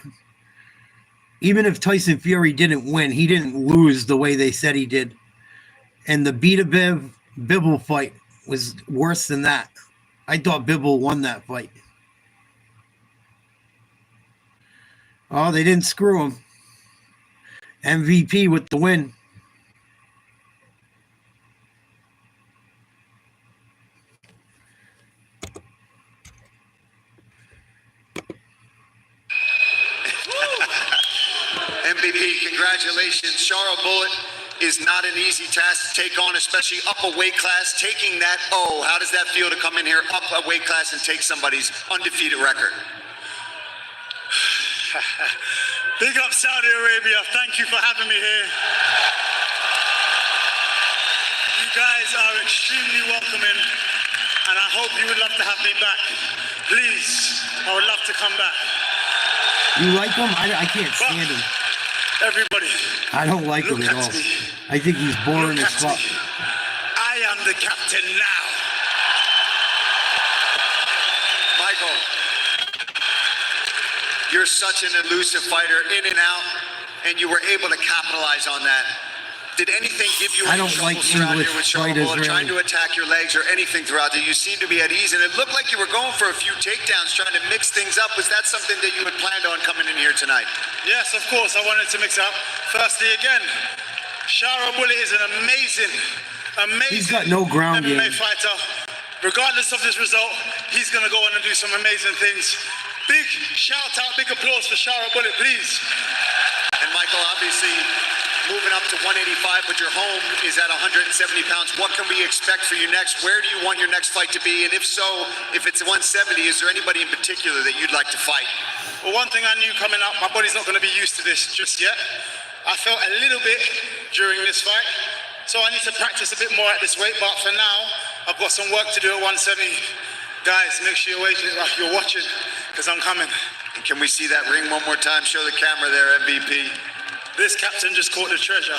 Speaker 1: Even if Tyson Fury didn't win, he didn't lose the way they said he did. And the Bibble fight was worse than that. I thought Bibble won that fight. Oh, they didn't screw him. MVP with the win.
Speaker 2: MVP, congratulations. Charles Bullet is not an easy task to take on, especially up a weight class. Taking that, how does that feel to come in here up a weight class and take somebody's undefeated record?
Speaker 12: Big up Saudi Arabia. Thank you for having me here. You guys are extremely welcoming, and I hope you would love to have me back. Please, I would love to come back.
Speaker 1: You like him? I can't stand him.
Speaker 12: Everybody,
Speaker 1: I don't like him at all. I think he's boring as fuck.
Speaker 12: I am the captain now.
Speaker 2: Michael, you're such an elusive fighter, in and out, and you were able to capitalize on that. Did anything give you any trouble throughout here with Charles Bullet, trying to attack your legs or anything throughout there? You seemed to be at ease, and it looked like you were going for a few takedowns, trying to mix things up. Was that something that you had planned on coming in here tonight?
Speaker 12: Yes, of course. I wanted to mix up. Firstly, again, Charles Bullet is an amazing
Speaker 1: He's got no ground
Speaker 12: MMA
Speaker 1: game.
Speaker 12: fighter. Regardless of this result, he's going to go on and do some amazing things. Big shout out, big applause for Charles Bullet, please.
Speaker 2: And Michael, obviously, moving up to 185, but your home is at 170 pounds. What can we expect for you next? Where do you want your next fight to be? And if so, if it's 170, is there anybody in particular that you'd like to fight?
Speaker 12: Well, one thing I knew coming up, my body's not going to be used to this just yet. I felt a little bit during this fight, so I need to practice a bit more at this weight. But for now, I've got some work to do at 170. Guys, make sure you're watching, because I'm coming.
Speaker 2: And can we see that ring one more time? Show the camera there, MVP.
Speaker 12: this captain just caught the treasure.
Speaker 4: All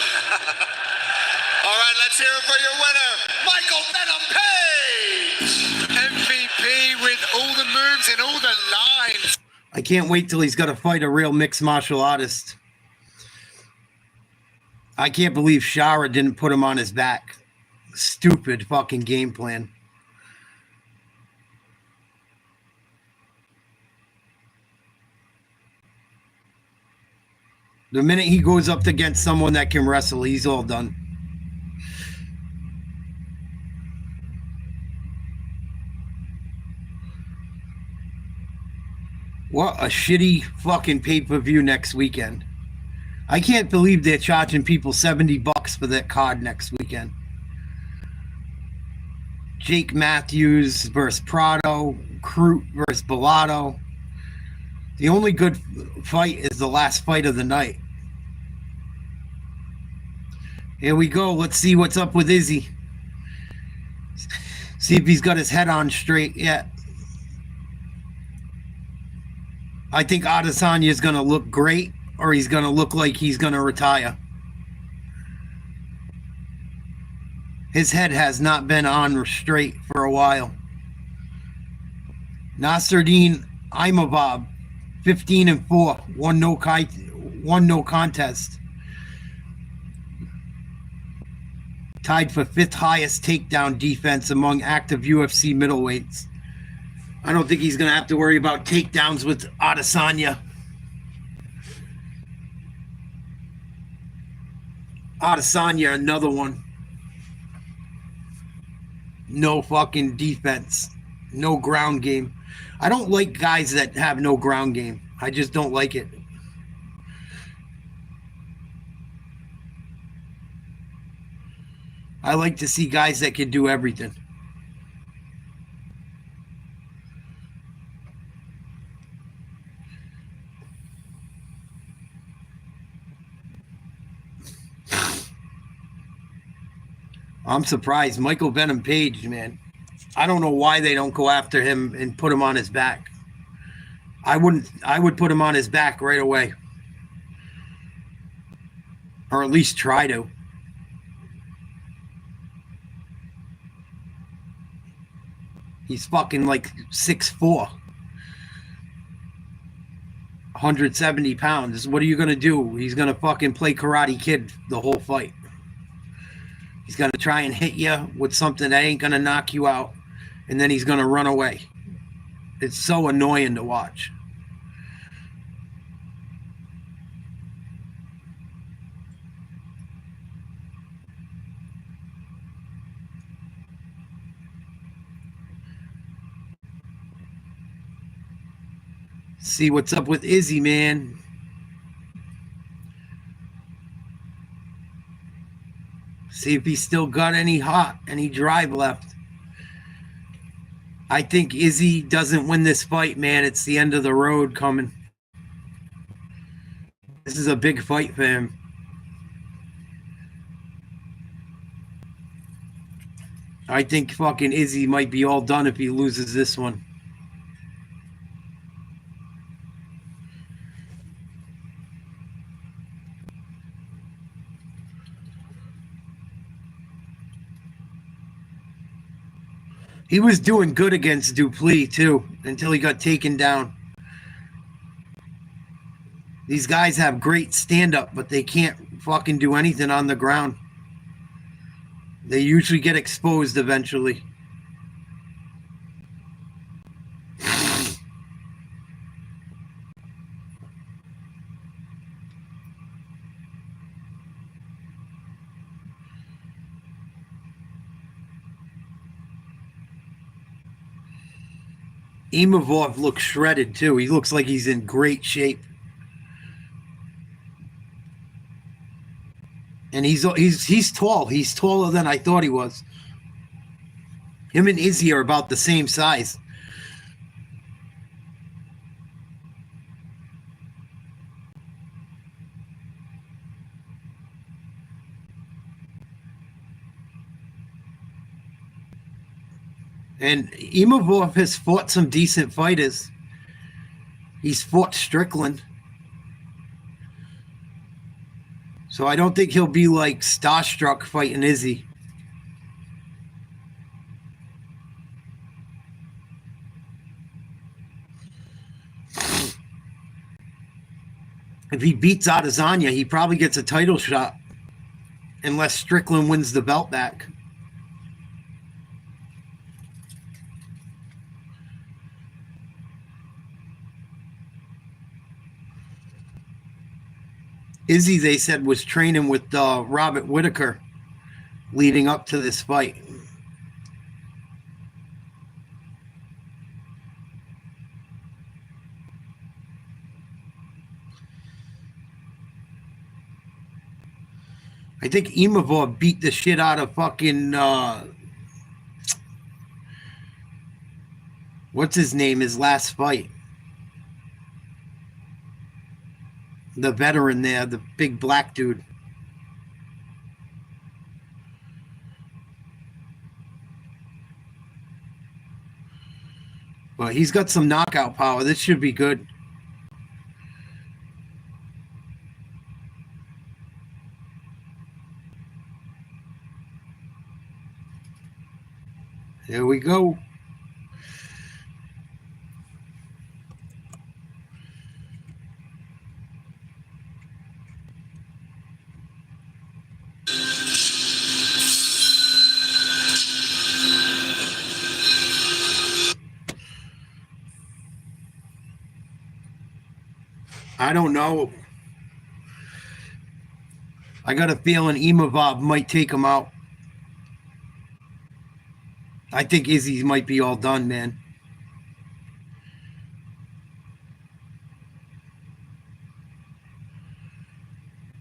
Speaker 4: right, let's hear it for your winner, Michael Venom Page. MVP with all the moves and all the lines.
Speaker 1: I can't wait till he's got to fight a real mixed martial artist. I can't believe Shara didn't put him on his back. Stupid fucking game plan. The minute he goes up against someone that can wrestle, he's all done. What a shitty fucking pay-per-view next weekend. I can't believe they're charging people $70 for that card next weekend. Jake Matthews versus Prado, Crute versus Bellato. The only good fight is the last fight of the night. Here we go. Let's see what's up with Izzy. See if he's got his head on straight yet. I think Adesanya is going to look great, or he's going to look like he's going to retire. His head has not been on straight for a while. Nasruddin Imavov, 15-4, one no contest. Tied for 5th highest takedown defense among active UFC middleweights. I don't think he's going to have to worry about takedowns with Adesanya. Adesanya, another one. No fucking defense. No ground game. I don't like guys that have no ground game. I just don't like it. I like to see guys that can do everything. I'm surprised. Michael Venom Page, man. I don't know why they don't go after him and put him on his back. I would put him on his back right away. Or at least try to. He's fucking like 6'4". 170 pounds. What are you going to do? He's going to fucking play Karate Kid the whole fight. He's going to try and hit you with something that ain't going to knock you out. And then he's going to run away. It's so annoying to watch. See what's up with Izzy, man. See if he's still got any drive left. I think Izzy doesn't win this fight, man. It's the end of the road coming. This is a big fight for him. I think fucking Izzy might be all done if he loses this one. He was doing good against Duplessis, too, until he got taken down. These guys have great stand-up, but they can't fucking do anything on the ground. They usually get exposed eventually. Imavov looks shredded too. He looks like he's in great shape. And he's tall. He's taller than I thought he was. Him and Izzy are about the same size. And Imavov has fought some decent fighters. He's fought Strickland. So I don't think he'll be like starstruck fighting Izzy. If he beats Adesanya, he probably gets a title shot. Unless Strickland wins the belt back. Izzy, they said, was training with Robert Whittaker leading up to this fight. I think Imavov beat the shit out of fucking what's his name, his last fight. The veteran there, the big black dude. But he's got some knockout power. This should be good. There we go. I don't know. I got a feeling Imavov might take him out. I think Izzy might be all done, man.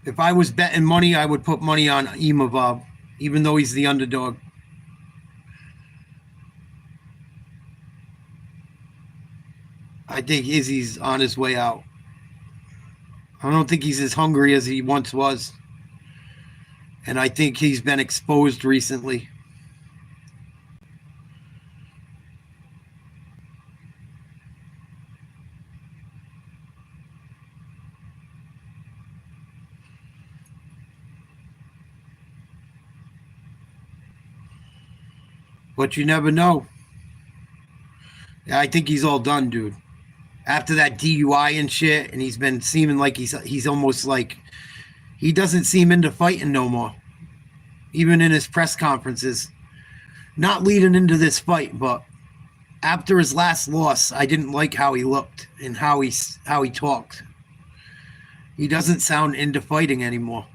Speaker 1: If I was betting money, I would put money on Imavov, even though he's the underdog. I think Izzy's on his way out. I don't think he's as hungry as he once was. And I think he's been exposed recently. But you never know. I think he's all done, dude. After that DUI and shit, and he's been seeming like he's almost like he doesn't seem into fighting no more. Even in his press conferences. Not leading into this fight, but after his last loss, I didn't like how he looked and how he talked. He doesn't sound into fighting anymore.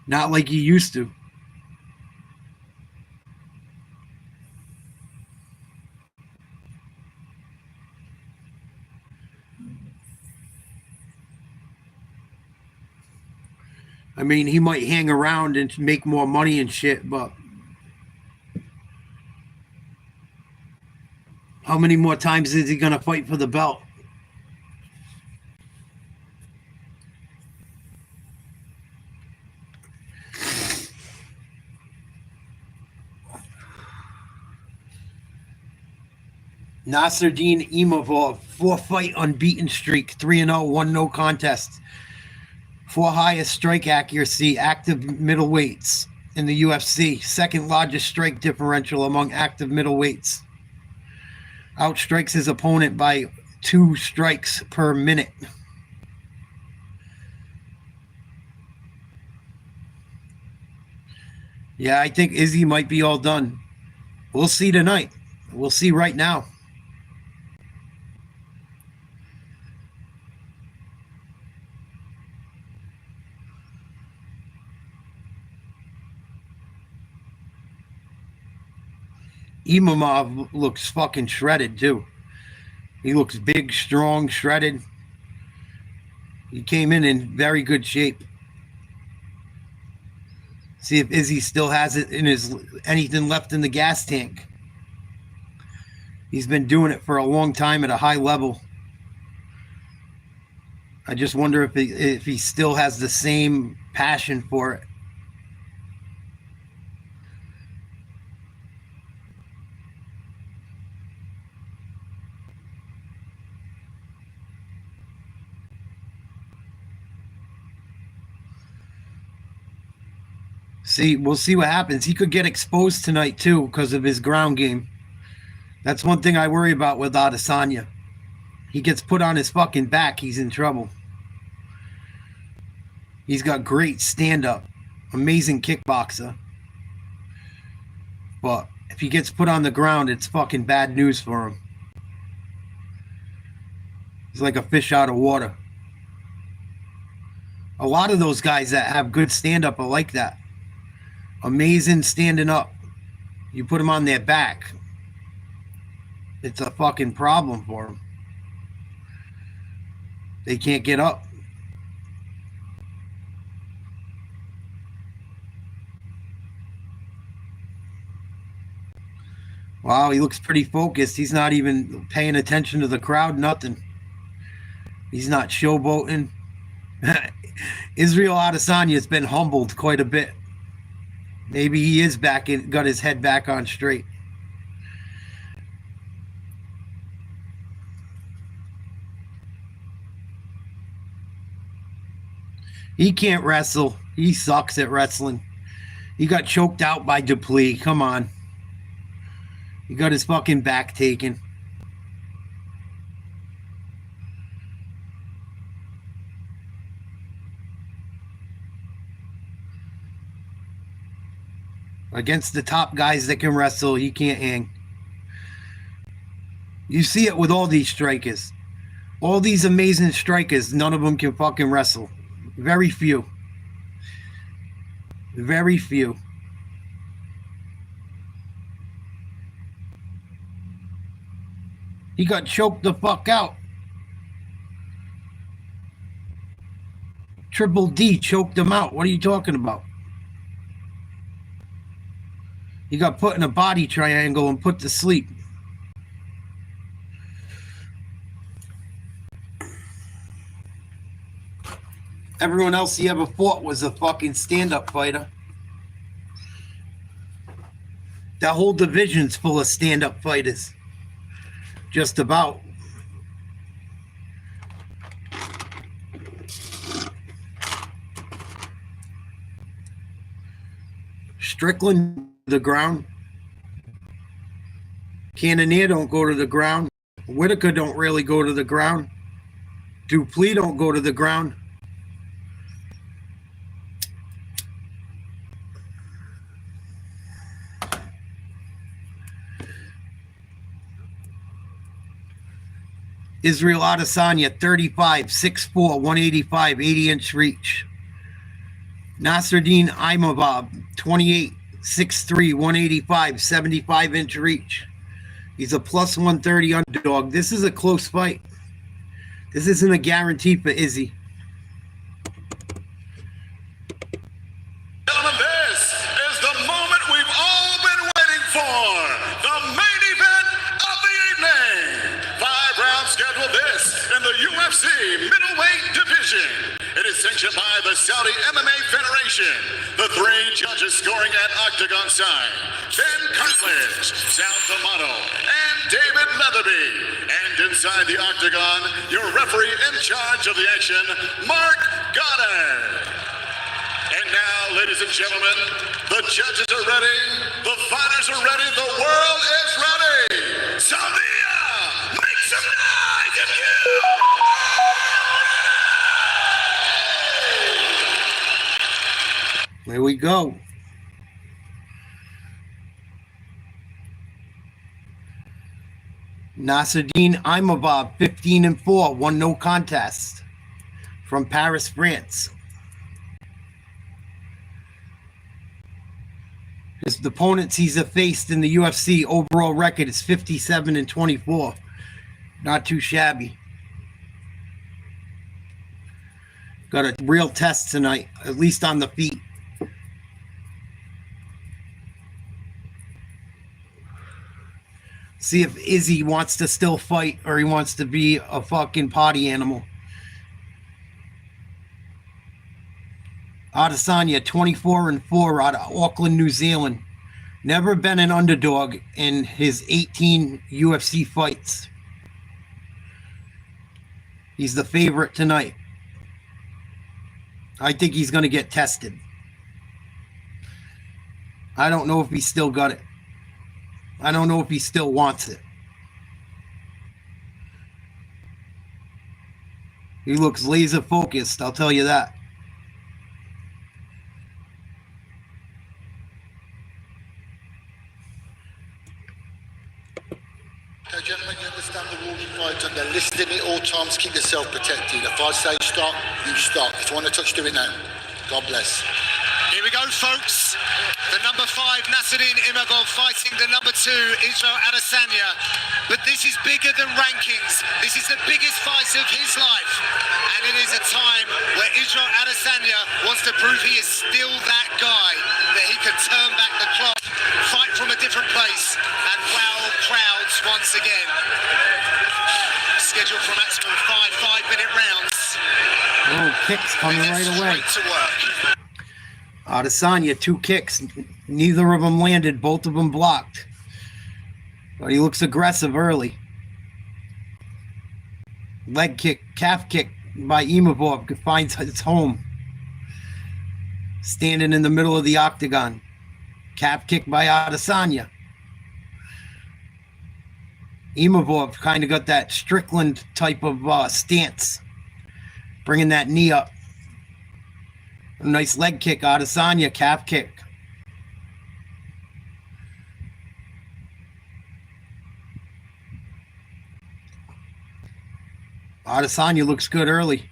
Speaker 1: Not like he used to. I mean, he might hang around and make more money and shit, but how many more times is he going to fight for the belt? Nasruddin Imavov, 4-fight unbeaten streak, 3-0, 1 no contest. 4 highest strike accuracy, active middleweights in the UFC. 2nd largest strike differential among active middleweights. Outstrikes his opponent by 2 strikes per minute. Yeah, I think Izzy might be all done. We'll see tonight. We'll see right now. Imavov looks fucking shredded, too. He looks big, strong, shredded. He came in very good shape. See if Izzy still has it in his anything left in the gas tank. He's been doing it for a long time at a high level. I just wonder if he still has the same passion for it. See, we'll see what happens. He could get exposed tonight, too, because of his ground game. That's one thing I worry about with Adesanya. He gets put on his fucking back, he's in trouble. He's got great stand-up. Amazing kickboxer. But if he gets put on the ground, it's fucking bad news for him. He's like a fish out of water. A lot of those guys that have good stand-up are like that. Amazing standing up. You put them on their back, it's a fucking problem for them. They can't get up. Wow, he looks pretty focused. He's not even paying attention to the crowd, nothing. He's not showboating. Israel Adesanya has been humbled quite a bit. Maybe he is back in, got his head back on straight. He can't wrestle. He sucks at wrestling. He got choked out by Duplessis. Come on. He got his fucking back taken. Against the top guys that can wrestle, he can't hang. You see it with all these strikers. All these amazing strikers, none of them can fucking wrestle. Very few. Very few. He got choked the fuck out. Triple D choked him out. What are you talking about? He got put in a body triangle and put to sleep. Everyone else he ever fought was a fucking stand-up fighter. That whole division's full of stand-up fighters. Just about. Strickland to the ground. Cannonier don't go to the ground. Whitaker don't really go to the ground. Duplessis don't go to the ground. Israel Adesanya, 35, 6'4", 185, 80-inch reach. Nasruddin Imavov, 28, 6'3", 185, 75-inch reach. He's a plus 130 underdog. This is a close fight. This isn't a guarantee for Izzy.
Speaker 4: Gentlemen, this is the moment we've all been waiting for. The main event of the evening. 5 rounds scheduled this in the UFC middleweight division. It is sanctioned by the Saudi MMA Federation. The 3 judges scoring at octagon side: Ben Cartledge, Sal D'Amato, and David Leatherby. And inside the octagon, your referee in charge of the action, Mark Goddard. And now, ladies and gentlemen, the judges are ready, the fighters are ready, the world is ready. Saudi, make some noise if you...
Speaker 1: There we go. Nasruddin Imavov, 15-4, won no contest from Paris, France. His opponents he's faced in the UFC overall record is 57-24. Not too shabby. Got a real test tonight, at least on the feet. See if Izzy wants to still fight or he wants to be a fucking party animal. Adesanya, 24-4 out of Auckland, New Zealand. Never been an underdog in his 18 UFC fights. He's the favorite tonight. I think he's going to get tested. I don't know if he still got it. I don't know if he still wants it. He looks laser focused, I'll tell you that.
Speaker 13: Okay, gentlemen, you understand the rules of fight and they're listing it all times. Keep yourself protected. If I say stop, you stop. If you want to touch, do it now. God bless.
Speaker 2: Here we go, folks. The number 5, Nasruddin Imavov, fighting the number 2, Israel Adesanya. But this is bigger than rankings. This is the biggest fight of his life. And it is a time where Israel Adesanya wants to prove he is still that guy, that he can turn back the clock, fight from a different place, and wow crowds once again. Scheduled for maximum 5 5-minute rounds.
Speaker 1: Oh, kicks coming right away.
Speaker 2: Straight to work.
Speaker 1: Adesanya, 2 kicks. Neither of them landed. Both of them blocked. But he looks aggressive early. Leg kick, calf kick by Imavov finds its home. Standing in the middle of the octagon. Calf kick by Adesanya. Imavov kind of got that Strickland type of stance. Bringing that knee up. A nice leg kick, Adesanya, calf kick. Adesanya looks good early.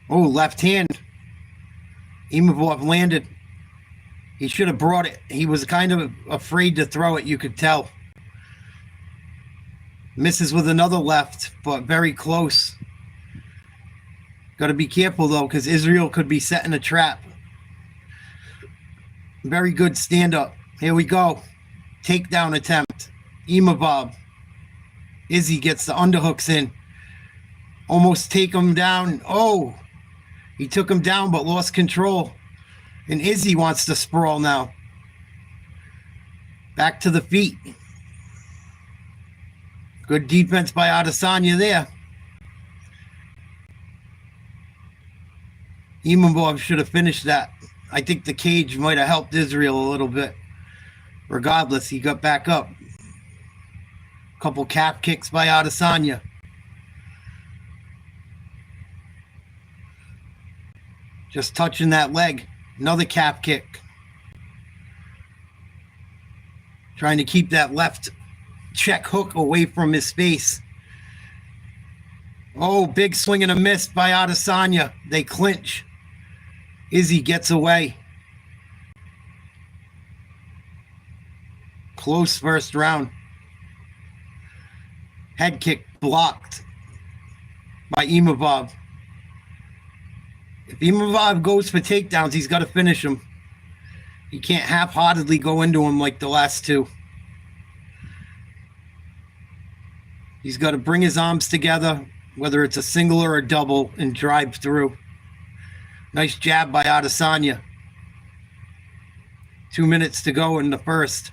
Speaker 1: Oh, left hand. Imavov landed. He should have brought it. He was kind of afraid to throw it, you could tell. Misses with another left, but very close. Got to be careful, though, because Israel could be setting a trap. Very good stand-up. Here we go. Takedown attempt. Imavov. Izzy gets the underhooks in. Almost take him down. Oh, he took him down but lost control. And Izzy wants to sprawl now. Back to the feet. Good defense by Adesanya there. Imavov should have finished that. I think the cage might have helped Israel a little bit. Regardless, he got back up. Couple calf kicks by Adesanya. Just touching that leg. Another calf kick. Trying to keep that left check hook away from his face. Oh, big swing and a miss by Adesanya. They clinch. Izzy gets away. Close first round. Head kick blocked by Imavov. If Imavov goes for takedowns, he's got to finish him. He can't half-heartedly go into him like the last two. He's got to bring his arms together, whether it's a single or a double, and drive through. Nice jab by Adesanya. 2 minutes to go in the first.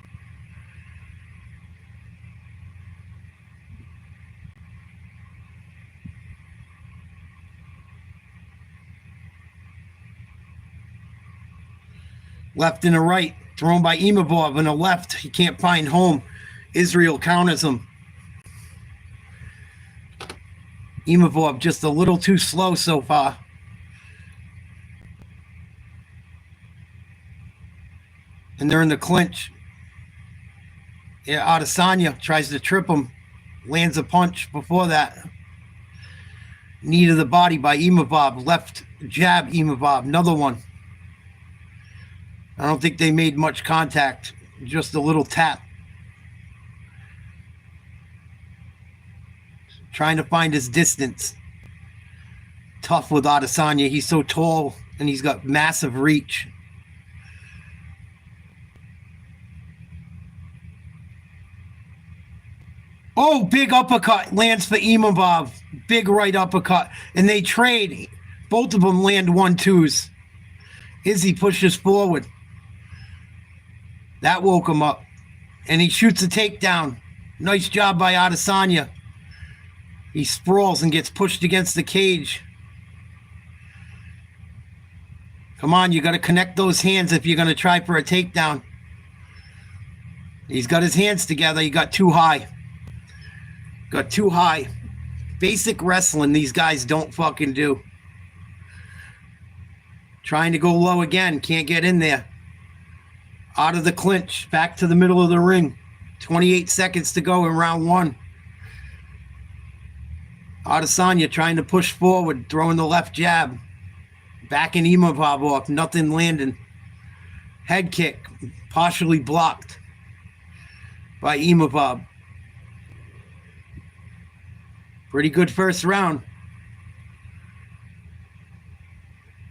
Speaker 1: Left and a right, thrown by Imavov on the left. He can't find home. Israel counters him. Imavov just a little too slow so far. And they're in the clinch. Yeah, Adesanya tries to trip him. Lands a punch before that. Knee to the body by Imavov. Left jab, Imavov. Another one. I don't think they made much contact. Just a little tap. Trying to find his distance. Tough with Adesanya. He's so tall and he's got massive reach. Oh, big uppercut lands for Imavov. Big right uppercut. And they trade. Both of them land 1-2s. Izzy pushes forward. That woke him up. And he shoots a takedown. Nice job by Adesanya. He sprawls and gets pushed against the cage. Come on, you got to connect those hands if you're going to try for a takedown. He's got his hands together. He got too high. Got too high. Basic wrestling these guys don't fucking do. Trying to go low again. Can't get in there. Out of the clinch. Back to the middle of the ring. 28 seconds to go in round one. Adesanya trying to push forward. Throwing the left jab. Backing Imavov off. Nothing landing. Head kick. Partially blocked by Imavov. Pretty good first round.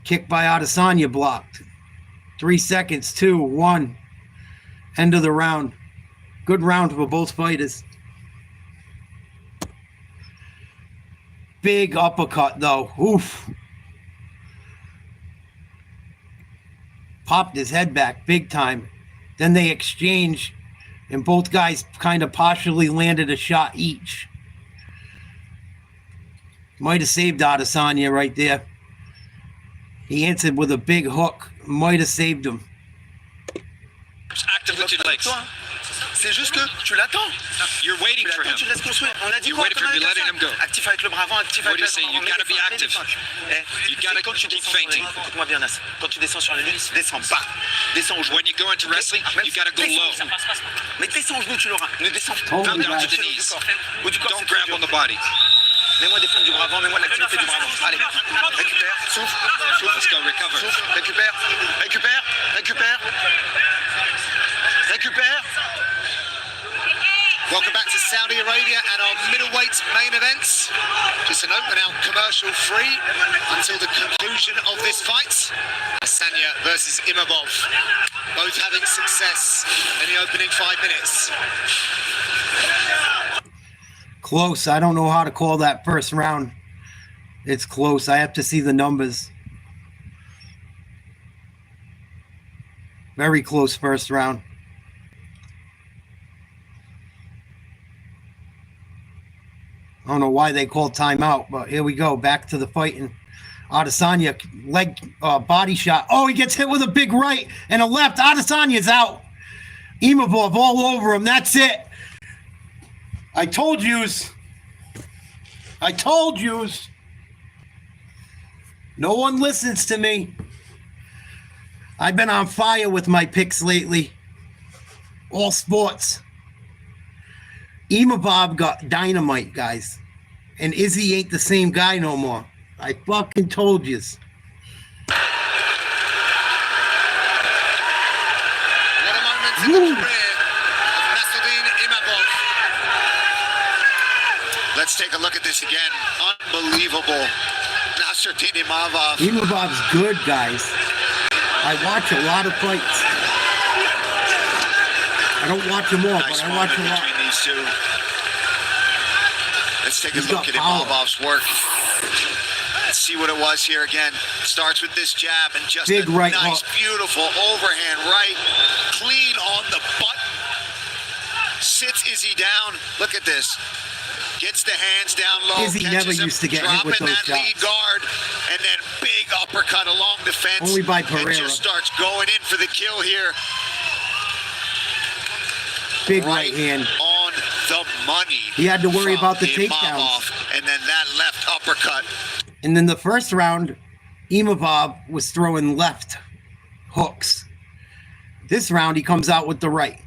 Speaker 1: Kick by Adesanya blocked. 3 seconds, 2, 1. End of the round. Good round for both fighters. Big uppercut though. Oof. Popped his head back big time. Then they exchanged and both guys kind of partially landed a shot each. Might have saved Adesanya right there. He answered with a big hook. Might have saved him.
Speaker 5: Active with your legs.
Speaker 14: C'est juste que tu l'attends.
Speaker 5: You're waiting for him.
Speaker 14: Tu laisses construire. On a dit
Speaker 5: You're
Speaker 14: quoi
Speaker 5: waiting for him. You're letting him go.
Speaker 14: Actif avec le bras avant, actif
Speaker 5: What
Speaker 14: avec
Speaker 5: do you
Speaker 14: le
Speaker 5: say?
Speaker 14: bras
Speaker 5: You
Speaker 14: avant.
Speaker 5: gotta be active. You gotta
Speaker 14: Quand tu
Speaker 5: keep
Speaker 14: descends
Speaker 5: fainting.
Speaker 14: écoute-moi bien, Nas. Quand tu descends sur les luttes, descends bas. Descends au genou.
Speaker 5: When you go into wrestling, you gotta go low.
Speaker 14: Mais descends au genou, tu l'auras. Ne descends
Speaker 1: Oh,
Speaker 5: Go
Speaker 14: pas.
Speaker 5: down to the knees. Don't grab on the body.
Speaker 14: Mets-moi des fentes du bras avant, mets-moi de l'activité du bras avant. Allez, récupère, souffle, souffle.
Speaker 5: Let's go, recover.
Speaker 14: Souffle, récupère, récupère, récupère. Récupère.
Speaker 2: Welcome back to Saudi Arabia and our middleweight main events. Just an open out commercial free until the conclusion of this fight. Adesanya versus Imavov. Both having success in the opening 5 minutes.
Speaker 1: Close. I don't know how to call that first round. It's close. I have to see the numbers. Very close first round. I don't know why they called timeout, but here we go. Back to the fighting. Adesanya, leg, body shot. Oh, he gets hit with a big right and a left. Adesanya's out. Imavov all over him. That's it. I told yous. I told yous. No one listens to me. I've been on fire with my picks lately. All sports. Imavov got dynamite, guys. And Izzy ain't the same guy no more. I fucking told yous.
Speaker 2: What a moment in the career of Nasruddin Imavov. Let's take a look at this again. Unbelievable. Nasruddin Imavov.
Speaker 1: Imavov's good, guys. I watch a lot of fights. I don't watch them all,
Speaker 2: Nice
Speaker 1: but I watch a
Speaker 2: moment
Speaker 1: lot.
Speaker 2: between these two. Let's take a
Speaker 1: He's
Speaker 2: look
Speaker 1: got
Speaker 2: at
Speaker 1: power.
Speaker 2: Imavov's work. Let's see what it was here again. Starts with this jab and just
Speaker 1: Big
Speaker 2: a
Speaker 1: right
Speaker 2: nice,
Speaker 1: hook.
Speaker 2: beautiful overhand right. Clean on the button. Sits Izzy down. Look at this. Gets the hands down low.
Speaker 1: Izzy
Speaker 2: catches
Speaker 1: never
Speaker 2: him,
Speaker 1: used to get hit with
Speaker 2: dropping
Speaker 1: those
Speaker 2: that lead
Speaker 1: shots.
Speaker 2: guard, and then big uppercut along the fence.
Speaker 1: Only by
Speaker 2: And
Speaker 1: Pereira.
Speaker 2: just starts going in for the kill here.
Speaker 1: Big right hand.
Speaker 2: On the money.
Speaker 1: He had to worry
Speaker 2: from
Speaker 1: about the
Speaker 2: Imavov,
Speaker 1: takedowns.
Speaker 2: and then that left uppercut.
Speaker 1: And then the first round, Imavov was throwing left hooks. This round, he comes out with the right.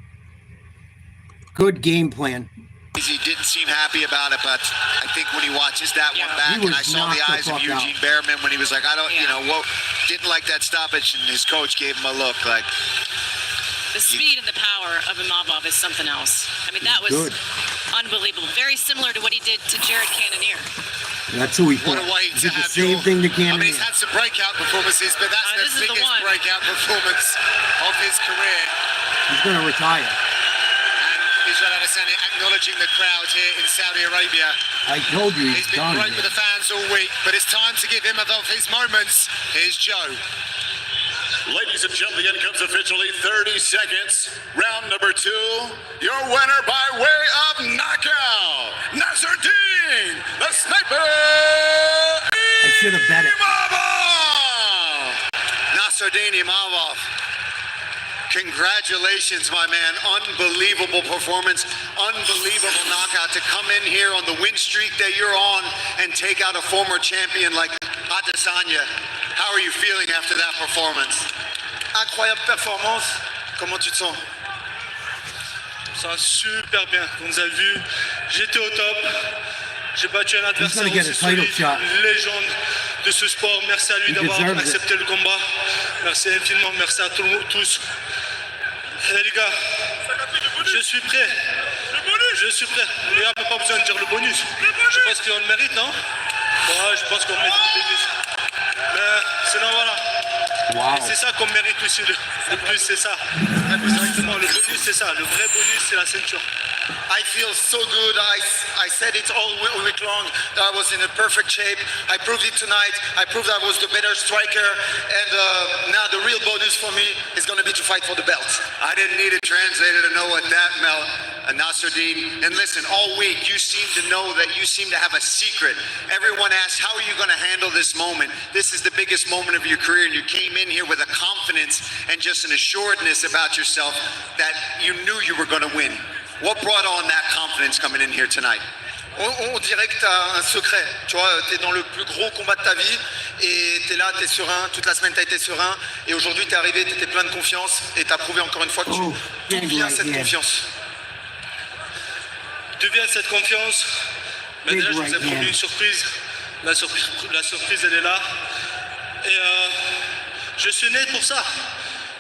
Speaker 1: Good game plan.
Speaker 2: He didn't seem happy about it, but I think when he watches that one back,
Speaker 1: He
Speaker 2: and I
Speaker 1: was
Speaker 2: saw the
Speaker 1: knocked the
Speaker 2: eyes of
Speaker 1: fuck
Speaker 2: Eugene
Speaker 1: out.
Speaker 2: Behrman when he was like, I don't, you know, what, didn't like that stoppage, and his coach gave him a look like,
Speaker 8: The speed and the power of Imavov is something else. I mean, that was
Speaker 1: Good.
Speaker 8: unbelievable. Very similar to what he did to Jared Cannonier.
Speaker 1: That's who he
Speaker 2: what
Speaker 1: fought.
Speaker 2: a way
Speaker 1: He
Speaker 2: to
Speaker 1: did the
Speaker 2: have
Speaker 1: same
Speaker 2: your,
Speaker 1: thing to
Speaker 2: I mean,
Speaker 1: Cannonier.
Speaker 2: he's had some breakout performances, but that's
Speaker 8: This is
Speaker 2: the
Speaker 8: the
Speaker 2: biggest
Speaker 8: one.
Speaker 2: breakout performance of his career.
Speaker 1: He's going to retire.
Speaker 2: And Israel Adesanya acknowledging the crowd here in Saudi Arabia.
Speaker 1: I told you
Speaker 2: He's
Speaker 1: he's
Speaker 2: been
Speaker 1: done.
Speaker 2: great with the fans all week, but it's time to give Imavov his moments. Here's Joe.
Speaker 4: Ladies and gentlemen, comes officially 30 seconds. Round number 2. Your winner by way of knockout, Nasruddin, the Sniper.
Speaker 1: I should have bet it.
Speaker 4: Imavov.
Speaker 2: Nasruddin Imavov. Congratulations, my man. Unbelievable performance, unbelievable knockout to come in here on the win streak that you're on and take out a former champion like Adesanya. How are you feeling after that performance?
Speaker 9: Incroyable performance. Comment tu te sens? Ça va super bien. Comme vous avez vu, j'étais au top. J'ai battu un adversaire aussi solide, une légende de ce sport. Merci à lui d'avoir accepté le combat. Merci infiniment, merci à tous. Et les gars, je suis prêt. Je suis prêt. Les gars, pas besoin de dire le bonus. Je pense qu'on le mérite, non? Ouais, je pense qu'on mérite le bonus. Mais sinon, voilà.
Speaker 1: Wow.
Speaker 9: Et c'est ça qu'on mérite aussi. Le plus, c'est ça. Exactement, le bonus, c'est ça. Le vrai bonus, c'est la ceinture.
Speaker 15: I feel so good. I said it all week long that I was in a perfect shape. I proved it tonight. I proved I was the better striker. And now the real bonus for me is going to be to fight for the belt.
Speaker 2: I didn't need a translator to know what that meant, Nasruddin. And listen, all week you seem to know that you seem to have a secret. Everyone asks, how are you going to handle this moment? This is the biggest moment of your career, and you came in here with a confidence and just an assuredness about yourself that you knew you were going to win. What brought on that confidence coming in here tonight?
Speaker 15: On dirait que tu as un secret. Tu vois, tu es dans le plus gros combat de ta vie et tu es là, tu es serein. Toute la semaine, tu as été serein. Et aujourd'hui, tu es arrivé, tu étais plein de confiance et tu as prouvé encore une fois que tu deviens cette confiance.
Speaker 9: Tu deviens cette confiance. Mais déjà, je vous ai promis une surprise. La surprise, elle est là. Et je suis né pour ça.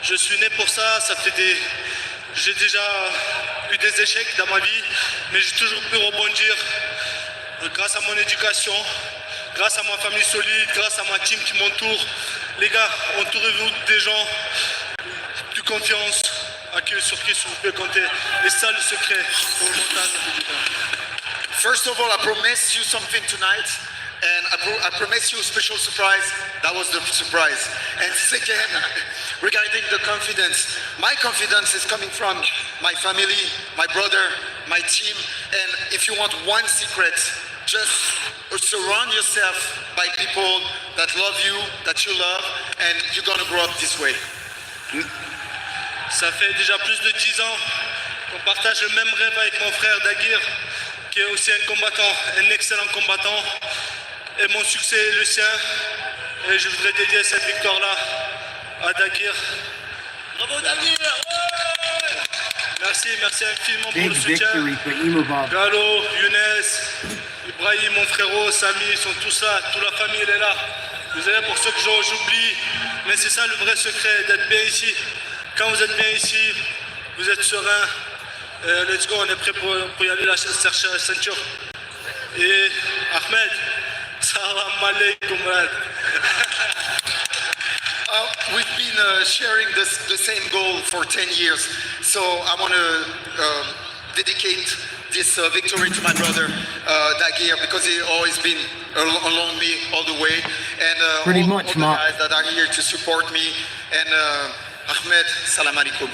Speaker 9: Je suis né pour ça. Ça fait des... J'ai déjà eu des échecs dans ma vie, mais j'ai toujours pu rebondir grâce à mon éducation, grâce à ma famille solide, grâce à ma team qui m'entoure. Les gars, entourez-vous des gens de confiance sur qui vous pouvez compter. Et ça, le secret pour le montage.
Speaker 15: First of all, I promise you something tonight. And I promise you a special surprise. That was the surprise. And second, regarding the confidence, my confidence is coming from my family, my brother, my team. And if you want one secret, just surround yourself by people that love you, that you love, and you're gonna grow up this way.
Speaker 9: Ça fait déjà plus de 10 ans qu'on partage le même rêve avec mon frère Dagir, qui est aussi un combattant, un excellent combattant. Et mon succès est le sien. Et je voudrais dédier cette victoire-là à Dagir. Bravo Dagir! Merci infiniment pour le soutien. Gallo, Younes, Ibrahim, mon frérot, Samy, ils sont tous là. Toute la famille, elle est là. Désolé pour ceux que j'oublie. Mais c'est ça le vrai secret, d'être bien ici. Quand vous êtes bien ici, vous êtes serein. Let's go, on est prêt pour y aller chercher la ceinture. Et Ahmed, salam alaikum.
Speaker 15: We've been sharing the same goal for 10 years. So I want to dedicate this victory to my brother, Dagir, because he always been along me all the way. And
Speaker 1: Pretty
Speaker 15: all
Speaker 1: much,
Speaker 15: the guys that are here to support me. And Ahmed, salam alaikum.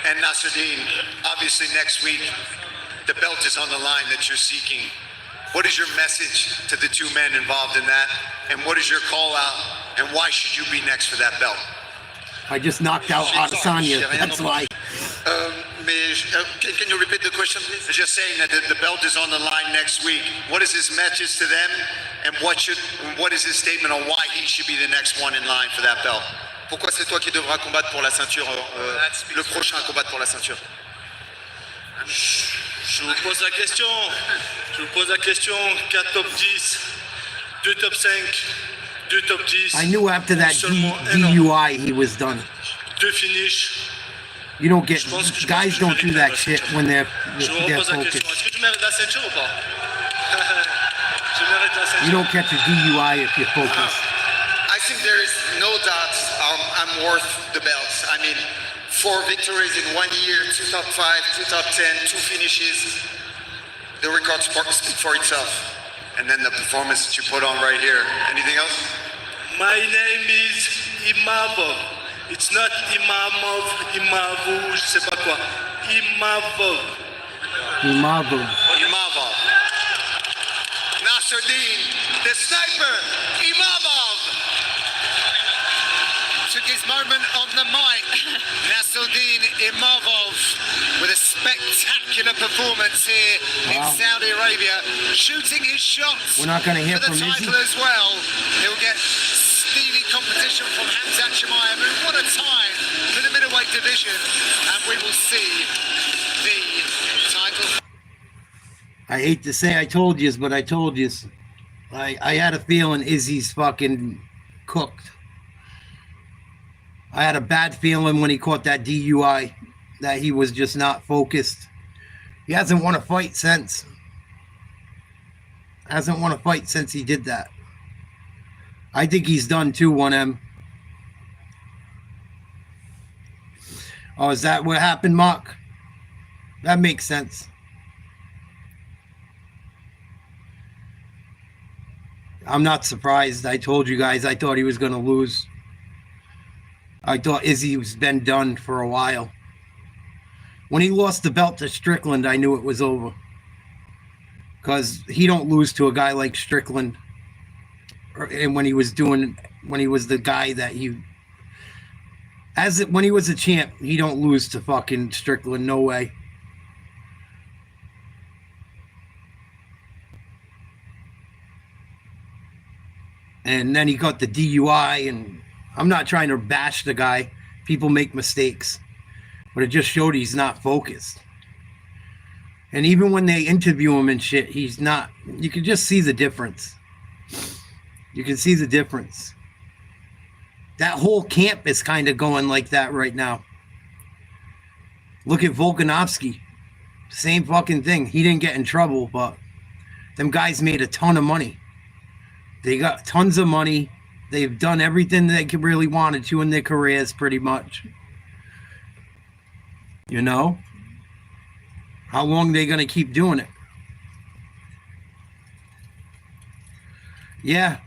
Speaker 2: And Nasruddin, obviously next week, the belt is on the line that you're seeking. What is your message to the two men involved in that? And what is your call out? And why should you be next for that belt?
Speaker 1: I just knocked out Adesanya. That's why.
Speaker 15: Can you repeat the question, please?
Speaker 2: Just saying that the belt is on the line next week. What is his message to them? And what is his statement on why he should be the next one in line for that belt?
Speaker 15: Pourquoi c'est toi qui devras combattre pour la ceinture, le prochain à combattre pour la ceinture?
Speaker 9: Je vous pose la question. 4 top 10, 2 top 5, 2 top 10.
Speaker 1: I knew after that DUI he was done.
Speaker 9: 2 finish.
Speaker 1: You don't get, guys don't do that shit when they're
Speaker 9: focused. Est-ce que tu mérites la ceinture ou pas? Je mérite la ceinture.
Speaker 1: You don't catch a DUI if you're focused.
Speaker 15: I think there is no doubt I'm worth the belt. I mean, 4 victories in 1 year, 2 top 5, 2 top 10, 2 finishes. The record speaks for itself.
Speaker 2: And then the performance that you put on right here. Anything else?
Speaker 9: My name is Imavov. It's not Imavov, je sais pas quoi. Imavov.
Speaker 2: Nasruddin, the sniper, Imavov.
Speaker 15: took his moment on the mic. Nasruddin Imavov with a spectacular performance here in Saudi Arabia, shooting his shots.
Speaker 1: We're not going to hear
Speaker 15: for the
Speaker 1: from
Speaker 15: title
Speaker 1: Izzy.
Speaker 15: as well. He'll get steely competition from Hamzat Chimaev. What a time for the middleweight division, and we will see the title.
Speaker 1: I hate to say I told yous, but I told yous. I had a feeling Izzy's fucking cooked. I had a bad feeling when he caught that DUI that he was just not focused. He hasn't won a fight since. Hasn't won a fight since he did that. I think he's done too, 1M. Oh, is that what happened, Mark? That makes sense. I'm not surprised. I told you guys I thought he was going to lose. I thought Izzy was been done for a while. When he lost the belt to Strickland, I knew it was over. Because he don't lose to a guy like Strickland. And when he was the guy that when he was a champ, he don't lose to fucking Strickland. No way. And then he got the DUI, and I'm not trying to bash the guy. People make mistakes. But it just showed he's not focused. And even when they interview him and shit, he's not. You can just see the difference. You can see the difference. That whole camp is kind of going like that right now. Look at Volkanovski. Same fucking thing. He didn't get in trouble, but them guys made a ton of money. They got tons of money. They've done everything they could really wanted to in their careers, pretty much. You know? How long are they going to keep doing it? Yeah.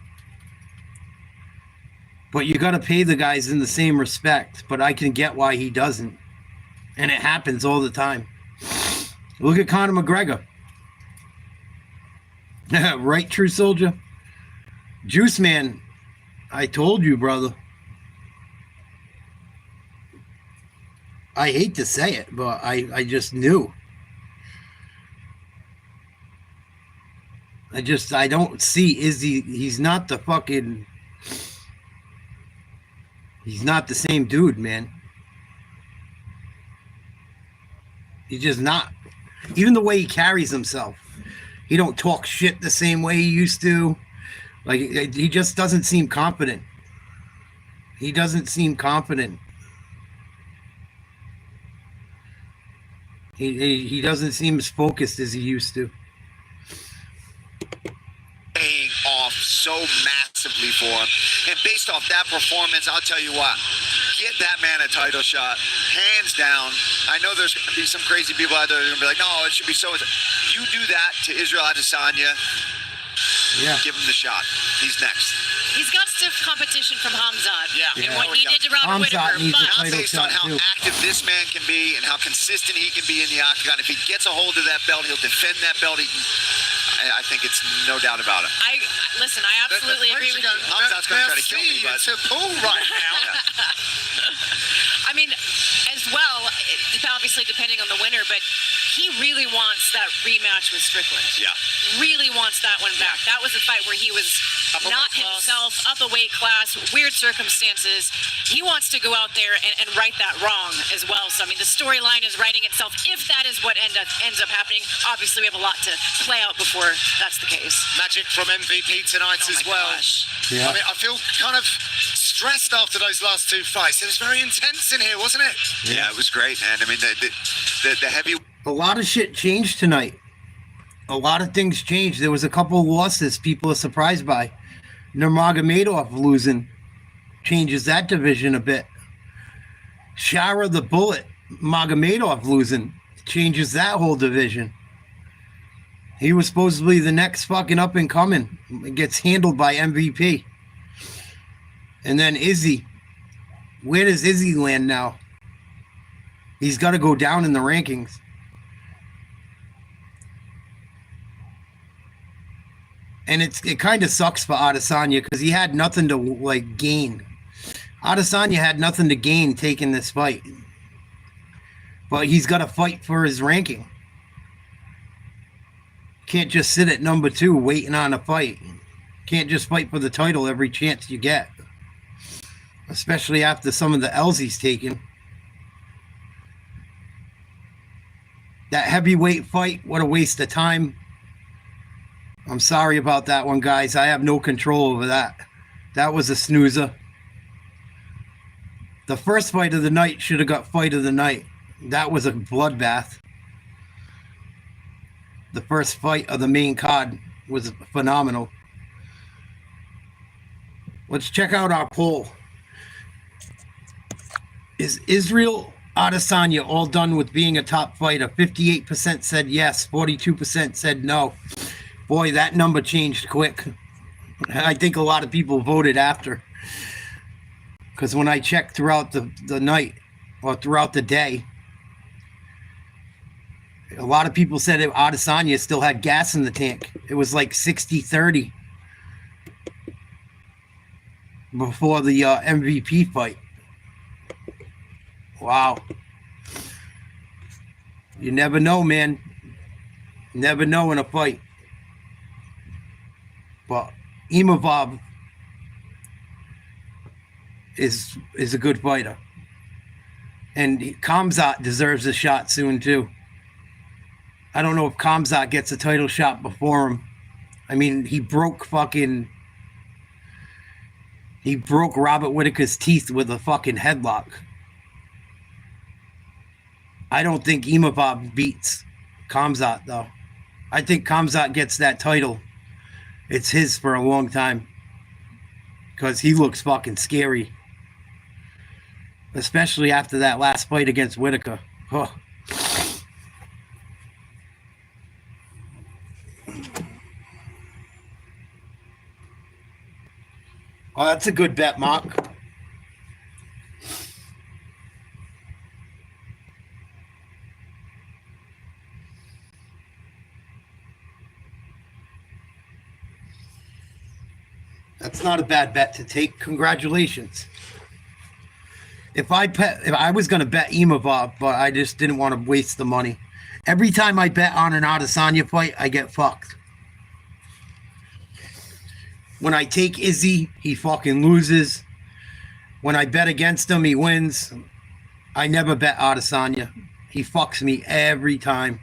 Speaker 1: But you got to pay the guys in the same respect. But I can get why he doesn't. And it happens all the time. Look at Conor McGregor. Right, True Soldier? Juice Man, I told you, brother. I hate to say it, but I just knew. I don't see Izzy. He's not the fucking... He's not the same dude, man. He's just not. Even the way he carries himself. He don't talk shit the same way he used to. Like, he just doesn't seem confident. He doesn't seem confident. He doesn't seem as focused as he used to.
Speaker 2: Paying off so massively for him. And based off that performance, I'll tell you what, get that man a title shot, hands down. I know there's going to be some crazy people out there that are going to be like, no, it should be so. You do that to Israel Adesanya, give him the shot. He's next.
Speaker 8: He's got stiff competition from Hamzat.
Speaker 2: Yeah.
Speaker 8: And what he did to Robert Whittaker.
Speaker 2: Now, based on how active this man can be and how consistent he can be in the octagon, if he gets a hold of that belt, he'll defend that belt. I think it's no doubt about it.
Speaker 8: Listen, I absolutely agree with you.
Speaker 2: Hamzat's going to try to kill me, but
Speaker 15: to pull right now.
Speaker 8: I mean, as well, obviously depending on the winner, but he really wants that rematch with Strickland.
Speaker 2: Yeah.
Speaker 8: Really wants that one back. That was a fight where he was not himself, up a weight class, weird circumstances. He wants to go out there and right that wrong as well. So, I mean, the storyline is writing itself. If that is what ends up happening, obviously we have a lot to play out before that's the case.
Speaker 15: Magic from MVP tonight as well.
Speaker 1: Yeah.
Speaker 15: I mean, I feel kind of stressed after those last two fights. It was very intense in here, wasn't it?
Speaker 2: Yeah, it was great, man. I mean, the heavy...
Speaker 1: A lot of shit changed tonight. A lot of things changed. There was a couple of losses people are surprised by. Nuramagomedov losing changes that division a bit. Shara the Bullet Magomedov losing changes that whole division. He was supposed to be the next fucking up and coming. It gets handled by MVP. And then Izzy. Where does Izzy land now? He's got to go down in the rankings. And it kind of sucks for Adesanya because he had nothing to like gain. Adesanya had nothing to gain taking this fight. But he's got to fight for his ranking. Can't just sit at number 2 waiting on a fight. Can't just fight for the title every chance you get. Especially after some of the L's he's taken. That heavyweight fight, what a waste of time. I'm sorry about that one, guys. I have no control over that. That was a snoozer. The first fight of the night should have got fight of the night. That was a bloodbath. The first fight of the main card was phenomenal. Let's check out our poll. Is Israel Adesanya all done with being a top fighter? 58% said yes, 42% said no. Boy, that number changed quick. I think a lot of people voted after. Because when I checked throughout the night, or throughout the day, a lot of people said Adesanya still had gas in the tank. It was like 60-30 before the MVP fight. Wow. You never know, man. Never know in a fight. But Imavov is a good fighter. And Khamzat deserves a shot soon, too. I don't know if Khamzat gets a title shot before him. I mean, he broke Robert Whittaker's teeth with a fucking headlock. I don't think Imavov beats Khamzat, though. I think Khamzat gets that title. It's his for a long time. Because he looks fucking scary. Especially after that last fight against Whittaker. Oh. Oh, that's a good bet, Mark. That's not a bad bet to take. Congratulations. If I was going to bet Imavov, but I just didn't want to waste the money. Every time I bet on an Adesanya fight, I get fucked. When I take Izzy, he fucking loses. When I bet against him, he wins. I never bet Adesanya. He fucks me every time.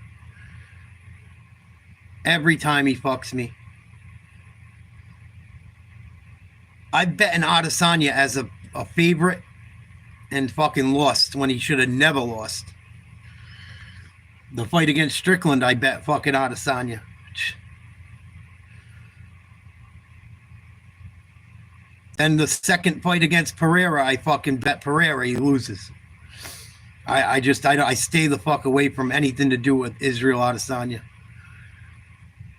Speaker 1: Every time he fucks me. I bet an Adesanya as a favorite and fucking lost when he should have never lost. The fight against Strickland, I bet fucking Adesanya. And the second fight against Pereira, I fucking bet Pereira. He loses. I stay the fuck away from anything to do with Israel Adesanya.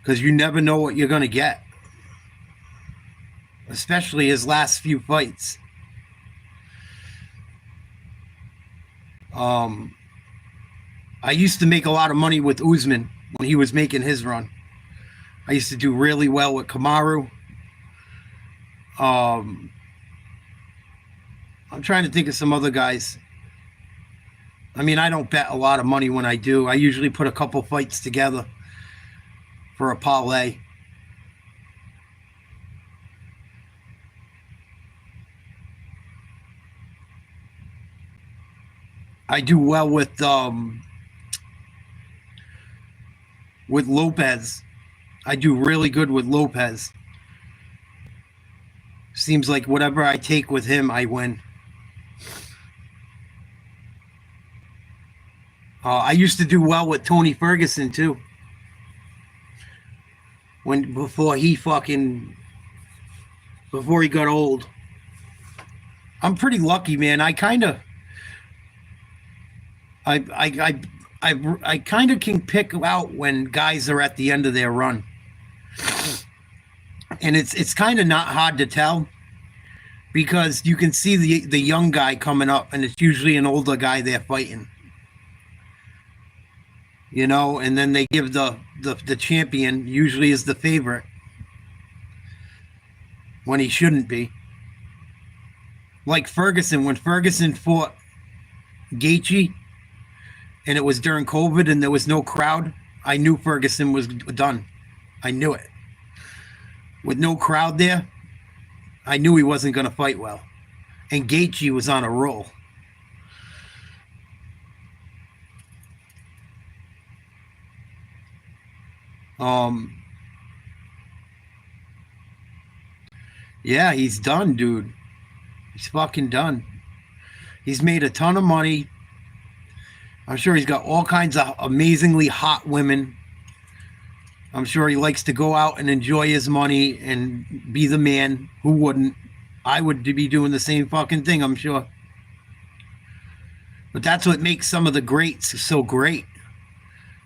Speaker 1: Because you never know what you're going to get. Especially his last few fights. I used to make a lot of money with Usman when he was making his run. I used to do really well with Kamaru. I'm trying to think of some other guys. I mean, I don't bet a lot of money when I do. I usually put a couple fights together for a parlay. I do well with Lopez. I do really good with Lopez. Seems like whatever I take with him, I win. I used to do well with Tony Ferguson too. Before he got old. I'm pretty lucky, man. I kind of can pick out when guys are at the end of their run. And it's kind of not hard to tell because you can see the young guy coming up and it's usually an older guy they're fighting. You know, and then they give the champion, usually is the favorite when he shouldn't be. Like Ferguson, when Ferguson fought Gaethje, and it was during COVID and there was no crowd, I knew Ferguson was done. I knew it. With no crowd there, I knew he wasn't going to fight well. And Gaethje was on a roll. Yeah, he's done, dude. He's fucking done. He's made a ton of money. I'm sure he's got all kinds of amazingly hot women. I'm sure he likes to go out and enjoy his money and be the man. Who wouldn't? I would be doing the same fucking thing, I'm sure. But that's what makes some of the greats so great.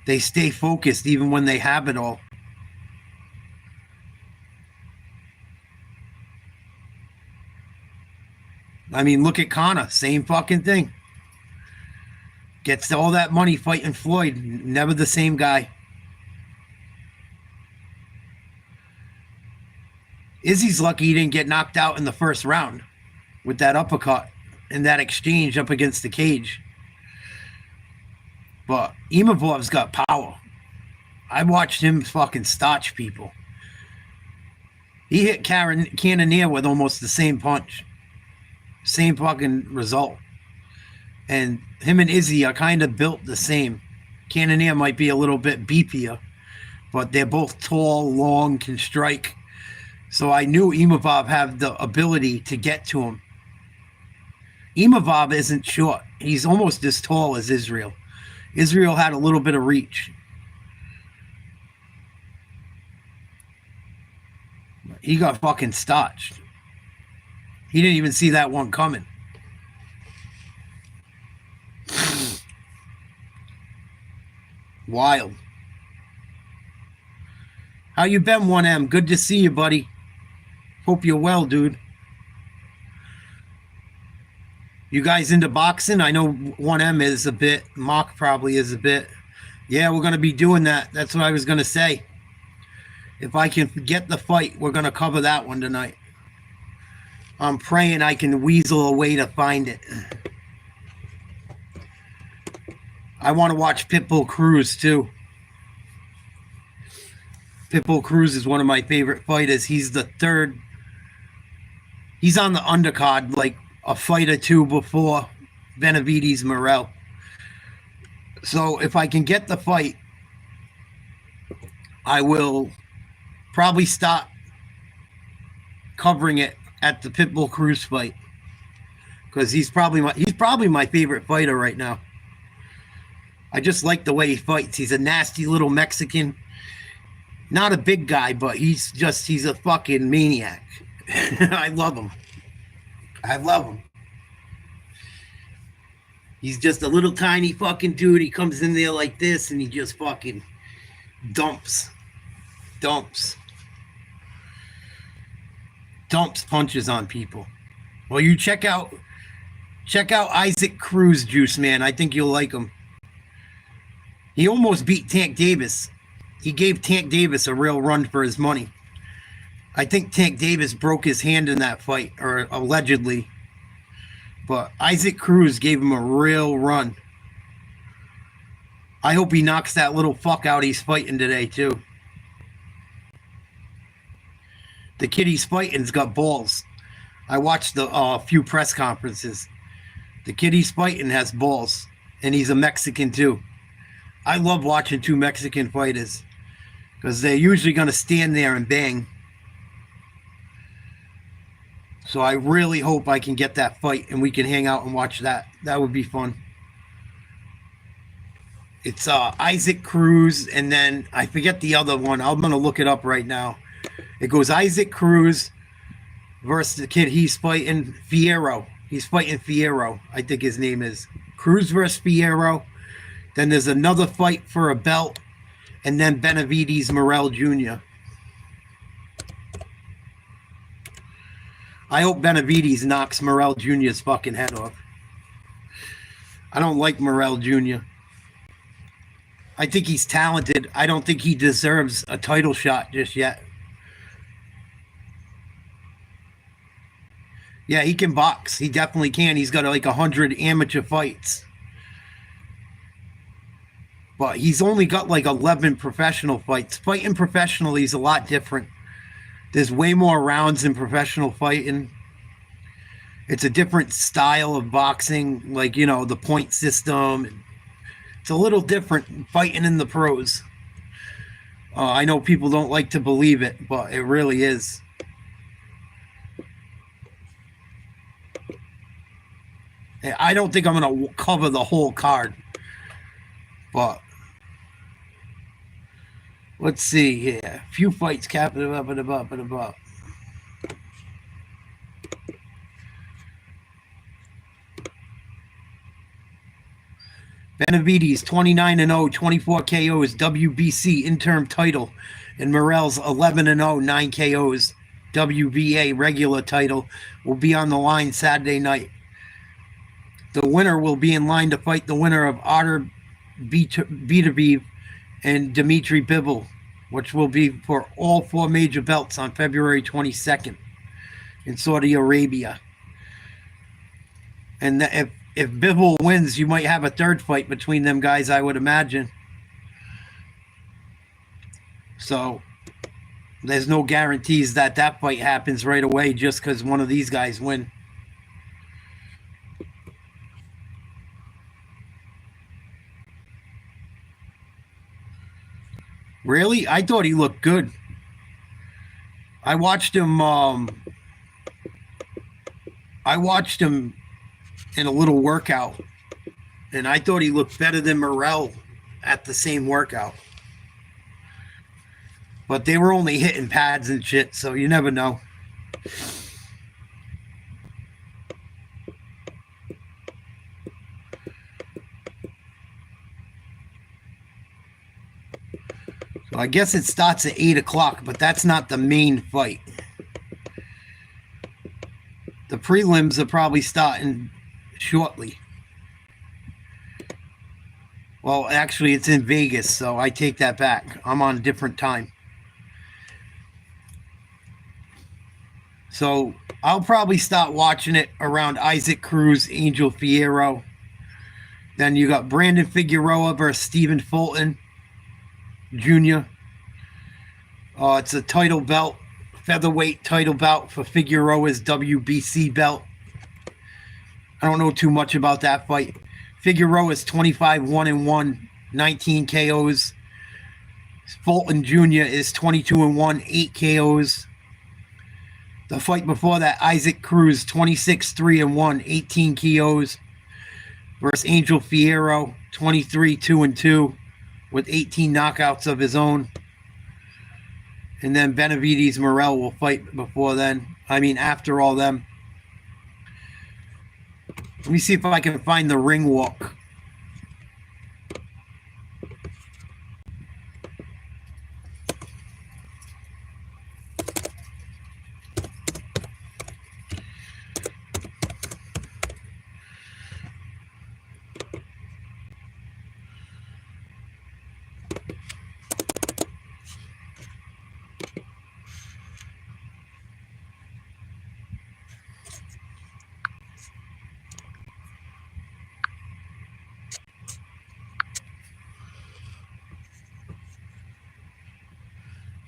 Speaker 1: They stay focused even when they have it all. I mean, look at Conor. Same fucking thing. Gets all that money fighting Floyd. Never the same guy. Izzy's lucky he didn't get knocked out in the first round with that uppercut and that exchange up against the cage. But Imavov's got power. I watched him fucking starch people. He hit Cannonier with almost the same punch. Same fucking result. And him and Izzy are kind of built the same. Cannonier might be a little bit beefier, but they're both tall, long, can strike. So I knew Imavov had the ability to get to him. Imavov isn't short. He's almost as tall as Israel. Israel had a little bit of reach. He got fucking starched. He didn't even see that one coming. Wild. How you been, 1M? Good to see you, buddy. Hope you're well, dude. You guys into boxing? I know 1M is a bit. Mock probably is a bit. Yeah, we're going to be doing that. That's what I was going to say. If I can get the fight, we're going to cover that one tonight. I'm praying I can weasel a way to find it. I want to watch Pitbull Cruz, too. Pitbull Cruz is one of my favorite fighters. He's the third. He's on the undercard like a fight or two before Benavidez Morel. So if I can get the fight, I will probably start covering it at the Pitbull Cruz fight, because he's probably my favorite fighter right now. I just like the way he fights. He's a nasty little Mexican. Not a big guy, but he's a fucking maniac. I love him. I love him. He's just a little tiny fucking dude. He comes in there like this and he just fucking dumps punches on people. Well, you check out Isaac Cruz, Juice Man. I think you'll like him. He almost beat Tank Davis. He gave Tank Davis a real run for his money. I think Tank Davis broke his hand in that fight, or allegedly. But Isaac Cruz gave him a real run. I hope he knocks that little fuck out he's fighting today, too. The kid he's fighting's got balls. I watched the few press conferences. The kid he's fighting has balls. And he's a Mexican, too. I love watching two Mexican fighters, because they're usually going to stand there and bang. So I really hope I can get that fight and we can hang out and watch that. That would be fun. It's Isaac Cruz, and then I forget the other one. I'm going to look it up right now. It goes Isaac Cruz versus the kid he's fighting, Fierro. He's fighting Fierro, I think his name is. Cruz versus Fierro. Then there's another fight for a belt, and then Benavidez Morel Jr. I hope Benavidez knocks Morel Jr.'s fucking head off. I don't like Morel Jr. I think he's talented. I don't think he deserves a title shot just yet. Yeah, he can box. He definitely can. He's got like 100 amateur fights. But he's only got like 11 professional fights. Fighting professionally is a lot different. There's way more rounds in professional fighting. It's a different style of boxing, like, you know, the point system. It's a little different fighting in the pros. I know people don't like to believe it, but it really is. I don't think I'm going to cover the whole card, but let's see here. Few fights capped up and above and above. Benavides 29-0, 24 KOs, WBC interim title, and Morrell's 11-0, 9 KOs, WBA regular title will be on the line Saturday night. The winner will be in line to fight the winner of Artur Beterbiev and Dmitry Bivol, which will be for all 4 major belts on February 22nd in Saudi Arabia. And if Bivol wins, you might have a third fight between them guys, I would imagine. So there's no guarantees that that fight happens right away just because one of these guys win. Really? I thought he looked good. I watched him in a little workout, and I thought he looked better than Morrell at the same workout. But they were only hitting pads and shit, so you never know. So I guess it starts at 8 o'clock, but that's not the main fight. The prelims are probably starting shortly. Well, actually, it's in Vegas, so I take that back. I'm on a different time. So I'll probably start watching it around Isaac Cruz, Angel Fierro. Then you got Brandon Figueroa versus Stephen Fulton Jr. It's a title belt, featherweight title belt for Figueroa's WBC belt. I don't know too much about that fight. Figueroa is 25-1-1, 19 KOs. Fulton Jr. is 22-1, 8 KOs. The fight before that, Isaac Cruz, 26-3-1, 18 KOs. Versus Angel Fierro, 23-2-2, with 18 knockouts of his own. And then Benavides Morrell will fight before then. I mean, after all them. Let me see if I can find the ring walk.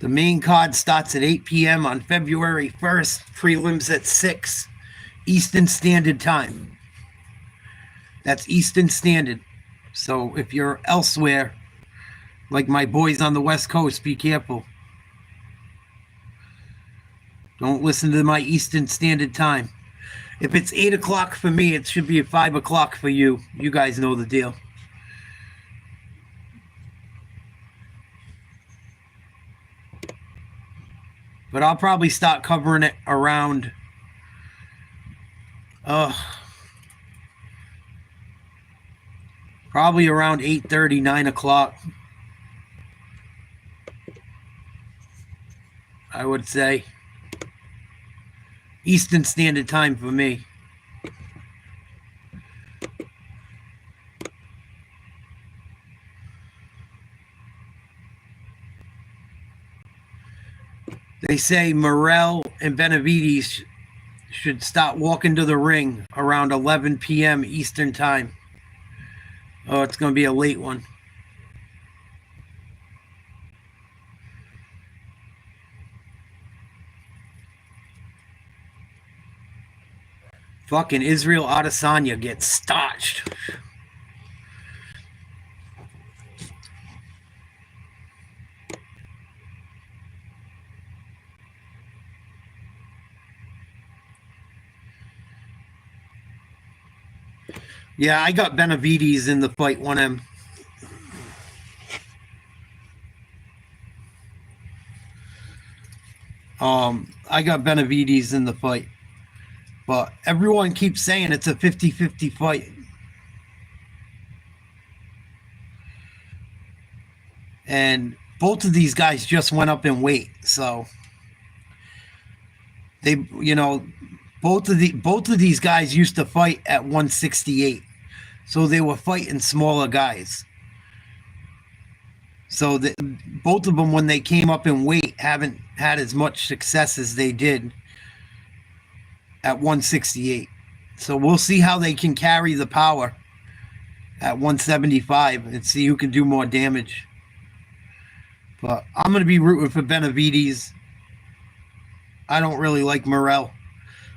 Speaker 1: The main card starts at 8 p.m. on February 1st. Prelims at 6 Eastern Standard Time. That's Eastern Standard. So if you're elsewhere, like my boys on the West Coast, be careful. Don't listen to my Eastern Standard Time. If it's 8 o'clock for me, it should be 5 o'clock for you. You guys know the deal. But I'll probably start covering it around probably around 8:30, 9 o'clock. I would say. Eastern Standard Time for me. They say Morrell and Benavides should start walking to the ring around 11 p.m. Eastern time. Oh, it's going to be a late one. Fucking Israel Adesanya gets starched. Yeah, I got Benavides in the fight 1M. I got Benavides in the fight. But everyone keeps saying it's a 50-50 fight. And both of these guys just went up in weight, so they, you know, both of these guys used to fight at 168. So they were fighting smaller guys. So both of them, when they came up in weight, haven't had as much success as they did at 168. So we'll see how they can carry the power at 175 and see who can do more damage. But I'm going to be rooting for Benavides. I don't really like Morrell.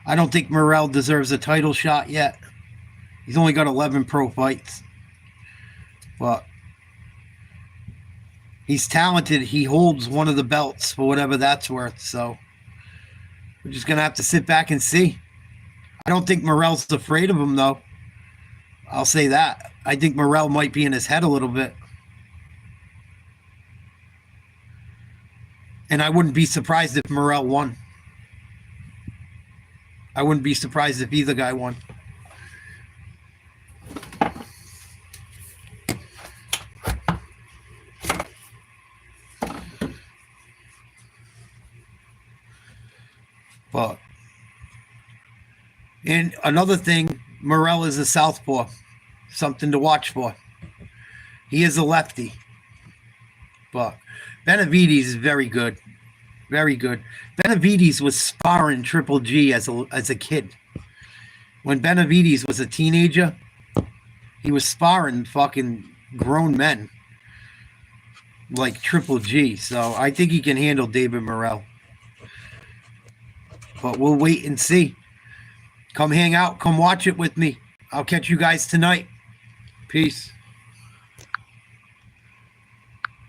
Speaker 1: I don't think Morrell deserves a title shot yet. He's only got 11 pro fights. But he's talented. He holds one of the belts for whatever that's worth. So we're just going to have to sit back and see. I don't think Morrell's afraid of him, though. I'll say that. I think Morrell might be in his head a little bit. And I wouldn't be surprised if Morrell won. I wouldn't be surprised if either guy won. But, and another thing, Morrell is a southpaw. Something to watch for. He is a lefty. But Benavides is very good. Very good. Benavides was sparring Triple G as a kid. When Benavides was a teenager, he was sparring fucking grown men like Triple G. So I think he can handle David Morrell. But we'll wait and see. Come hang out. Come watch it with me. I'll catch you guys tonight. Peace.